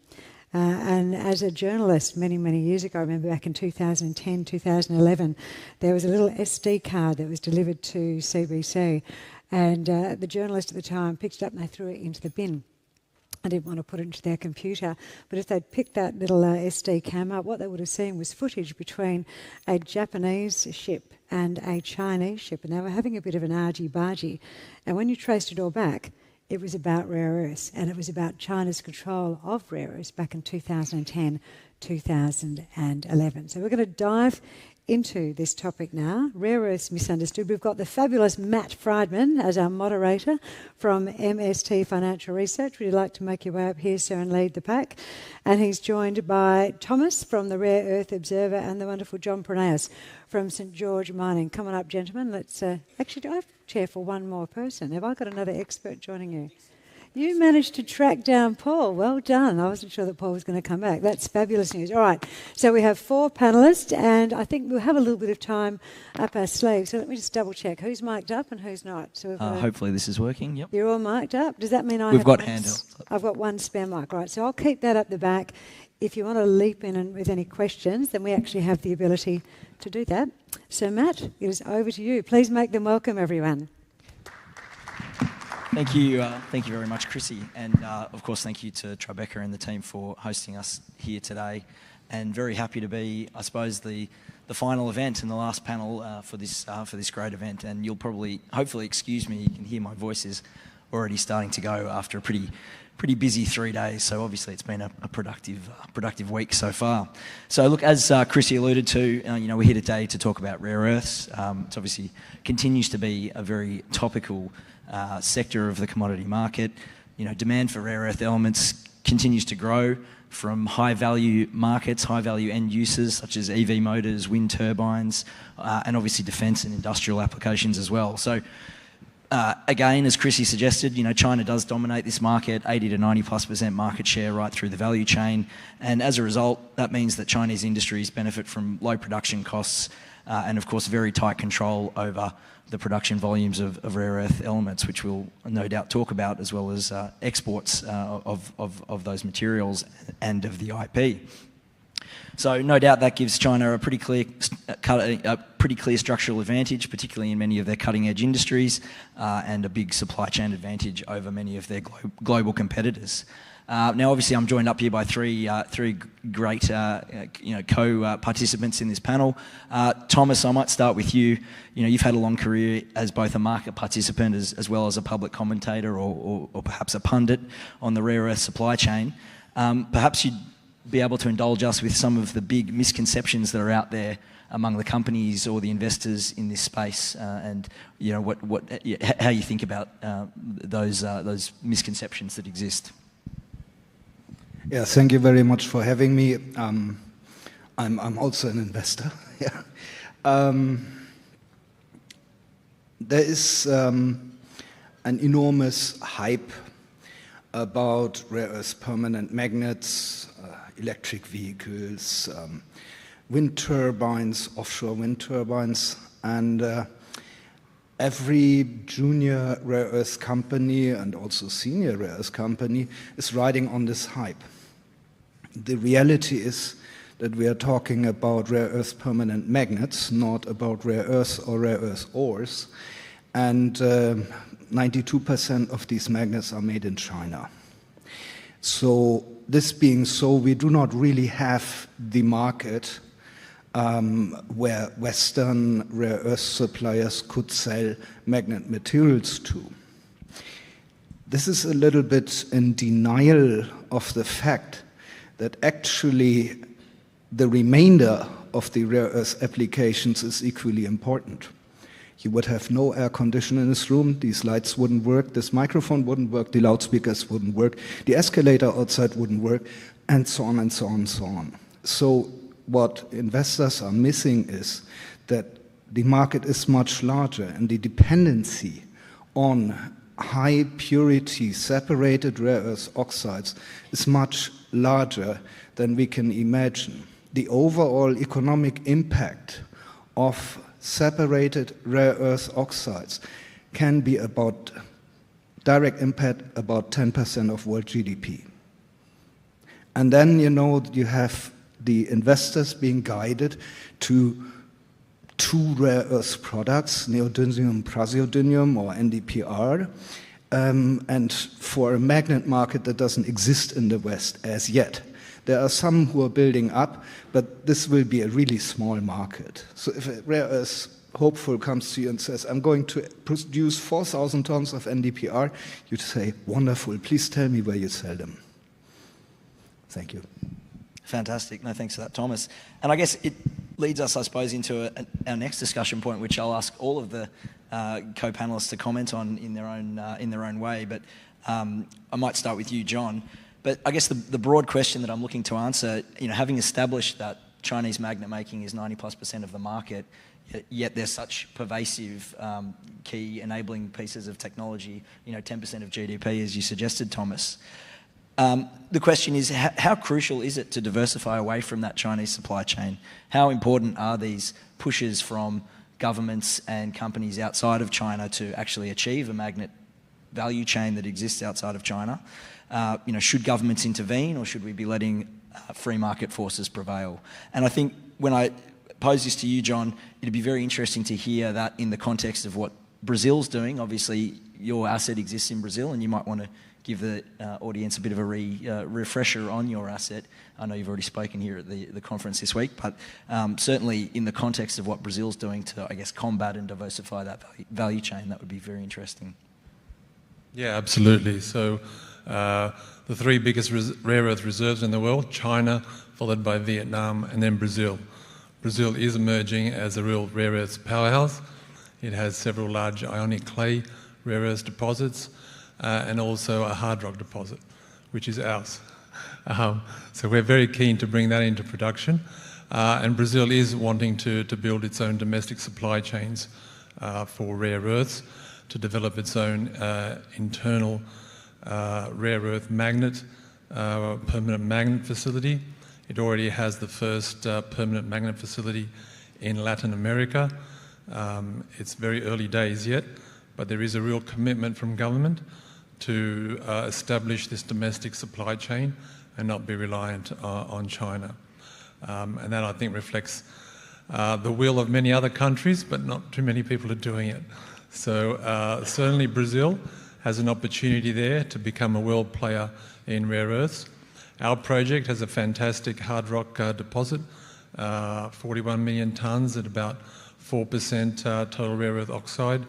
And as a journalist many, many years ago, I remember back in 2010, 2011, there was a little SD card that was delivered to CBC. And the journalist at the time picked it up and they threw it into the bin. I didn't want to put it into their computer, but if they'd picked that little SD cam up, what they would have seen was footage between a Japanese ship and a Chinese ship, and they were having a bit of an argy-bargy. And when you traced it all back, it was about rare earths, and it was about China's control of rare earths back in 2010, 2011. So we're going to dive into this topic now, rare earths misunderstood. We've got the fabulous Matt Friedman as our moderator from MST Financial Research. Would you like to make your way up here, sir, and lead the pack? And he's joined by Thomas from the Rare Earth Observer and the wonderful John Pronaus from St George Mining. Come on up, gentlemen. Let's actually, do I have a chair for one more person? Have I got another expert joining you? You managed to track down Paul. Well done. I wasn't sure that Paul was going to come back. That's fabulous news. All right. So we have 4 panellists, and I think we'll have a little bit of time up our sleeves. So let me just double check who's mic'd up and who's not. So hopefully this is working. Yep. You're all mic'd up. Does that mean We've got handhelds? I've got one spare mic, right? So I'll keep that up the back. If you want to leap in and with any questions, then we actually have the ability to do that. So Matt, it is over to you. Please make them welcome, everyone. Thank you very much, Chrissy, and of course thank you to Tribeca and the team for hosting us here today, and very happy to be, I suppose, the final event and the last panel for this great event. And you'll hopefully excuse me, you can hear my voice is already starting to go after a pretty busy 3 days. So obviously it's been a productive week so far. So look, as Chrissy alluded to, we're here today to talk about rare earths. It obviously continues to be a very topical sector of the commodity market. Demand for rare earth elements continues to grow from high-value markets, high-value end uses such as EV motors, wind turbines, and obviously defence and industrial applications as well. So again, as Chrissy suggested, China does dominate this market, 80 to 90+% market share right through the value chain, and as a result, that means that Chinese industries benefit from low production costs and of course very tight control over the production volumes of rare earth elements, which we'll no doubt talk about, as well as exports of those materials and of the IP. So no doubt that gives China a pretty clear structural advantage, particularly in many of their cutting-edge industries, and a big supply chain advantage over many of their global competitors. Now, obviously, I'm joined up here by three great co-participants in this panel. Thomas, I might start with you. You've had a long career as both a market participant as well as a public commentator or perhaps a pundit on the rare earth supply chain. Perhaps you'd be able to indulge us with some of the big misconceptions that are out there among the companies or the investors in this space, and how you think about those misconceptions that exist. Yeah, thank you very much for having me. I'm also an investor. Yeah. There is an enormous hype about rare earth permanent magnets, electric vehicles, wind turbines, offshore wind turbines, and every junior rare earth company and also senior rare earth company is riding on this hype. The reality is that we are talking about rare earth permanent magnets, not about rare earths or rare earth ores, and 92% of these magnets are made in China. So this being so, we do not really have the market where Western rare earth suppliers could sell magnet materials to. This is a little bit in denial of the fact that actually the remainder of the rare earth applications is equally important. You would have no air conditioning in this room, these lights wouldn't work, this microphone wouldn't work, the loudspeakers wouldn't work, the escalator outside wouldn't work, and so on and so on and so on. So what investors are missing is that the market is much larger and the dependency on high purity separated rare earth oxides is much larger than we can imagine. The overall economic impact of separated rare earth oxides can be about direct impact about 10% of world GDP. And then, you have the investors being guided to two rare earth products, neodymium, praseodymium, or NdPr, and for a magnet market that doesn't exist in the West as yet. There are some who are building up, but this will be a really small market. So if a rare earth hopeful comes to you and says, I'm going to produce 4,000 tons of NdPr, you'd say, wonderful, please tell me where you sell them. Thank you. Fantastic. No, thanks for that, Thomas. And I guess it leads us, I suppose, into our next discussion point, which I'll ask all of the co-panelists to comment on in their own way. But I might start with you, John. But I guess the broad question that I'm looking to answer, having established that Chinese magnet making is 90+% of the market, yet there's such pervasive key enabling pieces of technology, 10% of GDP, as you suggested, Thomas. The question is, how crucial is it to diversify away from that Chinese supply chain? How important are these pushes from governments and companies outside of China to actually achieve a magnet value chain that exists outside of China? Should governments intervene, or should we be letting free market forces prevail? And I think when I pose this to you, John, it'd be very interesting to hear that in the context of what Brazil's doing. Obviously, your asset exists in Brazil, and you might want to give the audience a bit of a refresher on your asset. I know you've already spoken here at the conference this week, but certainly in the context of what Brazil's doing to, I guess, combat and diversify that value chain, that would be very interesting. Yeah, absolutely. So the three biggest rare earth reserves in the world, China, followed by Vietnam, and then Brazil. Brazil is emerging as a real rare earths powerhouse. It has several large ionic clay rare earths deposits, and also a hard rock deposit, which is ours. So we're very keen to bring that into production. And Brazil is wanting to build its own domestic supply chains for rare earths, to develop its own internal rare earth magnet, permanent magnet facility. It already has the first permanent magnet facility in Latin America. It's very early days yet, but there is a real commitment from government to establish this domestic supply chain and not be reliant on China. And that, I think, reflects the will of many other countries, but not too many people are doing it. So certainly Brazil has an opportunity there to become a world player in rare earths. Our project has a fantastic hard rock deposit, 41 million tonnes at about 4% total rare earth oxide.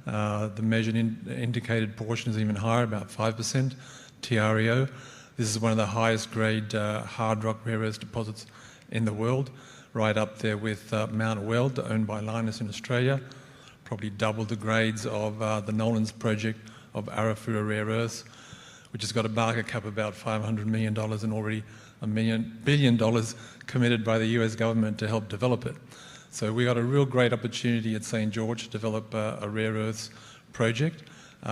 The measured indicated portion is even higher, about 5% TREO. This is one of the highest grade hard rock rare earth deposits in the world, right up there with Mount Weld, owned by Lynas in Australia, probably double the grades of the Nolans project of Arafura Rare Earths, which has got a market cap of about $500 million and already $1 billion committed by the US government to help develop it. So we got a real great opportunity at St. George to develop a rare earths project.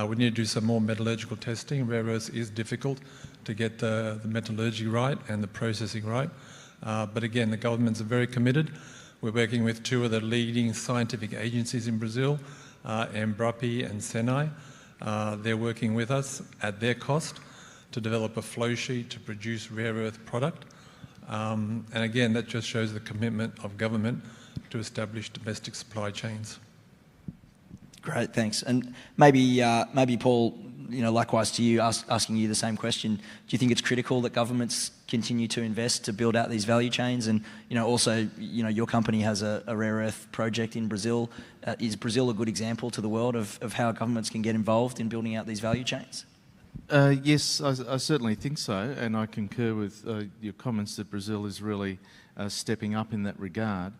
We need to do some more metallurgical testing. Rare earths is difficult to get the metallurgy right and the processing right. But again, the governments are very committed. We're working with two of the leading scientific agencies in Brazil, Embrapa and Senai. They're working with us at their cost to develop a flow sheet to produce rare earth product. And again, that just shows the commitment of government to establish domestic supply chains. Great, thanks. And maybe Paul, likewise to you, asking you the same question. Do you think it's critical that governments continue to invest to build out these value chains? And also, your company has a rare earth project in Brazil. Is Brazil a good example to the world of how governments can get involved in building out these value chains? Yes, I certainly think so, and I concur with your comments that Brazil is really stepping up in that regard.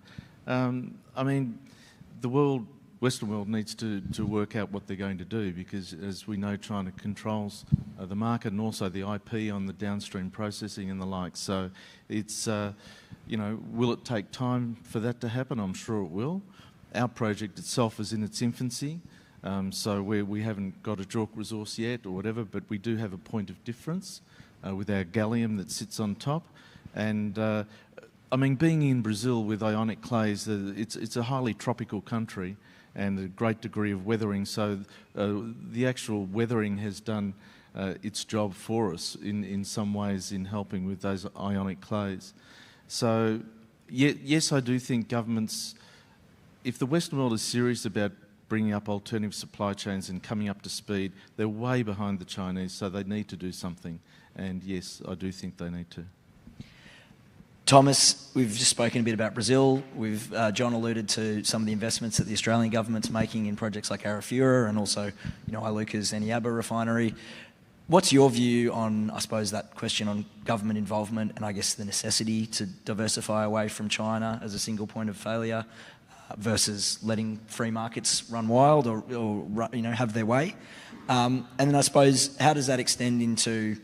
I mean, the Western world needs to work out what they're going to do, because, as we know, China controls the market and also the IP on the downstream processing and the like. So it's, will it take time for that to happen? I'm sure it will. Our project itself is in its infancy, so we haven't got a JORC resource yet or whatever, but we do have a point of difference with our gallium that sits on top. And I mean, being in Brazil with ionic clays, it's a highly tropical country and a great degree of weathering. So the actual weathering has done its job for us in some ways in helping with those ionic clays. So yes, I do think governments, if the Western world is serious about bringing up alternative supply chains and coming up to speed. They're way behind the Chinese, so they need to do something. And yes, I do think they need to. Thomas, we've just spoken a bit about Brazil. John alluded to some of the investments that the Australian government's making in projects like Arafura and also, Iluka's Eneabba refinery. What's your view on, I suppose, that question on government involvement and I guess the necessity to diversify away from China as a single point of failure versus letting free markets run wild or have their way? And then I suppose, how does that extend into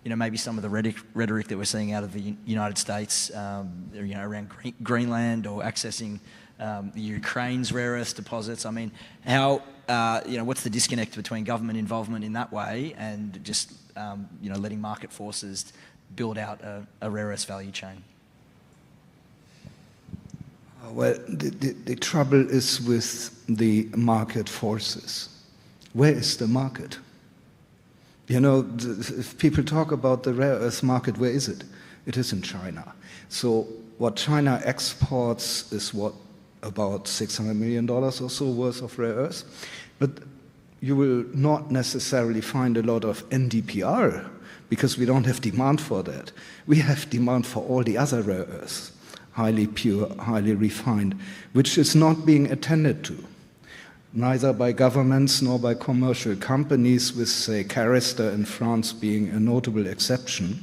maybe some of the rhetoric that we're seeing out of the United States, around Greenland or accessing the Ukraine's rare earth deposits? I mean, what's the disconnect between government involvement in that way and just, letting market forces build out a rare earth value chain? Well, the trouble is with the market forces. Where is the market? If people talk about the rare earth market, where is it? It is in China. So what China exports is about $600 million or so worth of rare earths. But you will not necessarily find a lot of NdPr because we don't have demand for that. We have demand for all the other rare earths, highly pure, highly refined, which is not being attended to, neither by governments nor by commercial companies, with, say, Carester in France being a notable exception.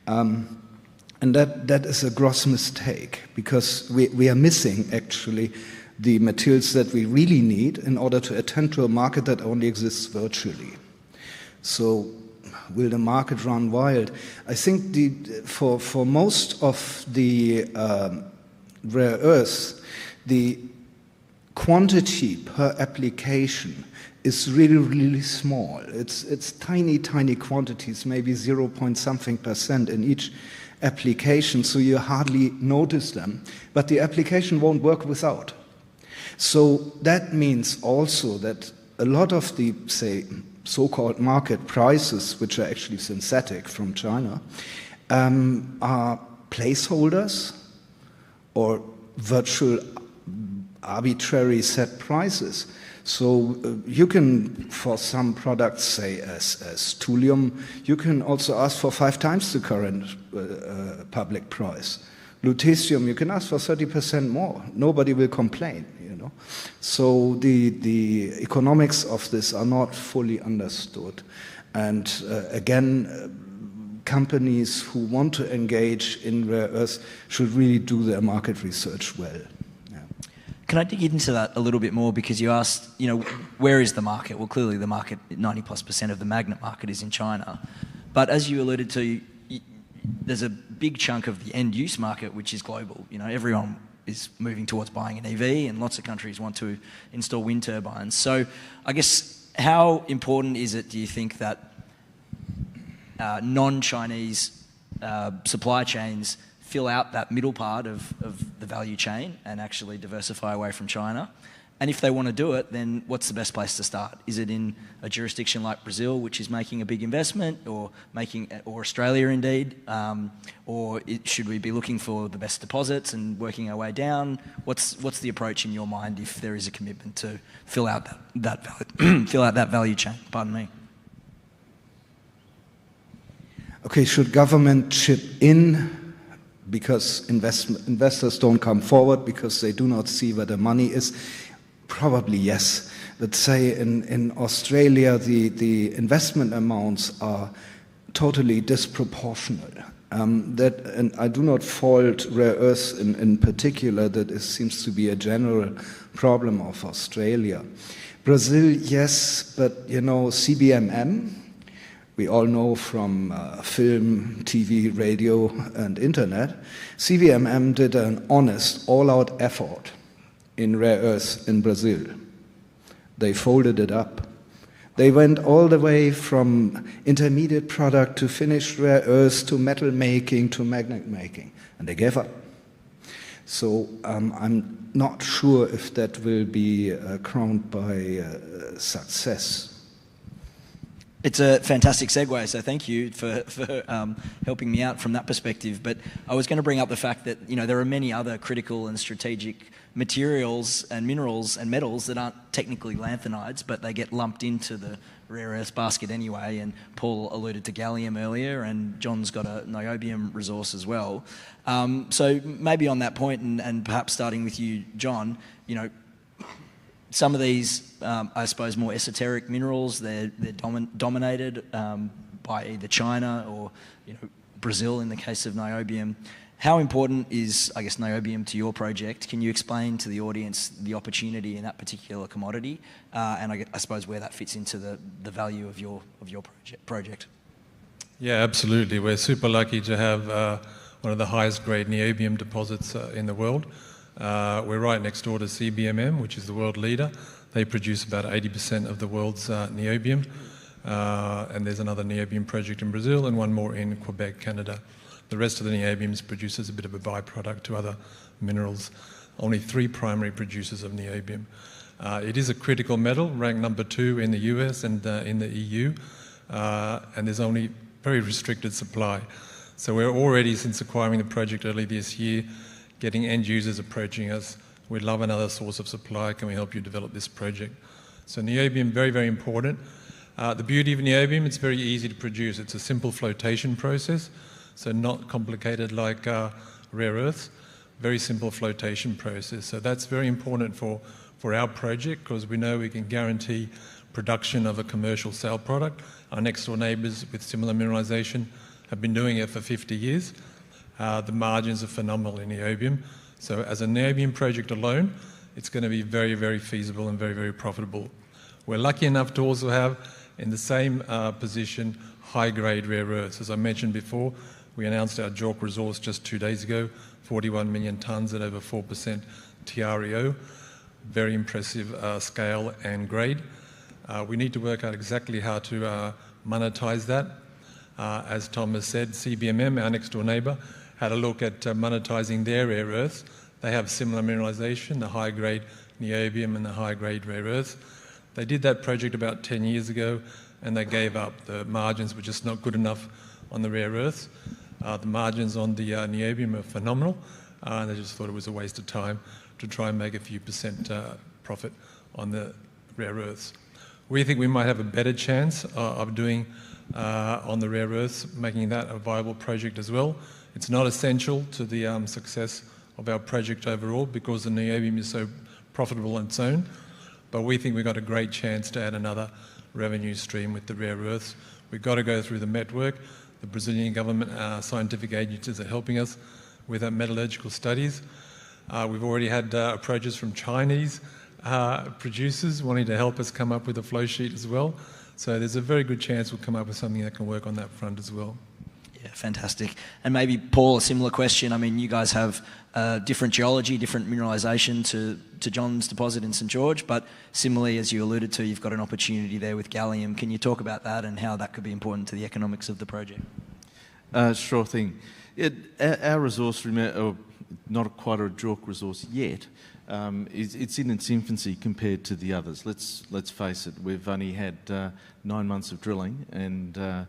And that is a gross mistake, because we are missing, actually, the materials that we really need in order to attend to a market that only exists virtually. So will the market run wild? I think for most of the rare earths, the quantity per application is really, really small. It's tiny, tiny quantities, maybe 0.something% in each application, so you hardly notice them. But the application won't work without. So that means also that a lot of the, say, so-called market prices, which are actually synthetic from China, are placeholders or virtual arbitrary set prices. So you can, for some products, say as thulium, you can also ask for 5 times the current public price. Lutetium, you can ask for 30% more. Nobody will complain, So the economics of this are not fully understood. And again, companies who want to engage in rare earths should really do their market research well. Can I dig into that a little bit more? Because you asked, where is the market? Well, clearly the market, 90+% of the magnet market is in China. But as you alluded to, there's a big chunk of the end-use market which is global. Everyone is moving towards buying an EV, and lots of countries want to install wind turbines. So I guess, how important is it, do you think, that non-Chinese supply chains fill out that middle part of the value chain and actually diversify away from China? And if they want to do it, then what's the best place to start? Is it in a jurisdiction like Brazil, which is making a big investment, or Australia indeed? Should we be looking for the best deposits and working our way down? What's the approach in your mind if there is a commitment to fill out that value chain? Pardon me. Okay, should government chip in because investors don't come forward because they do not see where the money is? Probably yes. But say in Australia, the investment amounts are totally disproportionate. And I do not fault rare earths in particular. That seems to be a general problem of Australia. Brazil, yes, but CBMM, we all know from film, TV, radio, and internet, CBMM did an honest, all-out effort in rare earths in Brazil. They folded it up. They went all the way from intermediate product to finished rare earths to metal making to magnet making, and they gave up. So I'm not sure if that will be crowned by success. It's a fantastic segue, so thank you for helping me out from that perspective. But I was going to bring up the fact that, you know, there are many other critical and strategic materials and minerals and metals that aren't technically lanthanides, but they get lumped into the rare earths basket anyway. And Paul alluded to gallium earlier, and John's got a niobium resource as well. So maybe on that point, and perhaps starting with you, John, you know, some of these, I suppose, more esoteric minerals, they're dominated by either China or, you know, Brazil in the case of niobium. How important is, I guess, niobium to your project? Can you explain to the audience the opportunity in that particular commodity, and I suppose where that fits into the value of your project? Yeah, absolutely. We're super lucky to have one of the highest grade niobium deposits in the world. We're right next door to CBMM, which is the world leader. They produce about 80% of the world's niobium. And there's another niobium project in Brazil and one more in Quebec, Canada. The rest of the niobium is produced as a bit of a byproduct to other minerals. Only 3 primary producers of niobium. It is a critical metal, ranked number 2 in the US and in the EU. And there's only very restricted supply. So we're already, since acquiring the project early this year, getting end users approaching us. We'd love another source of supply. Can we help you develop this project? So niobium, very, very important. The beauty of niobium, it's very easy to produce. It's a simple flotation process, so not complicated like rare earths. Very simple flotation process. So that's very important for our project, because we know we can guarantee production of a commercial sale product. Our next door neighbours with similar mineralisation have been doing it for 50 years. The margins are phenomenal in niobium. So as a niobium project alone, it's going to be very, very feasible and very, very profitable. We're lucky enough to also have, in the same position, high-grade rare earths. As I mentioned before, we announced our JORC resource just 2 days ago, 41 million tonnes at over 4% TREO. Very impressive scale and grade. We need to work out exactly how to monetize that. As Tom has said, CBMM, our next door neighbour, had a look at monetising their rare earths. They have similar mineralisation, the high-grade niobium and the high-grade rare earths. They did that project about 10 years ago and they gave up. The margins were just not good enough on the rare earths. The margins on the niobium are phenomenal, and they just thought it was a waste of time to try and make a few percent profit on the rare earths. We think we might have a better chance of doing on the rare earths, making that a viable project as well. It's not essential to the success of our project overall because the niobium is so profitable on its own, but we think we've got a great chance to add another revenue stream with the rare earths. We've got to go through the network. The Brazilian government scientific agencies are helping us with our metallurgical studies. We've already had approaches from Chinese producers wanting to help us come up with a flow sheet as well. So there's a very good chance we'll come up with something that can work on that front as well. Yeah, fantastic. And maybe, Paul, a similar question. I mean, you guys have different geology, different mineralisation to John's deposit in St George, but similarly, as you alluded to, you've got an opportunity there with gallium. Can you talk about that and how that could be important to the economics of the project? Sure thing. Our resource, not quite a JORC resource yet, it's in its infancy compared to the others. Let's face it, we've only had 9 months of drilling, and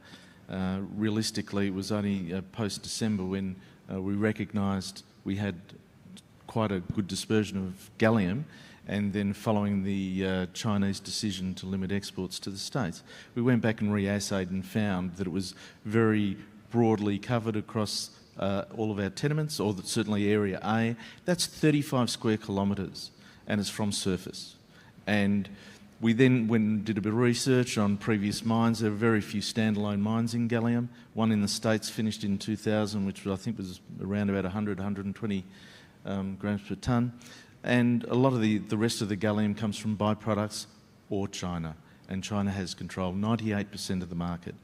realistically it was only post-December when we recognised we had quite a good dispersion of gallium, and then following the Chinese decision to limit exports to the States, we went back and re-assayed and found that it was very broadly covered across all of our tenements, or certainly Area A. That's 35 square kilometres, and it's from surface. And we then went and did a bit of research on previous mines. There were very few standalone mines in gallium. One in the States finished in 2000, which I think was around about 100, 120 grams per tonne. And a lot of the rest of the gallium comes from byproducts or China, and China has control 98% of the market.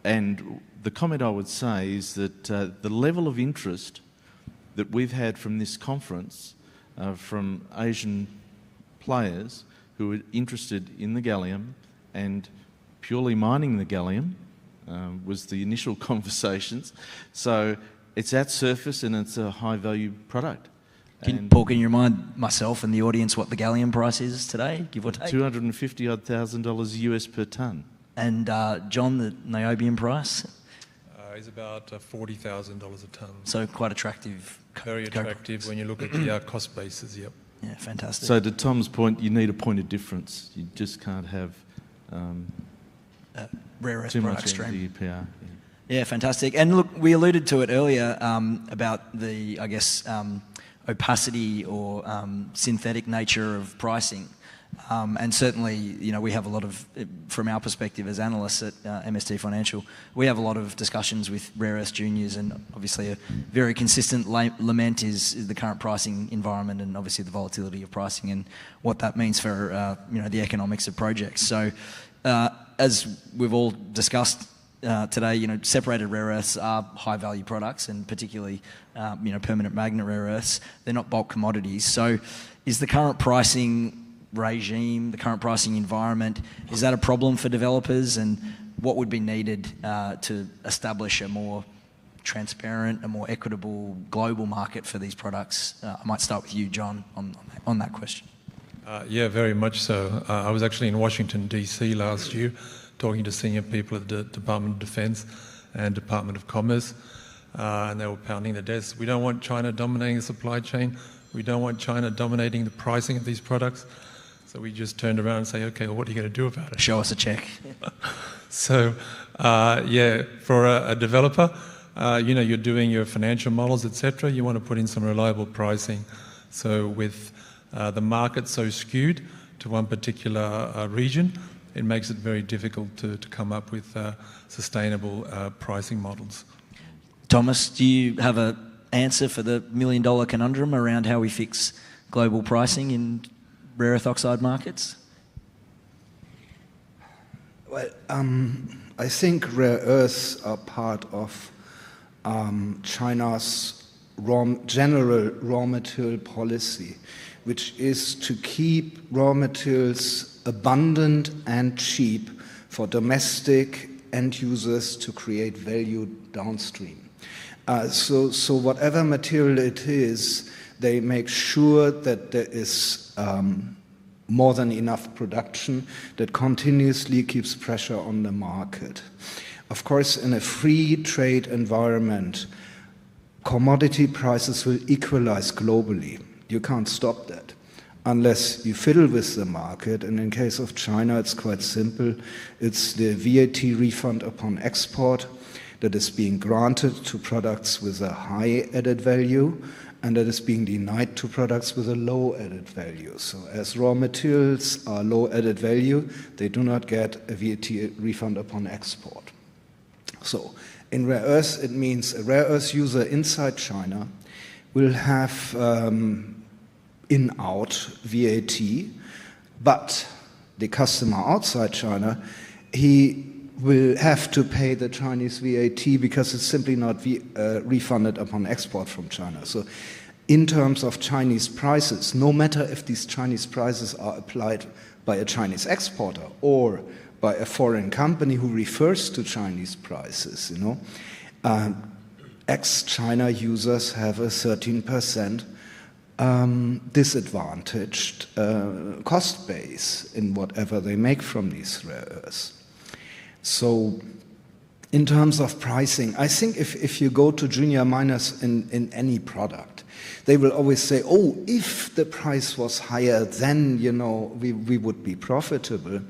And the comment I would say is that the level of interest that we've had from this conference, from Asian players who are interested in the gallium and purely mining the gallium, was the initial conversations. So it's at surface and it's a high value product. Paul, can you remind myself and the audience what the gallium price is today, give or take? $250,000 US per tonne. And John, the niobium price? Is about $40,000 a tonne. So quite attractive. Very attractive when you look at the cost bases, yep. Yeah, fantastic. So to Tom's point, you need a point of difference. You just can't have rare earth too product much stream. NdPr. Yeah, fantastic. And look, we alluded to it earlier about the, I guess, opacity or synthetic nature of pricing. And certainly, you know, we have a lot of, from our perspective as analysts at MST Financial, we have a lot of discussions with rare earth juniors, and obviously a very consistent lament is the current pricing environment and obviously the volatility of pricing and what that means for, you know, the economics of projects. So as we've all discussed today, you know, separated rare earths are high value products, and particularly, you know, permanent magnet rare earths. They're not bulk commodities. So is the current pricing regime, the current pricing environment, is that a problem for developers, and what would be needed to establish a more transparent, a more equitable global market for these products? I might start with you, John, on that question. Yeah, very much so. I was actually in Washington, D.C. last year talking to senior people at the Department of Defense and Department of Commerce, and they were pounding the desks. We don't want China dominating the supply chain. We don't want China dominating the pricing of these products. So we just turned around and say, okay, well, what are you going to do about it? Show us a check. So, yeah, for a developer, you know, you're doing your financial models, etc. You want to put in some reliable pricing. So with the market so skewed to one particular region, it makes it very difficult to come up with sustainable pricing models. Thomas, do you have an answer for the $1 million conundrum around how we fix global pricing in rare earth oxide markets? Well, I think rare earths are part of China's general raw material policy, which is to keep raw materials abundant and cheap for domestic end users to create value downstream. So whatever material it is, they make sure that there is more than enough production that continuously keeps pressure on the market. Of course, in a free trade environment, commodity prices will equalize globally. You can't stop that unless you fiddle with the market. And in case of China, it's quite simple. It's the VAT refund upon export that is being granted to products with a high added value, and that is being denied to products with a low added value. So as raw materials are low added value, they do not get a VAT refund upon export. So in rare earths, it means a rare earth user inside China will have in-out VAT, but the customer outside China, he will have to pay the Chinese VAT because it's simply not refunded upon export from China. So in terms of Chinese prices, no matter if these Chinese prices are applied by a Chinese exporter or by a foreign company who refers to Chinese prices, you know, ex-China users have a 13% disadvantaged cost base in whatever they make from these rare earths. So in terms of pricing, I think if you go to junior miners in any product, they will always say, oh, if the price was higher, then, you know, we would be profitable.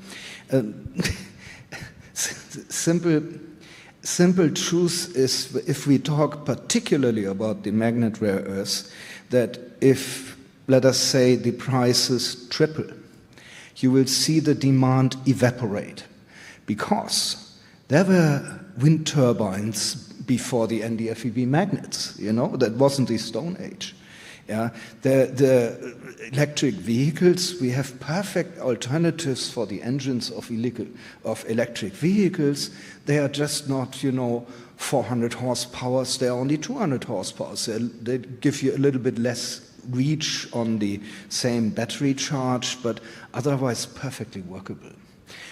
Simple truth is, if we talk particularly about the magnet rare earths, that if, let us say, the prices triple, you will see the demand evaporate. Because there were wind turbines before the NdFeB magnets, you know, that wasn't the Stone Age. Yeah, the electric vehicles, we have perfect alternatives for the engines of electric vehicles. They are just not, you know, 400 horsepower, they're only 200 horsepower. So they give you a little bit less reach on the same battery charge, but otherwise perfectly workable.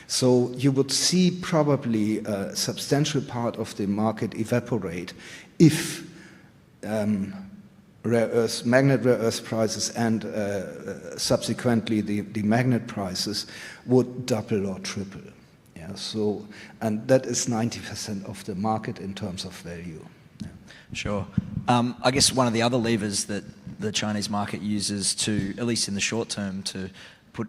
So you would see probably a substantial part of the market evaporate if magnet rare earth prices and subsequently the magnet prices would double or triple. Yeah. So, and that is 90% of the market in terms of value. Sure. I guess one of the other levers that the Chinese market uses to, at least in the short term, to put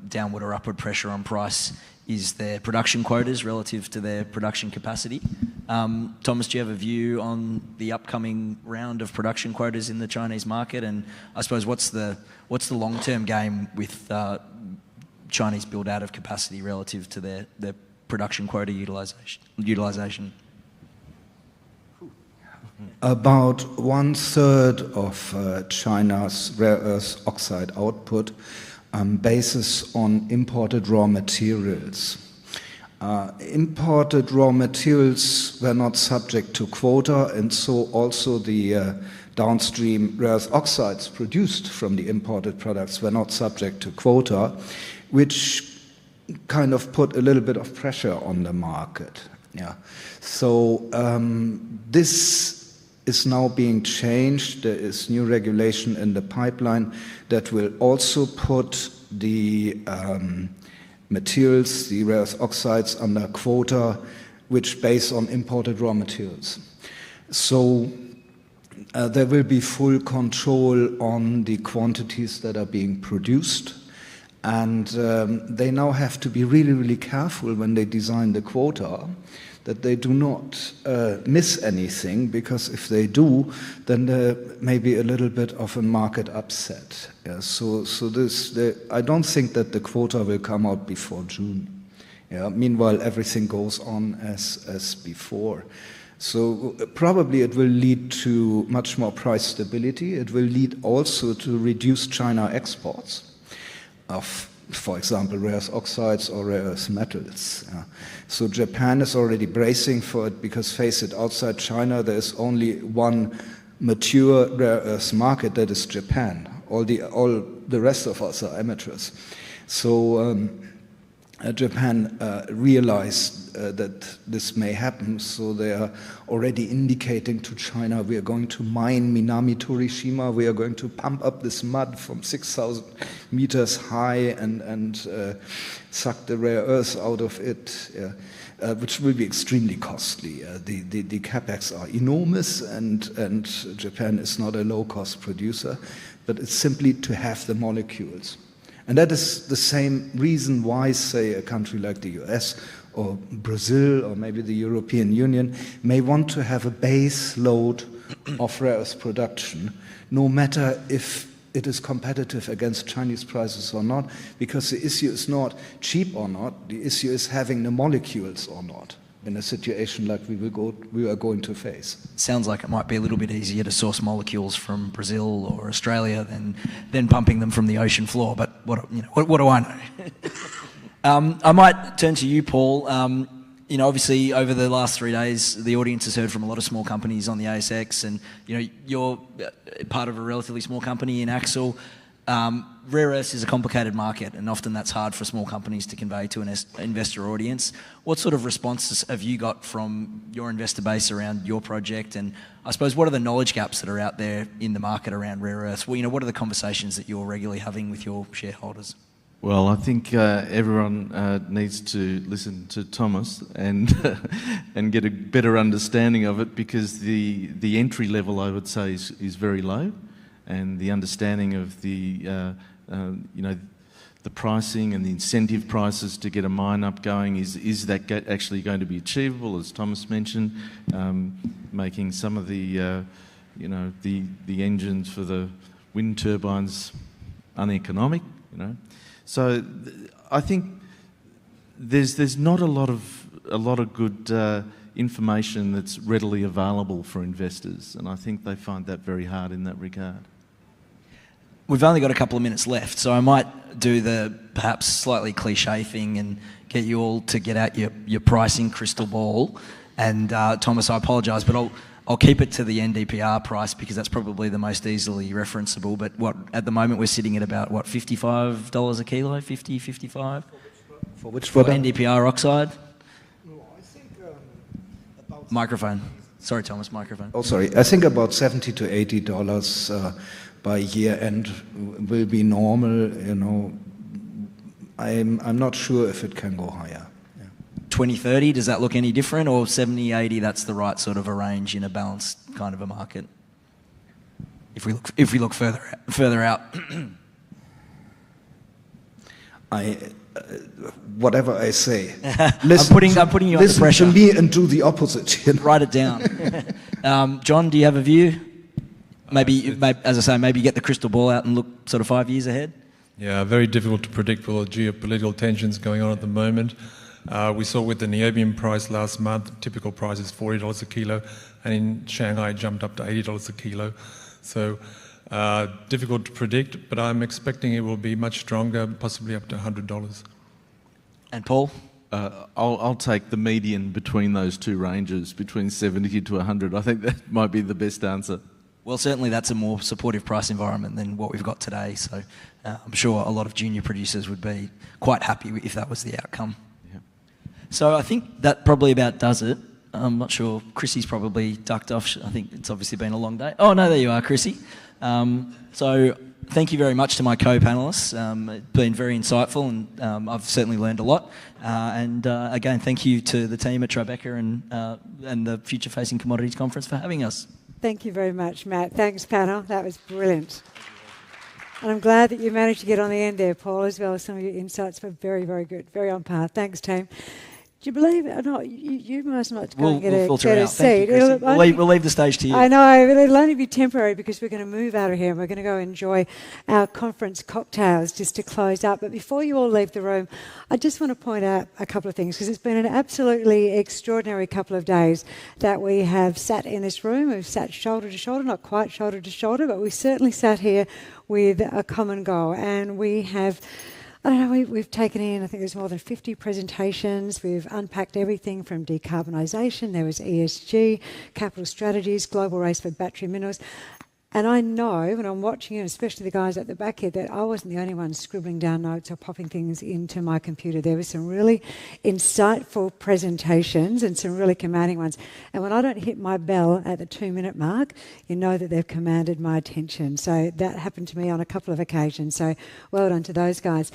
downward or upward pressure on price is their production quotas relative to their production capacity. Thomas, do you have a view on the upcoming round of production quotas in the Chinese market? And I suppose what's the long-term game with Chinese build-out of capacity relative to their production quota utilisation? About 1/3 of China's rare earth oxide output bases on imported raw materials. Imported raw materials were not subject to quota, and so also the downstream rare earth oxides produced from the imported products were not subject to quota, which kind of put a little bit of pressure on the market. Yeah. So this is now being changed. There is new regulation in the pipeline that will also put the materials, the rare earth oxides, under quota, which base on imported raw materials. So there will be full control on the quantities that are being produced. And they now have to be really, really careful when they design the quota that they do not miss anything, because if they do, then there may be a little bit of a market upset. Yeah, so I don't think that the quota will come out before June. Yeah, meanwhile, everything goes on as before. So probably it will lead to much more price stability. It will lead also to reduced China exports of, for example, rare earth oxides or rare earth metals. So Japan is already bracing for it, because face it, outside China there is only one mature rare earth market, that is Japan. All the rest of us are amateurs. So Japan realized that this may happen, so they are already indicating to China, we are going to mine Minami Torishima, we are going to pump up this mud from 6,000 meters high and suck the rare earth out of it, which will be extremely costly. The capex are enormous, and Japan is not a low-cost producer, but it's simply to have the molecules. And that is the same reason why, say, a country like the US or Brazil or maybe the European Union may want to have a base load of rare earth production, no matter if it is competitive against Chinese prices or not, because the issue is not cheap or not, the issue is having the molecules or not in a situation like we are going to face. Sounds like it might be a little bit easier to source molecules from Brazil or Australia than pumping them from the ocean floor, but what do I know? I might turn to you, Paul. Obviously over the last 3 days, the audience has heard from a lot of small companies on the ASX, and you're part of a relatively small company in Axel. Rare earths is a complicated market, and often that's hard for small companies to convey to an investor audience. What sort of responses have you got from your investor base around your project? And I suppose, what are the knowledge gaps that are out there in the market around rare earths? Well, what are the conversations that you're regularly having with your shareholders? Well, I think everyone needs to listen to Thomas and and get a better understanding of it, because the entry level, I would say, is very low, and the understanding of the the pricing and the incentive prices to get a mine up going, is that actually going to be achievable, as Thomas mentioned, making some of the the engines for the wind turbines uneconomic, So I think there's not a lot of good information that's readily available for investors, and I think they find that very hard in that regard. We've only got a couple of minutes left, so I might do the perhaps slightly cliche thing and get you all to get out your pricing crystal ball. And Thomas, I apologise, but I'll keep it to the NdPr price, because that's probably the most easily referenceable. But at the moment we're sitting at about, $55 a kilo, 50, 55? For which product? NdPr oxide? Microphone. Sorry, Thomas, microphone. Oh, sorry. I think about $70 to $80 by year end will be normal. I'm not sure if it can go higher. Yeah. 2030, does that look any different, or 70, 80, that's the right sort of a range in a balanced kind of a market? If we look further out. Whatever I say. I'm putting you under pressure. Listen to me and do the opposite. You know? Write it down. John, do you have a view? Maybe, as I say, maybe get the crystal ball out and look sort of 5 years ahead? Yeah, very difficult to predict with all the geopolitical tensions going on at the moment. We saw with the niobium price last month, the typical price is $40 a kilo, and in Shanghai it jumped up to $80 a kilo. So difficult to predict, but I'm expecting it will be much stronger, possibly up to $100. And Paul? I'll take the median between those two ranges, between 70 to 100. I think that might be the best answer. Well, certainly that's a more supportive price environment than what we've got today. So I'm sure a lot of junior producers would be quite happy if that was the outcome. Yeah. So I think that probably about does it. I'm not sure. Chrissy's probably ducked off. I think it's obviously been a long day. Oh, no, there you are, Chrissy. So thank you very much to my co-panellists. It's been very insightful, and I've certainly learned a lot. And again, thank you to the team at Tribeca and the Future Facing Commodities Conference for having us. Thank you very much, Matt. Thanks, panel. That was brilliant. And I'm glad that you managed to get on the end there, Paul, as well. Some of your insights were very, very good. Very on par. Thanks, team. Do you believe it or not? You must not go and get a better seat. We'll leave the stage to you. I know, but it'll only be temporary because we're going to move out of here and we're going to go enjoy our conference cocktails just to close up. But before you all leave the room, I just want to point out a couple of things because it's been an absolutely extraordinary couple of days that we have sat in this room. We've sat shoulder to shoulder, not quite shoulder to shoulder, but we certainly sat here with a common goal. And we have... I don't know, we've taken in, I think there's more than 50 presentations. We've unpacked everything from decarbonisation, there was ESG, capital strategies, global race for battery minerals. And I know, when I'm watching it, especially the guys at the back here, that I wasn't the only one scribbling down notes or popping things into my computer. There were some really insightful presentations and some really commanding ones. And when I don't hit my bell at the 2-minute mark, you know that they've commanded my attention. So that happened to me on a couple of occasions. So well done to those guys.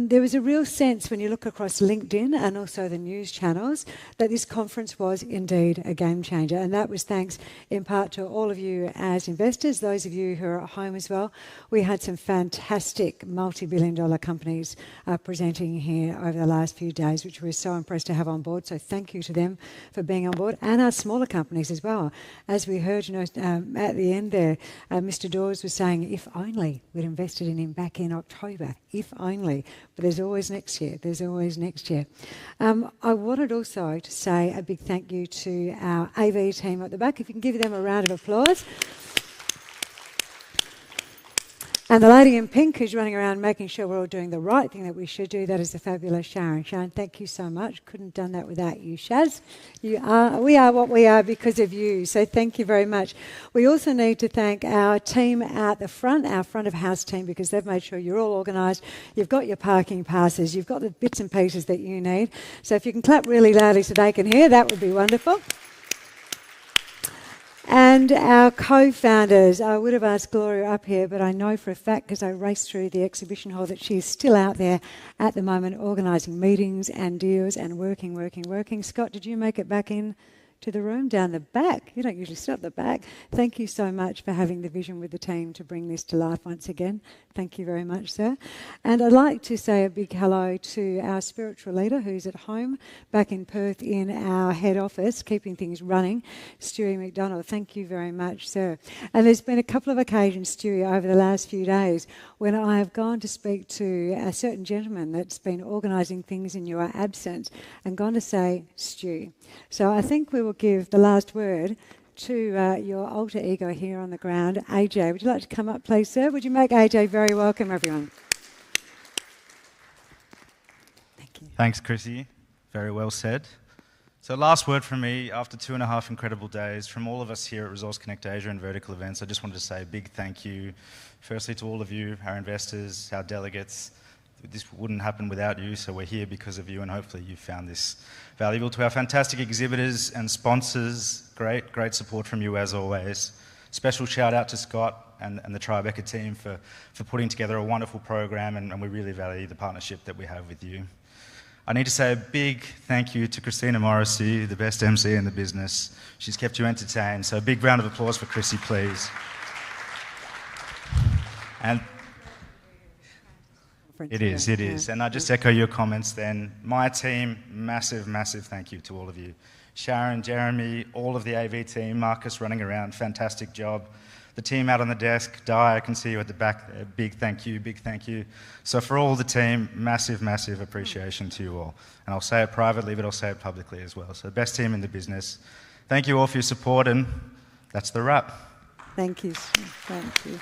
There was a real sense when you look across LinkedIn and also the news channels that this conference was indeed a game changer, and that was thanks in part to all of you as investors, those of you who are at home as well. We had some fantastic multi-billion-dollar companies presenting here over the last few days, which we're so impressed to have on board, so thank you to them for being on board, and our smaller companies as well. As we heard, at the end there, Mr. Dawes was saying, if only we'd invested in him back in October, if only. But there's always next year. There's always next year. I wanted also to say a big thank you to our AV team at the back. If you can give them a round of applause. And the lady in pink who's running around making sure we're all doing the right thing that we should do, that is the fabulous Sharon. Sharon, thank you so much. Couldn't have done that without you, Shaz. We are what we are because of you, so thank you very much. We also need to thank our team at the front, our front of house team, because they've made sure you're all organised, you've got your parking passes, you've got the bits and pieces that you need. So if you can clap really loudly so they can hear, that would be wonderful. And our co-founders, I would have asked Gloria up here, but I know for a fact because I raced through the exhibition hall that she's still out there at the moment organising meetings and deals and working. Scott, did you make it back in to the room down the back? You don't usually sit at the back. Thank you so much for having the vision with the team to bring this to life once again. Thank you very much, sir. And I'd like to say a big hello to our spiritual leader who's at home back in Perth in our head office, keeping things running, Stewie McDonald. Thank you very much, sir. And there's been a couple of occasions, Stewie, over the last few days when I have gone to speak to a certain gentleman that's been organising things in your absence and gone to say, Stew. So I think we will give the last word to your alter ego here on the ground, AJ. Would you like to come up, please, sir? Would you make AJ very welcome, everyone? Thank you. Thanks, Chrissy. Very well said. So last word from me, after 2.5 incredible days, from all of us here at Resource Connect Asia and Vertical Events, I just wanted to say a big thank you, firstly to all of you, our investors, our delegates. This wouldn't happen without you, so we're here because of you, and hopefully you found this valuable. To our fantastic exhibitors and sponsors, great support from you as always. Special shout out to Scott and the Tribeca team for putting together a wonderful program, and we really value the partnership that we have with you. I need to say a big thank you to Christina Morrissey, the best MC in the business. She's kept you entertained, so a big round of applause for Chrissy, please. And it is. And I just echo your comments then. My team, massive, massive thank you to all of you. Sharon, Jeremy, all of the AV team, Marcus running around, fantastic job. The team out on the desk, Di, I can see you at the back there, big thank you, big thank you. So for all the team, massive, massive appreciation to you all. And I'll say it privately, but I'll say it publicly as well. So the best team in the business. Thank you all for your support, and that's the wrap. Thank you. Thank you.